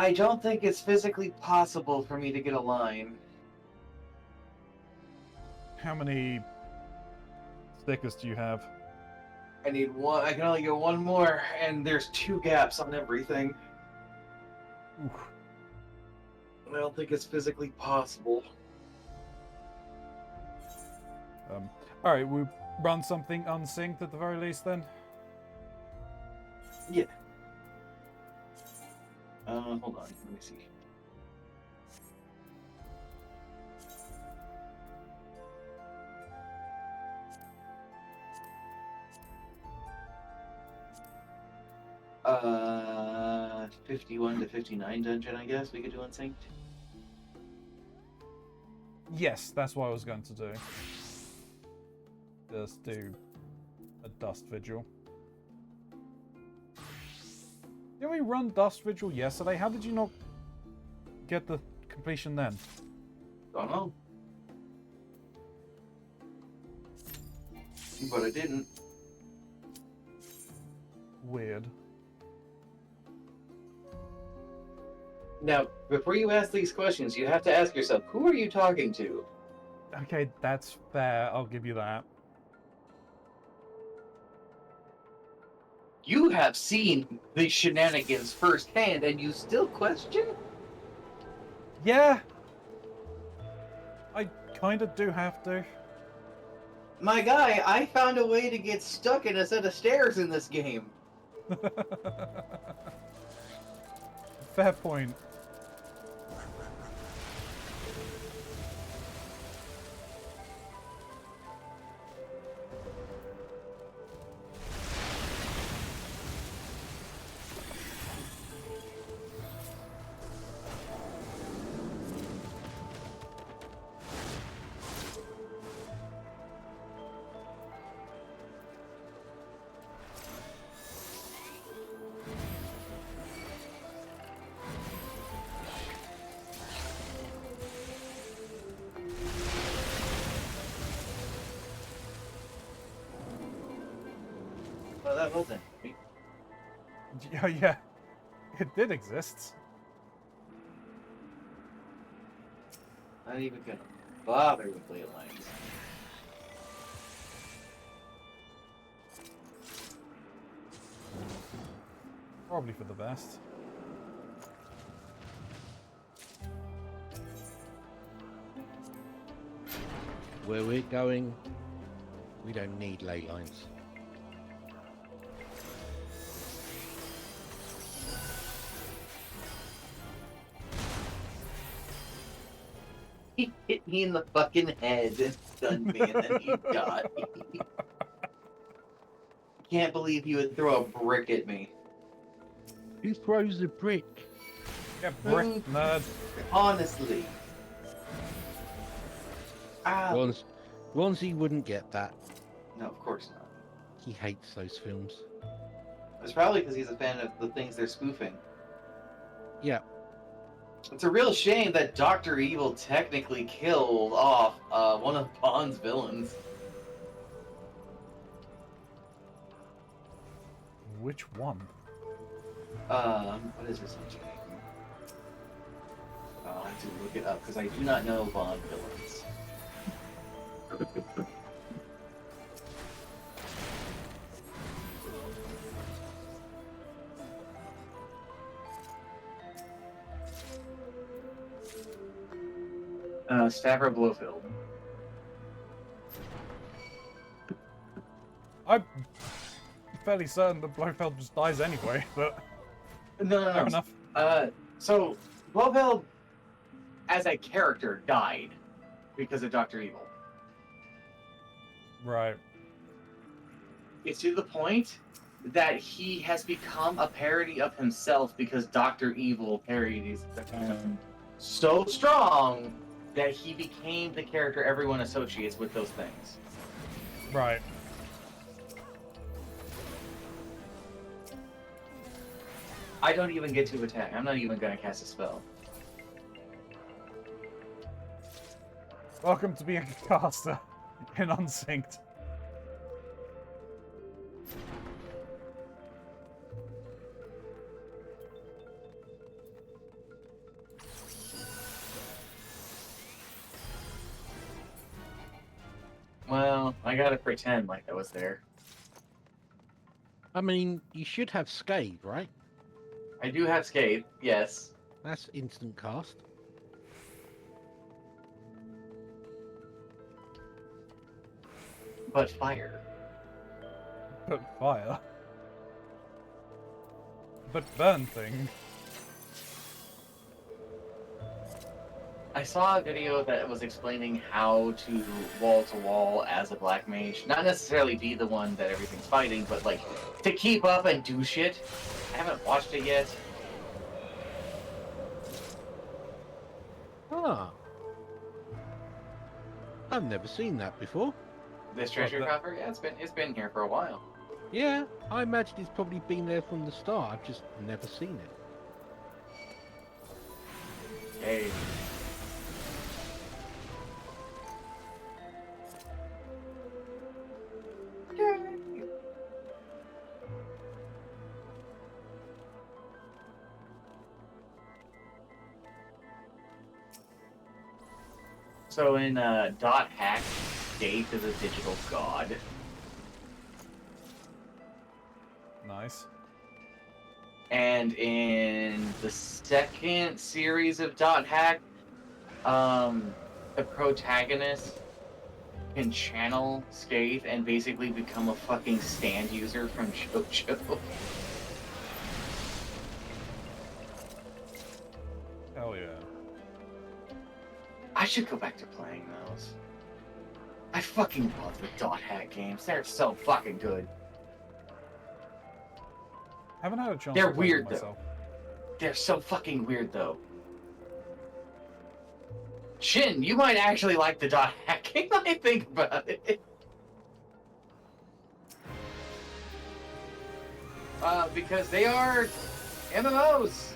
I don't think it's physically possible for me to get a line. How many stickers do you have? I need one. I can only get one more, and there's 2 gaps on everything. Oof. I don't think it's physically possible. Alright, we'll run something unsynced at the very least then. Yeah. Hold on. Let me see. Uh, 51 to 59 dungeon, I guess we could do unsynced. Yes, that's what I was going to do. Just do a Dust Vigil. Didn't we run Dust Vigil yesterday? How did you not get the completion then? Don't know. But I didn't. Weird. Now, before you ask these questions, you have to ask yourself, who are you talking to? Okay, that's fair. I'll give you that. You have seen the shenanigans firsthand, and you still question? Yeah! I kind of do have to. My guy, I found a way to get stuck in a set of stairs in this game. Fair point. Well, that wasn't me. Yeah, yeah. It did exist. Not even gonna bother with ley lines. Probably for the best. Where we're going, we don't need ley lines. He hit me in the fucking head and stunned me, and then he got me. Can't believe he would throw a brick at me. Who throws a brick? Yeah, brick nerd. Honestly. Ow. Ronzi wouldn't get that. No, of course not. He hates those films. It's probably because he's a fan of the things they're spoofing. Yeah, It's a real shame that Dr. Evil technically killed off one of Bond's villains. Which one? What is his name? I'll have to look it up because I do not know Bond villains. Stavro Blofeld. I'm fairly certain that Blofeld just dies anyway, but No. fair enough. So Blofeld, as a character, died because of Dr. Evil. Right. It's to the point that he has become a parody of himself because Dr. Evil parodies him so strong that he became the character everyone associates with those things. Right. I don't even get to attack. I'm not even going to cast a spell. Welcome to being a caster in Unsynced. Well, I gotta pretend like I was there. I mean, you should have Scathe, right? I do have Scathe, yes. That's instant cast. But fire. But fire. But burn thing. I saw a video that was explaining how to wall as a black mage. Not necessarily be the one that everything's fighting, but like to keep up and do shit. I haven't watched it yet. Ah. I've never seen that before. This treasure that- coffer, yeah, it's been here for a while. Yeah, I imagine it's probably been there from the start. I've just never seen it. Hey. So in dot hack, Dave is a digital god. Nice. And in the second series of Dot Hack, the protagonist can channel Scathe and basically become a fucking stand user from JoJo. Hell yeah. I should go back to playing those. I fucking love the Dot Hack games. They're so fucking good. Haven't had a chance They're to play them weird, though. myself. They're so fucking weird, though. Shin, you might actually like the Dot Hack game. I think about it. Because they are MMOs.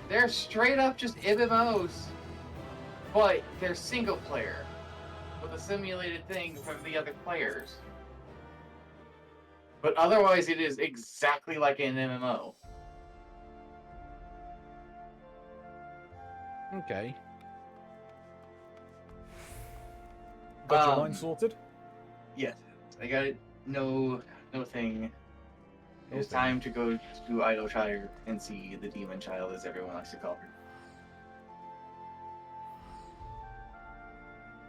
They're straight up just MMOs. But they're single player with a simulated thing from the other players. But otherwise, it is exactly like an MMO. Okay. Got your Um, line sorted? Yes, I got it. No thing. It's Okay. time to go to Idleshire and see the demon child, as everyone likes to call her.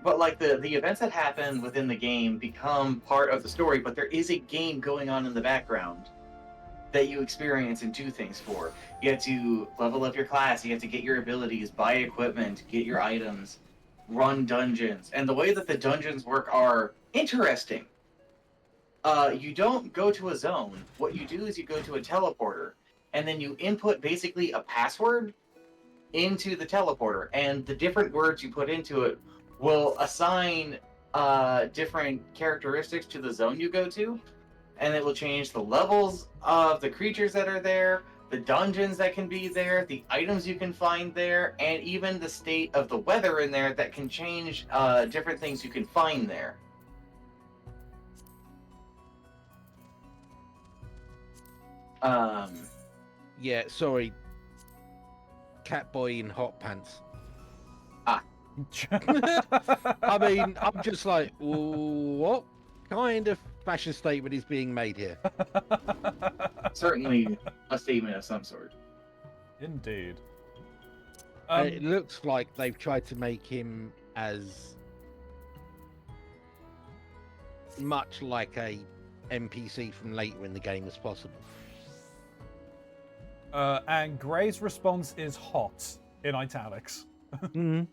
But like the events that happen within the game become part of the story, but there is a game going on in the background that you experience and do things for. You have to level up your class, you have to get your abilities, buy equipment, get your items, run dungeons. And the way that the dungeons work are interesting. You don't go to a zone. What you do is you go to a teleporter, and then you input basically a password into the teleporter, and the different words you put into it will assign different characteristics to the zone you go to, and it will change the levels of the creatures that are there, the dungeons that can be there, the items you can find there, and even the state of the weather in there that can change different things you can find there. Yeah, sorry. Catboy in hot pants. I mean, I'm just like, what kind of fashion statement is being made here? Certainly a statement of some sort. Indeed. It looks like they've tried to make him as much like a NPC from later in the game as possible. And Gray's response is hot in italics. Mm.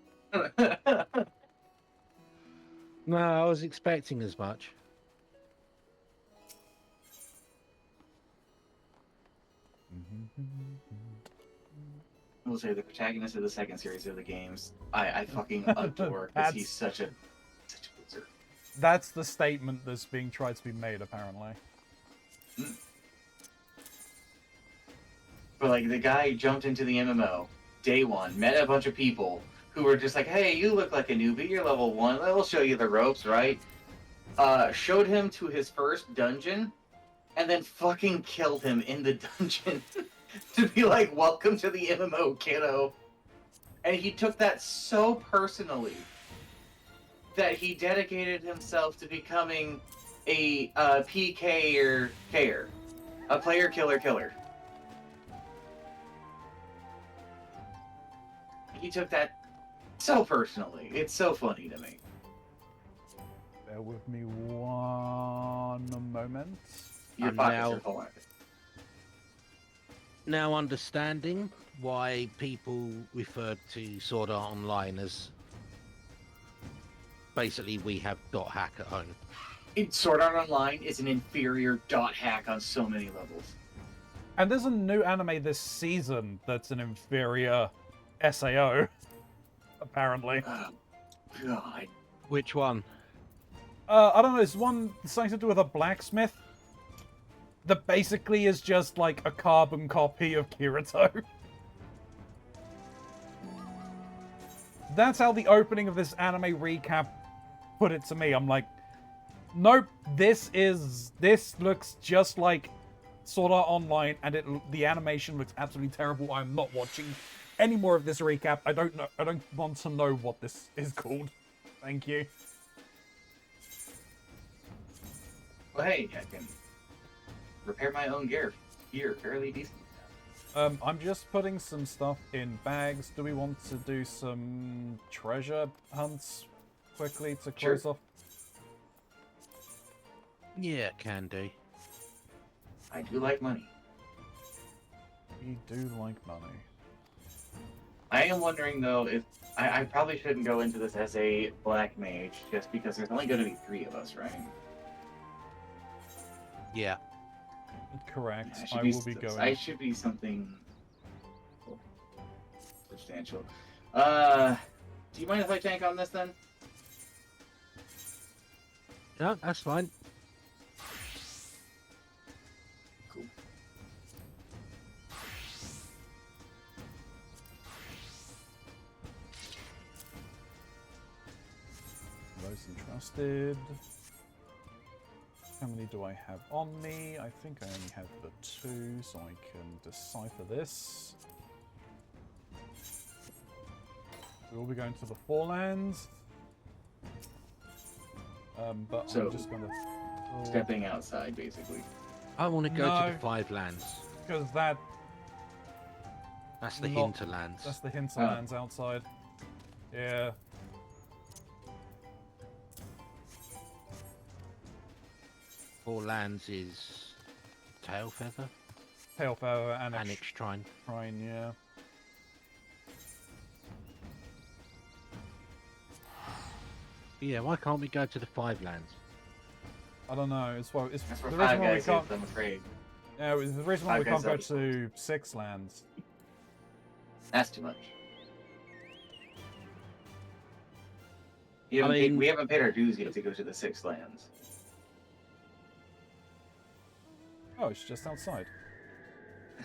No, I was expecting as much. I will say the protagonist of the second series of the games, I fucking adore because he's such a loser. That's the statement that's being tried to be made, apparently. But like the guy jumped into the MMO day one, met a bunch of people who were just like, "Hey, you look like a newbie. You're level 1. We'll show you the ropes, right?" Showed him to his first dungeon, and then fucking killed him in the dungeon to be like, "Welcome to the MMO, kiddo." And he took that so personally. that he dedicated himself to becoming a PK-er, a player killer. He took that so personally. It's so funny to me. Bear with me one moment. Your And pockets now- are full. Now understanding why people referred to Sword Art Online as basically we have .hack at home. Sword Art Online is an inferior .hack on so many levels. And there's a new anime this season that's an inferior SAO, apparently. Oh, God. Which one? I don't know, it's one something to do with a blacksmith that basically is just like a carbon copy of Kirito. That's how the opening of this anime recap put it to me. I'm like, nope, this looks just like Sword Art Online, and the animation looks absolutely terrible. I'm not watching any more of this recap. I don't want to know what this is called. Thank you. Well, hey, I can repair my own gear fairly decently. I'm just putting some stuff in bags. Do we want to do some treasure hunts quickly to close off? Yeah, can do. I do like money. We do like money. I am wondering, though, if... I probably shouldn't go into this as a black mage, just because there's only going to be 3 of us, right? Yeah. Correct. Yeah, I will be going. I should be something substantial. Do you mind if I tank on this, then? No, that's fine. Cool. Most entrusted. How many do I have on me? I think I only have the 2, so I can decipher this. We will be going to the Forelands. But So, I'm just gonna Stepping outside, basically. I want to go to No. the Five Lands. because That's the Not- hinterlands. that's the hinterlands outside. Yeah. Four Lands is Tail Feather, Pale Feather, Annex Shrine. Shrine, yeah. Yeah, why can't we go to the Five Lands? I don't know. It's the That's where reason Five why we Guys can't. is, I'm afraid. Yeah, it's the reason why we Five can't Guys go up. to Six Lands. That's too much. We haven't paid our dues yet to go to the 6 lands. Oh, it's just outside.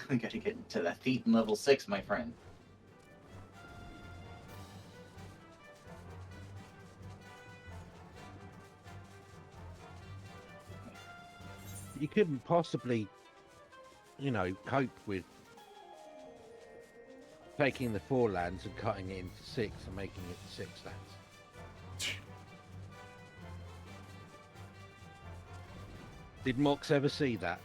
We gotta get to that Thetan level 6, my friend. You couldn't possibly, cope with taking the Four Lands and cutting it into 6 and making it 6 lands. Did Mox ever see that?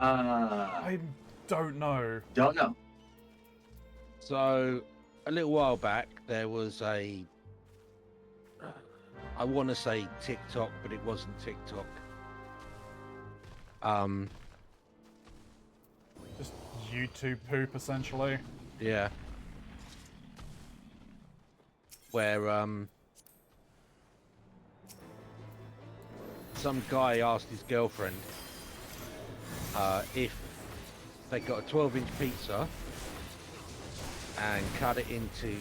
I don't know. Don't know. So, a little while back, there was I want to say TikTok, but it wasn't TikTok. Just YouTube poop, essentially. Yeah. Where, some guy asked his girlfriend if they got a 12-inch pizza and cut it into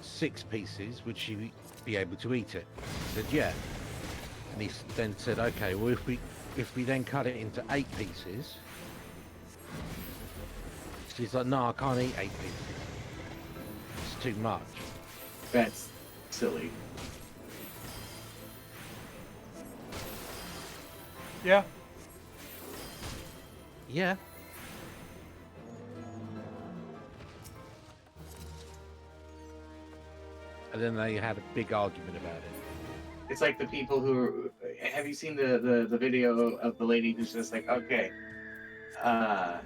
6 pieces, would she be able to eat it? He said, yeah. And he then said, okay, well, if we then cut it into 8 pieces, she's like, no, I can't eat 8 pieces. It's too much. That's silly. Yeah. Yeah. and then they had a big argument about it. It's like the people who have you seen the video of the lady who's just like, okay, how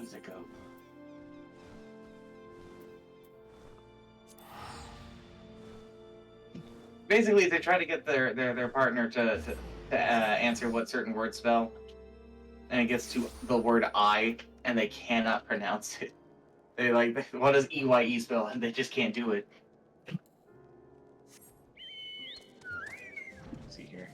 does it go? Basically, they try to get their partner to answer what certain words spell, and it gets to the word I, and they cannot pronounce it. They like, what does EYE spell? And they just can't do it. Let's see here.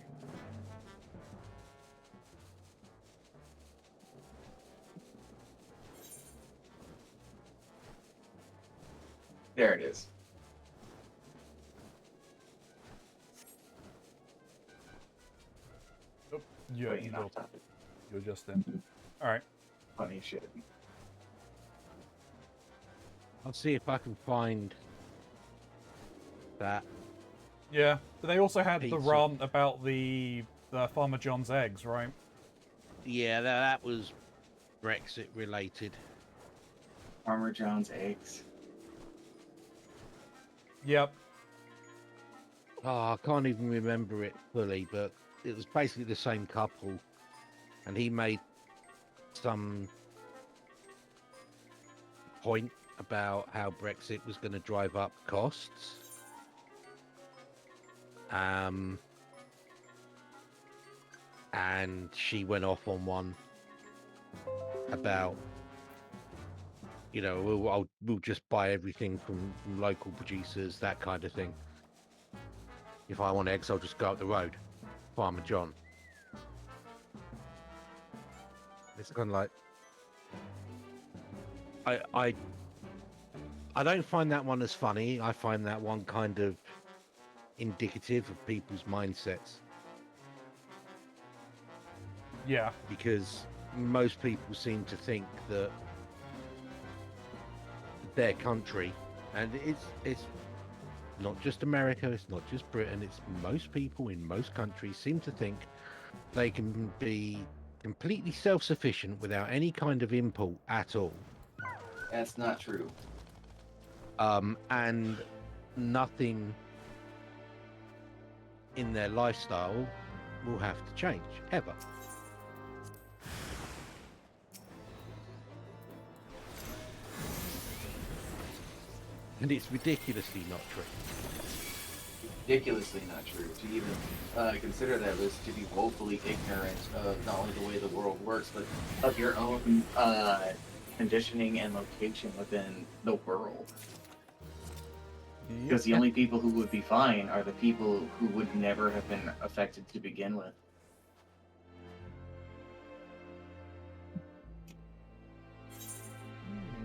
There it is. Oh, yeah, Wait, not top it. you're just in. All right. Funny shit. I'll see if I can find that. Yeah, but they also had the Pizza. rant about the Farmer John's eggs, right? Yeah, that was Brexit related. Farmer John's eggs. Yep. Oh, I can't even remember it fully, but it was basically the same couple, and he made some point about how Brexit was going to drive up costs. And she went off on one about, you know, we'll just buy everything from local producers, that kind of thing. If I want eggs, I'll just go up the road, Farmer John. It's kind of like, I don't find that one as funny. I find that one kind of indicative of people's mindsets, Yeah. because most people seem to think that their country, and it's not just America, it's not just Britain, it's most people in most countries seem to think they can be completely self-sufficient without any kind of import at all. That's not true. And nothing in their lifestyle will have to change, ever. And it's ridiculously not true. Ridiculously not true. To even consider that was to be woefully ignorant of not only the way the world works, but of your own conditioning and location within the world. Because the only people who would be fine are the people who would never have been affected to begin with.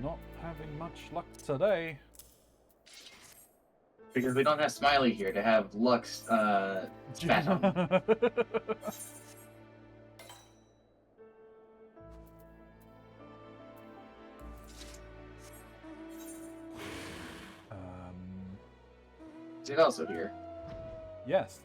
Not having much luck today. Because we don't have Smiley here to have Lux spat on. Is it also here? Yes.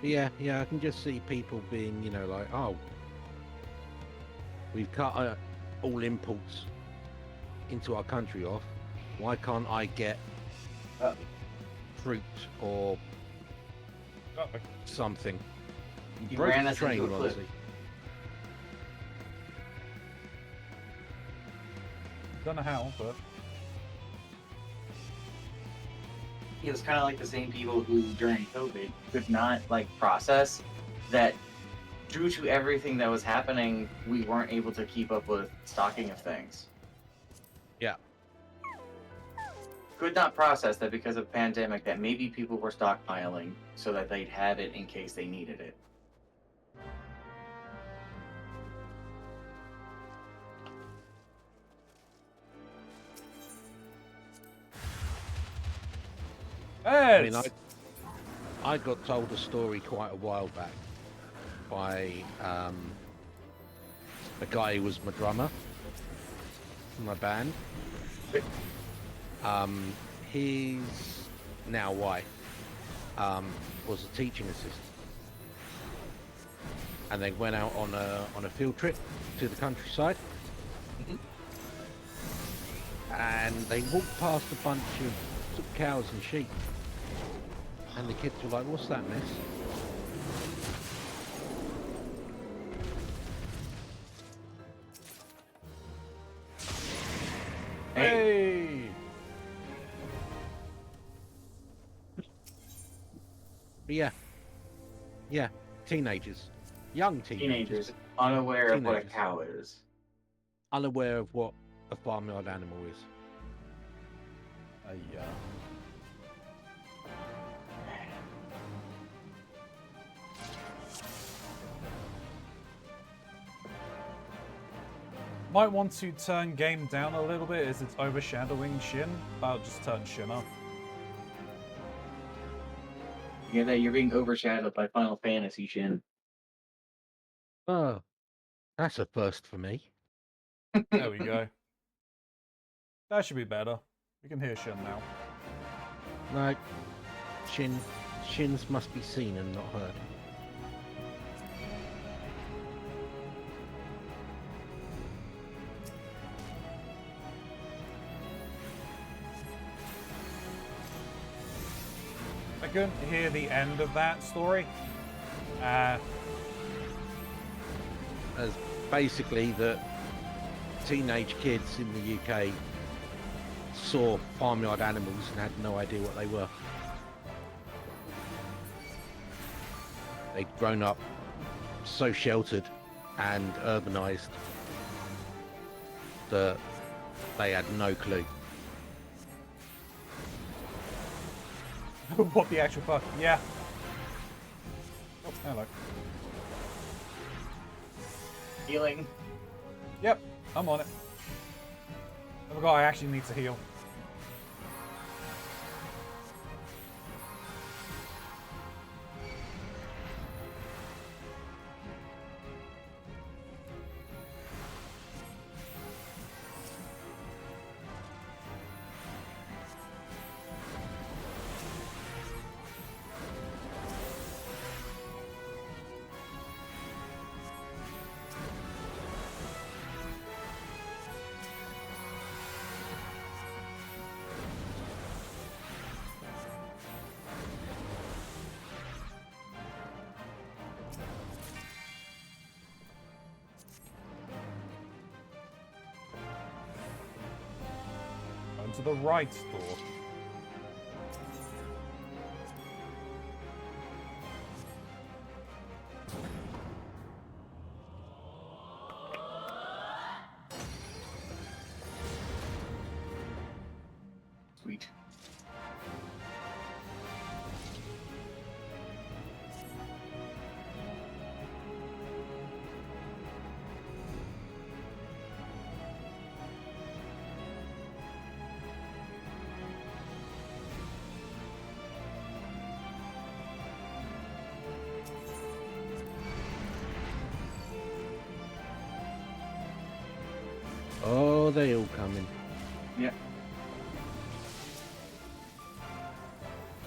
Yeah, I can just see people being, you know, like, oh, we've cut all imports into our country off. Why can't I get fruit or something? You Broke ran the us train, into a cliff. honestly. Don't know how, but It was kind of like the same people who, during COVID, could not process that. Due to everything that was happening, we weren't able to keep up with stocking of things. Yeah. Could not process that because of pandemic, that maybe people were stockpiling so that they'd have it in case they needed it. I mean, I got told a story quite a while back by a guy who was my drummer in my band. His now wife was a teaching assistant, and they went out on a field trip to the countryside, and they walked past a bunch of cows and sheep, and the kids were like, "What's that, miss?" Hey! But yeah, teenagers, young Teenagers unaware of what a Teenagers. cow is. unaware of what a farmyard animal is. Yeah. Might want to turn game down a little bit as it's overshadowing Shin, but I'll just turn Shin up. Yeah, that you're being overshadowed by Final Fantasy, Shin. Oh, that's a first for me. There we go. That should be better. We can hear Shin now. No, shins must be seen and not heard. I couldn't hear the end of that story. As basically that teenage kids in the UK saw farmyard animals and had no idea what they were. They'd grown up so sheltered and urbanized that they had no clue. What the actual fuck? Yeah. Oh, hello. Healing. Yep, I'm on it. I forgot I actually need to heal. To the right door. Sweet. Oh, they all coming. Yeah.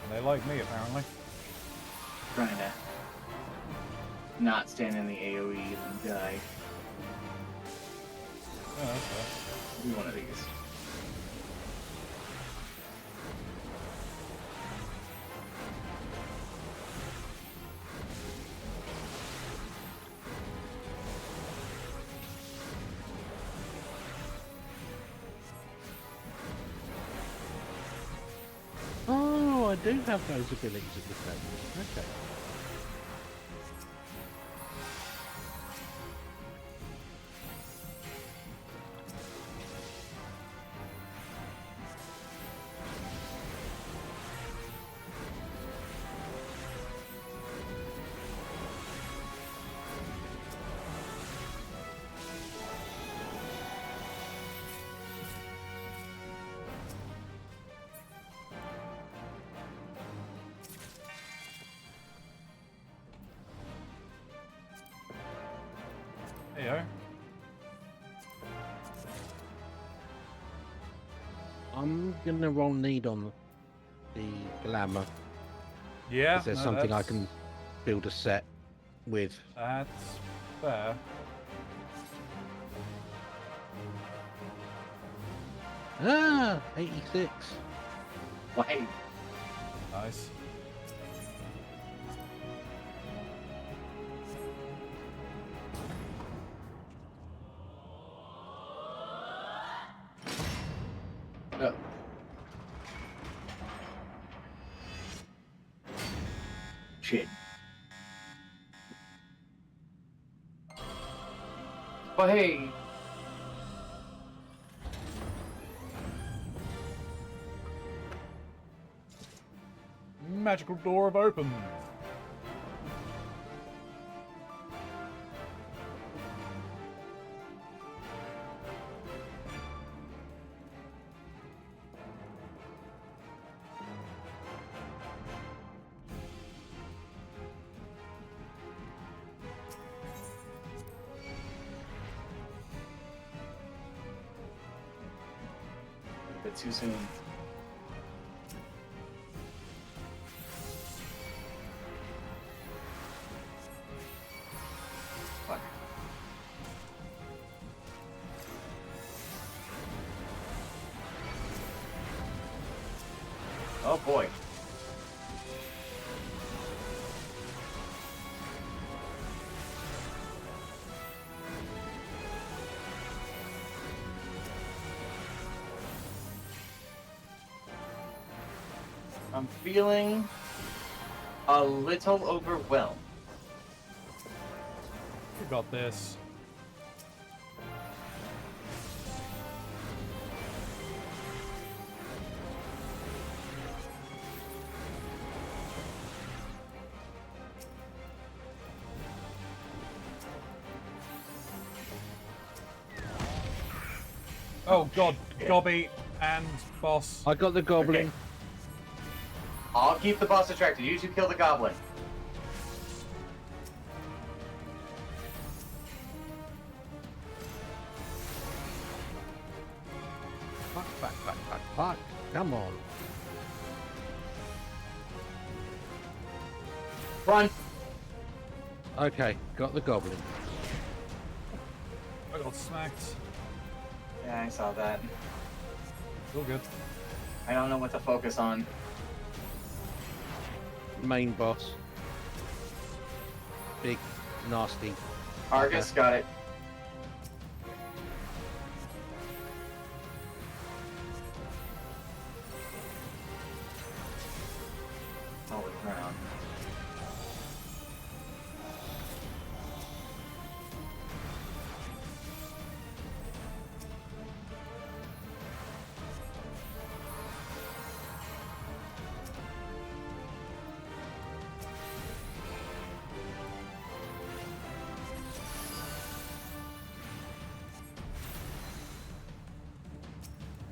They like me, apparently. Trying to not stand in the AoE and die. Oh, that's fair. Do one of these. Oh, I do have those abilities at this level. Okay. Heyo. I'm gonna roll need on the glamour. Yeah. Is there no, something I that's- can build a set with? That's fair. Ah, 86. Why? Nice. Oh. Shit. But hey, Magical door have opened. a bit too soon. Fuck. Oh boy. I'm feeling a little overwhelmed. You got this. Oh god, Gobby and boss. I got the goblin. Okay. I'll keep the boss distracted. You two kill the goblin. Fuck, fuck, fuck, fuck, fuck. Come on. Run. Okay, got the goblin. I got smacked. Yeah, I saw that. It's all good. I don't know what to focus on. Main boss. Big, nasty. Argus got it. Holy ground.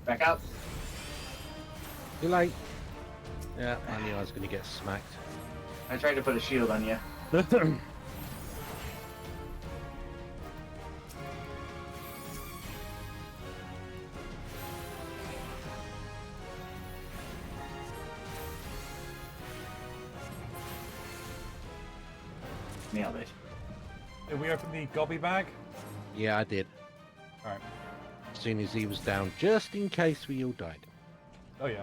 Back up. Too late. Yeah, I knew I was going to get smacked. I tried to put a shield on you. Nailed it. Did we open the Gobby bag? Yeah, I did. Alright. As soon as he was down, just in case we all died. Oh yeah.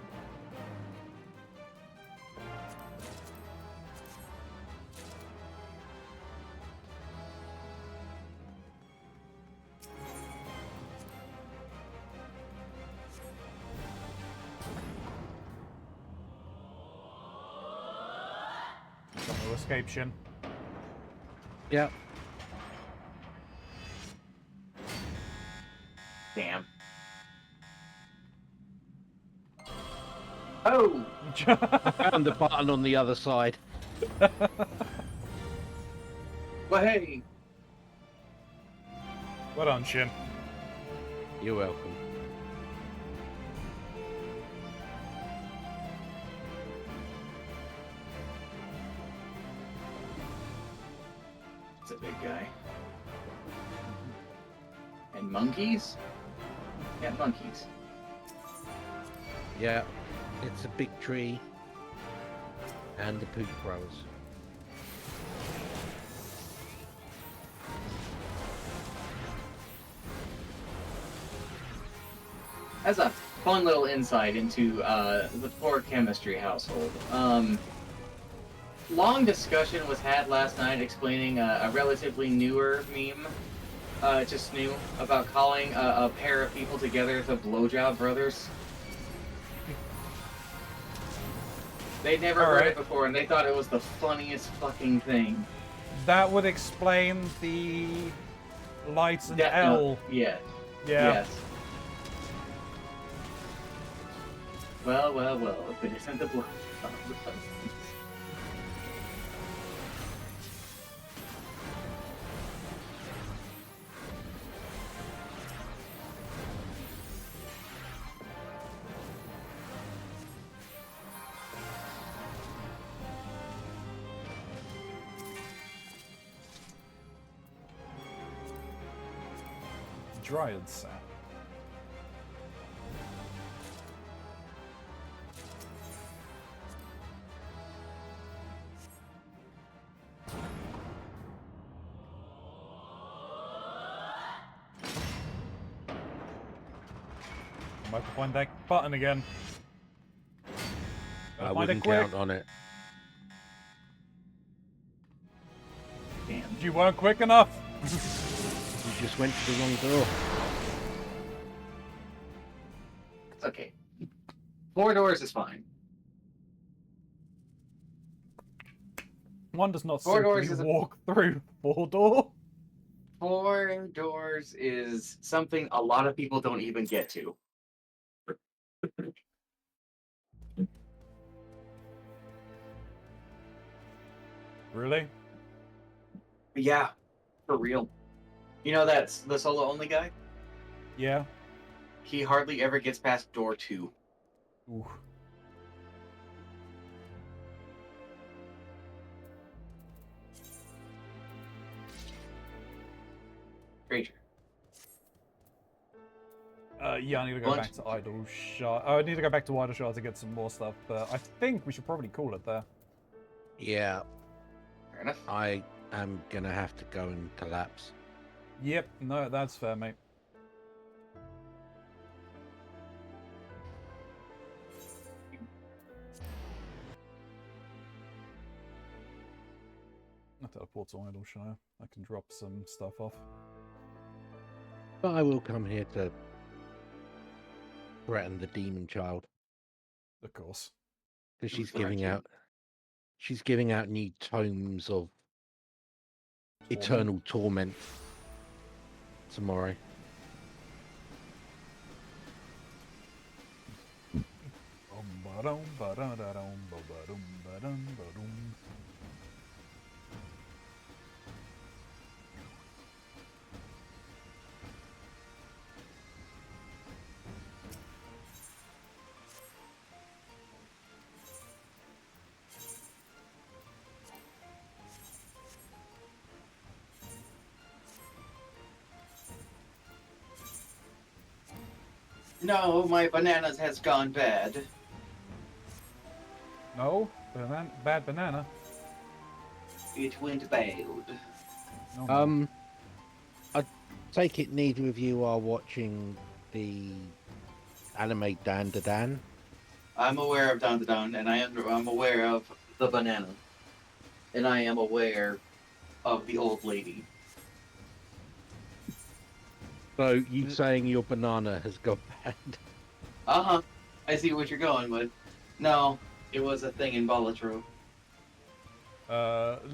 Got no escape, Shin. Yeah. Damn. Oh! Found the button on the other side. Well, hey! Well done, Shin. You're welcome. It's a big guy. And monkeys? Yeah, monkeys. Yeah. It's a big tree. And the poop throwers. As a fun little insight into the poor chemistry household, long discussion was had last night explaining a relatively newer meme to Snoo about calling a pair of people together the Blowjob Brothers. They'd never heard it before, and they thought it was the funniest fucking thing. That would explain the lights and L. Yeah. Yeah. Yes. Well, if it isn't the Blowjob Brothers. Dryad sap. I might find that button again. I wouldn't count on it. Damn. You weren't quick enough. You just went to the wrong door. It's okay. 4 doors is fine. One does not 4 doors simply is walk through 4-door. 4 doors is something a lot of people don't even get to. Really? Yeah, for real. You know that's the solo only guy? Yeah. He hardly ever gets past door 2. Ooh. Stranger. Yeah, I need to go back to Idle Shard. Oh, I need to go back to Idle Shard to get some more stuff, but I think we should probably call it there. Yeah, Fair enough. I am gonna have to go and collapse. Yep, no, that's fair, mate. I'll teleport to Idleshire. I can drop some stuff off. But I will come here to threaten the demon child. Of course. Because Who's threatening? she's giving out new tomes of eternal torment tomorrow. No, my bananas has gone bad. No, bad banana. It went bad. No, no. I take it neither of you are watching the anime Dan Da Dan. I'm aware of Down the Down, and I'm aware of the banana. And I am aware of the old lady. So you saying your banana has gone bad? Uh-huh. I see what you're going with. No, it was a thing in Balatro.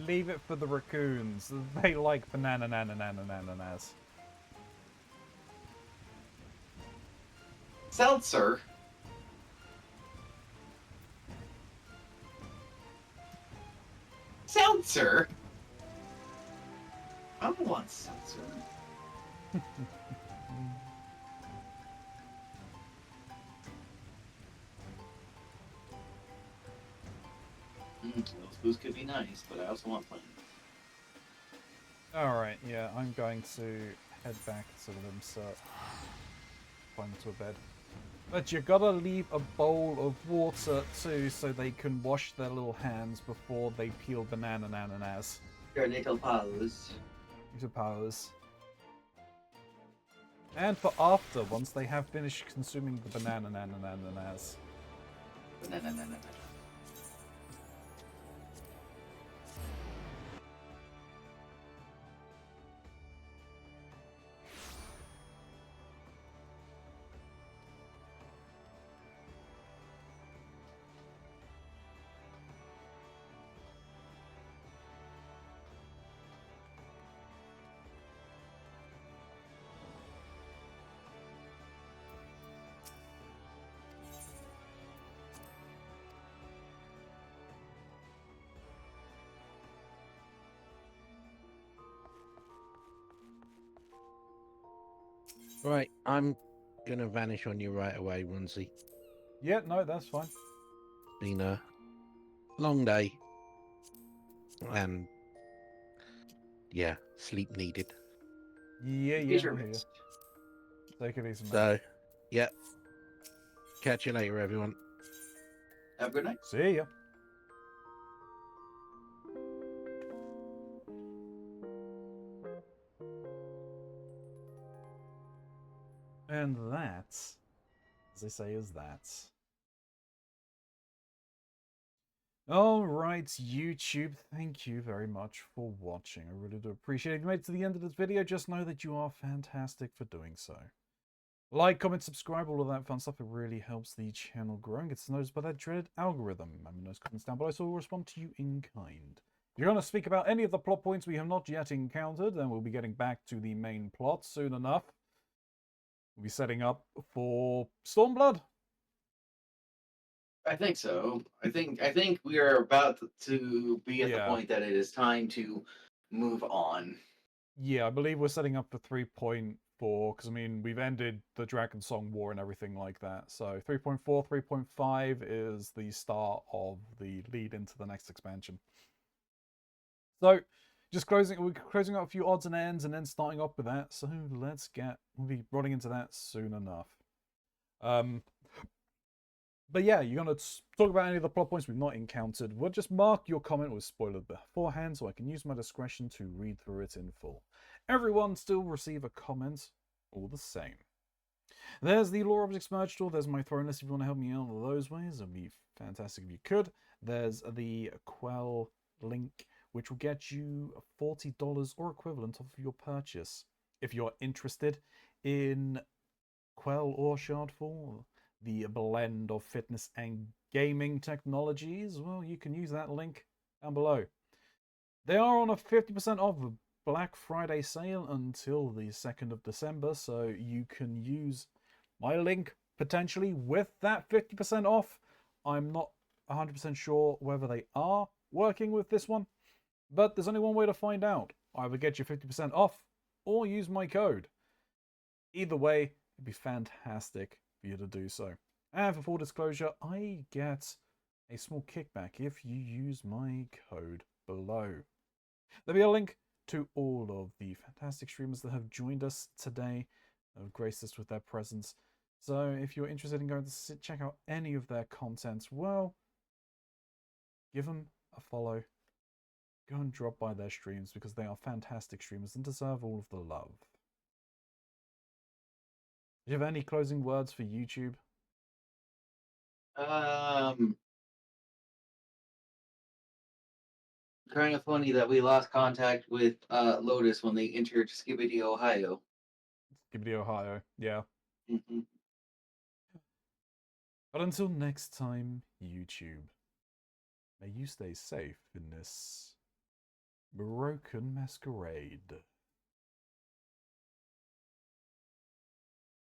Leave it for the raccoons. They like bananas. Seltzer? Seltzer? I don't want seltzer. Those foods could be nice, but I also want fun. Alright, yeah, I'm going to head back to them, so climb to a bed. But you gotta leave a bowl of water too so they can wash their little hands before they peel banana ananas. Your little paws. I suppose. And for after, once they have finished consuming the banana ananas. Right, I'm gonna vanish on you right away, Runzi. Yeah, no, that's fine. Been a long day. And yeah, sleep needed. Yeah, Get I your hear you. rest. Take it easy, man. So, yeah. Catch you later, everyone. Have a good night. See ya. And that, as they say, is that. Alright, YouTube, thank you very much for watching. I really do appreciate it. If you made it to the end of this video, just know that you are fantastic for doing so. Like, comment, subscribe, all of that fun stuff. It really helps the channel grow and gets noticed by that dreaded algorithm. I mean, those comments down below, so we'll respond to you in kind. If you're going to speak about any of the plot points we have not yet encountered, then we'll be getting back to the main plot soon enough. We'll be setting up for Stormblood. I think so. I think we are about to be at the Yeah. point that it is time to move on. Yeah, I believe we're setting up for 3.4, because, I mean, we've ended the Dragon Song War and everything like that. So 3.4, 3.5 is the start of the lead into the next expansion. So, we're closing out a few odds and ends and then starting off with that. So we'll be running into that soon enough. But yeah, you're going to talk about any of the plot points we've not encountered. We'll just mark your comment with spoiler beforehand so I can use my discretion to read through it in full. Everyone still receive a comment all the same. There's the Lore Objects merch store. There's my throne list if you want to help me out in those ways. It'd be fantastic if you could. There's the Quell link, which will get you $40 or equivalent off of your purchase. If you're interested in Quell or Shardfall, the blend of fitness and gaming technologies, well, you can use that link down below. They are on a 50% off Black Friday sale until the 2nd of December, so you can use my link potentially with that 50% off. I'm not 100% sure whether they are working with this one, but there's only one way to find out. Either get your 50% off or use my code. Either way, it'd be fantastic for you to do so. And for full disclosure, I get a small kickback if you use my code below. There'll be a link to all of the fantastic streamers that have joined us today, have graced us with their presence. So if you're interested in going to check out any of their content, well, give them a follow. Go and drop by their streams because they are fantastic streamers and deserve all of the love. Do you have any closing words for YouTube? Kind of funny that we lost contact with Lotus when they entered Skibidi, Ohio. Skibidi, Ohio, yeah. Mm-hmm. But until next time, YouTube, may you stay safe in this broken masquerade.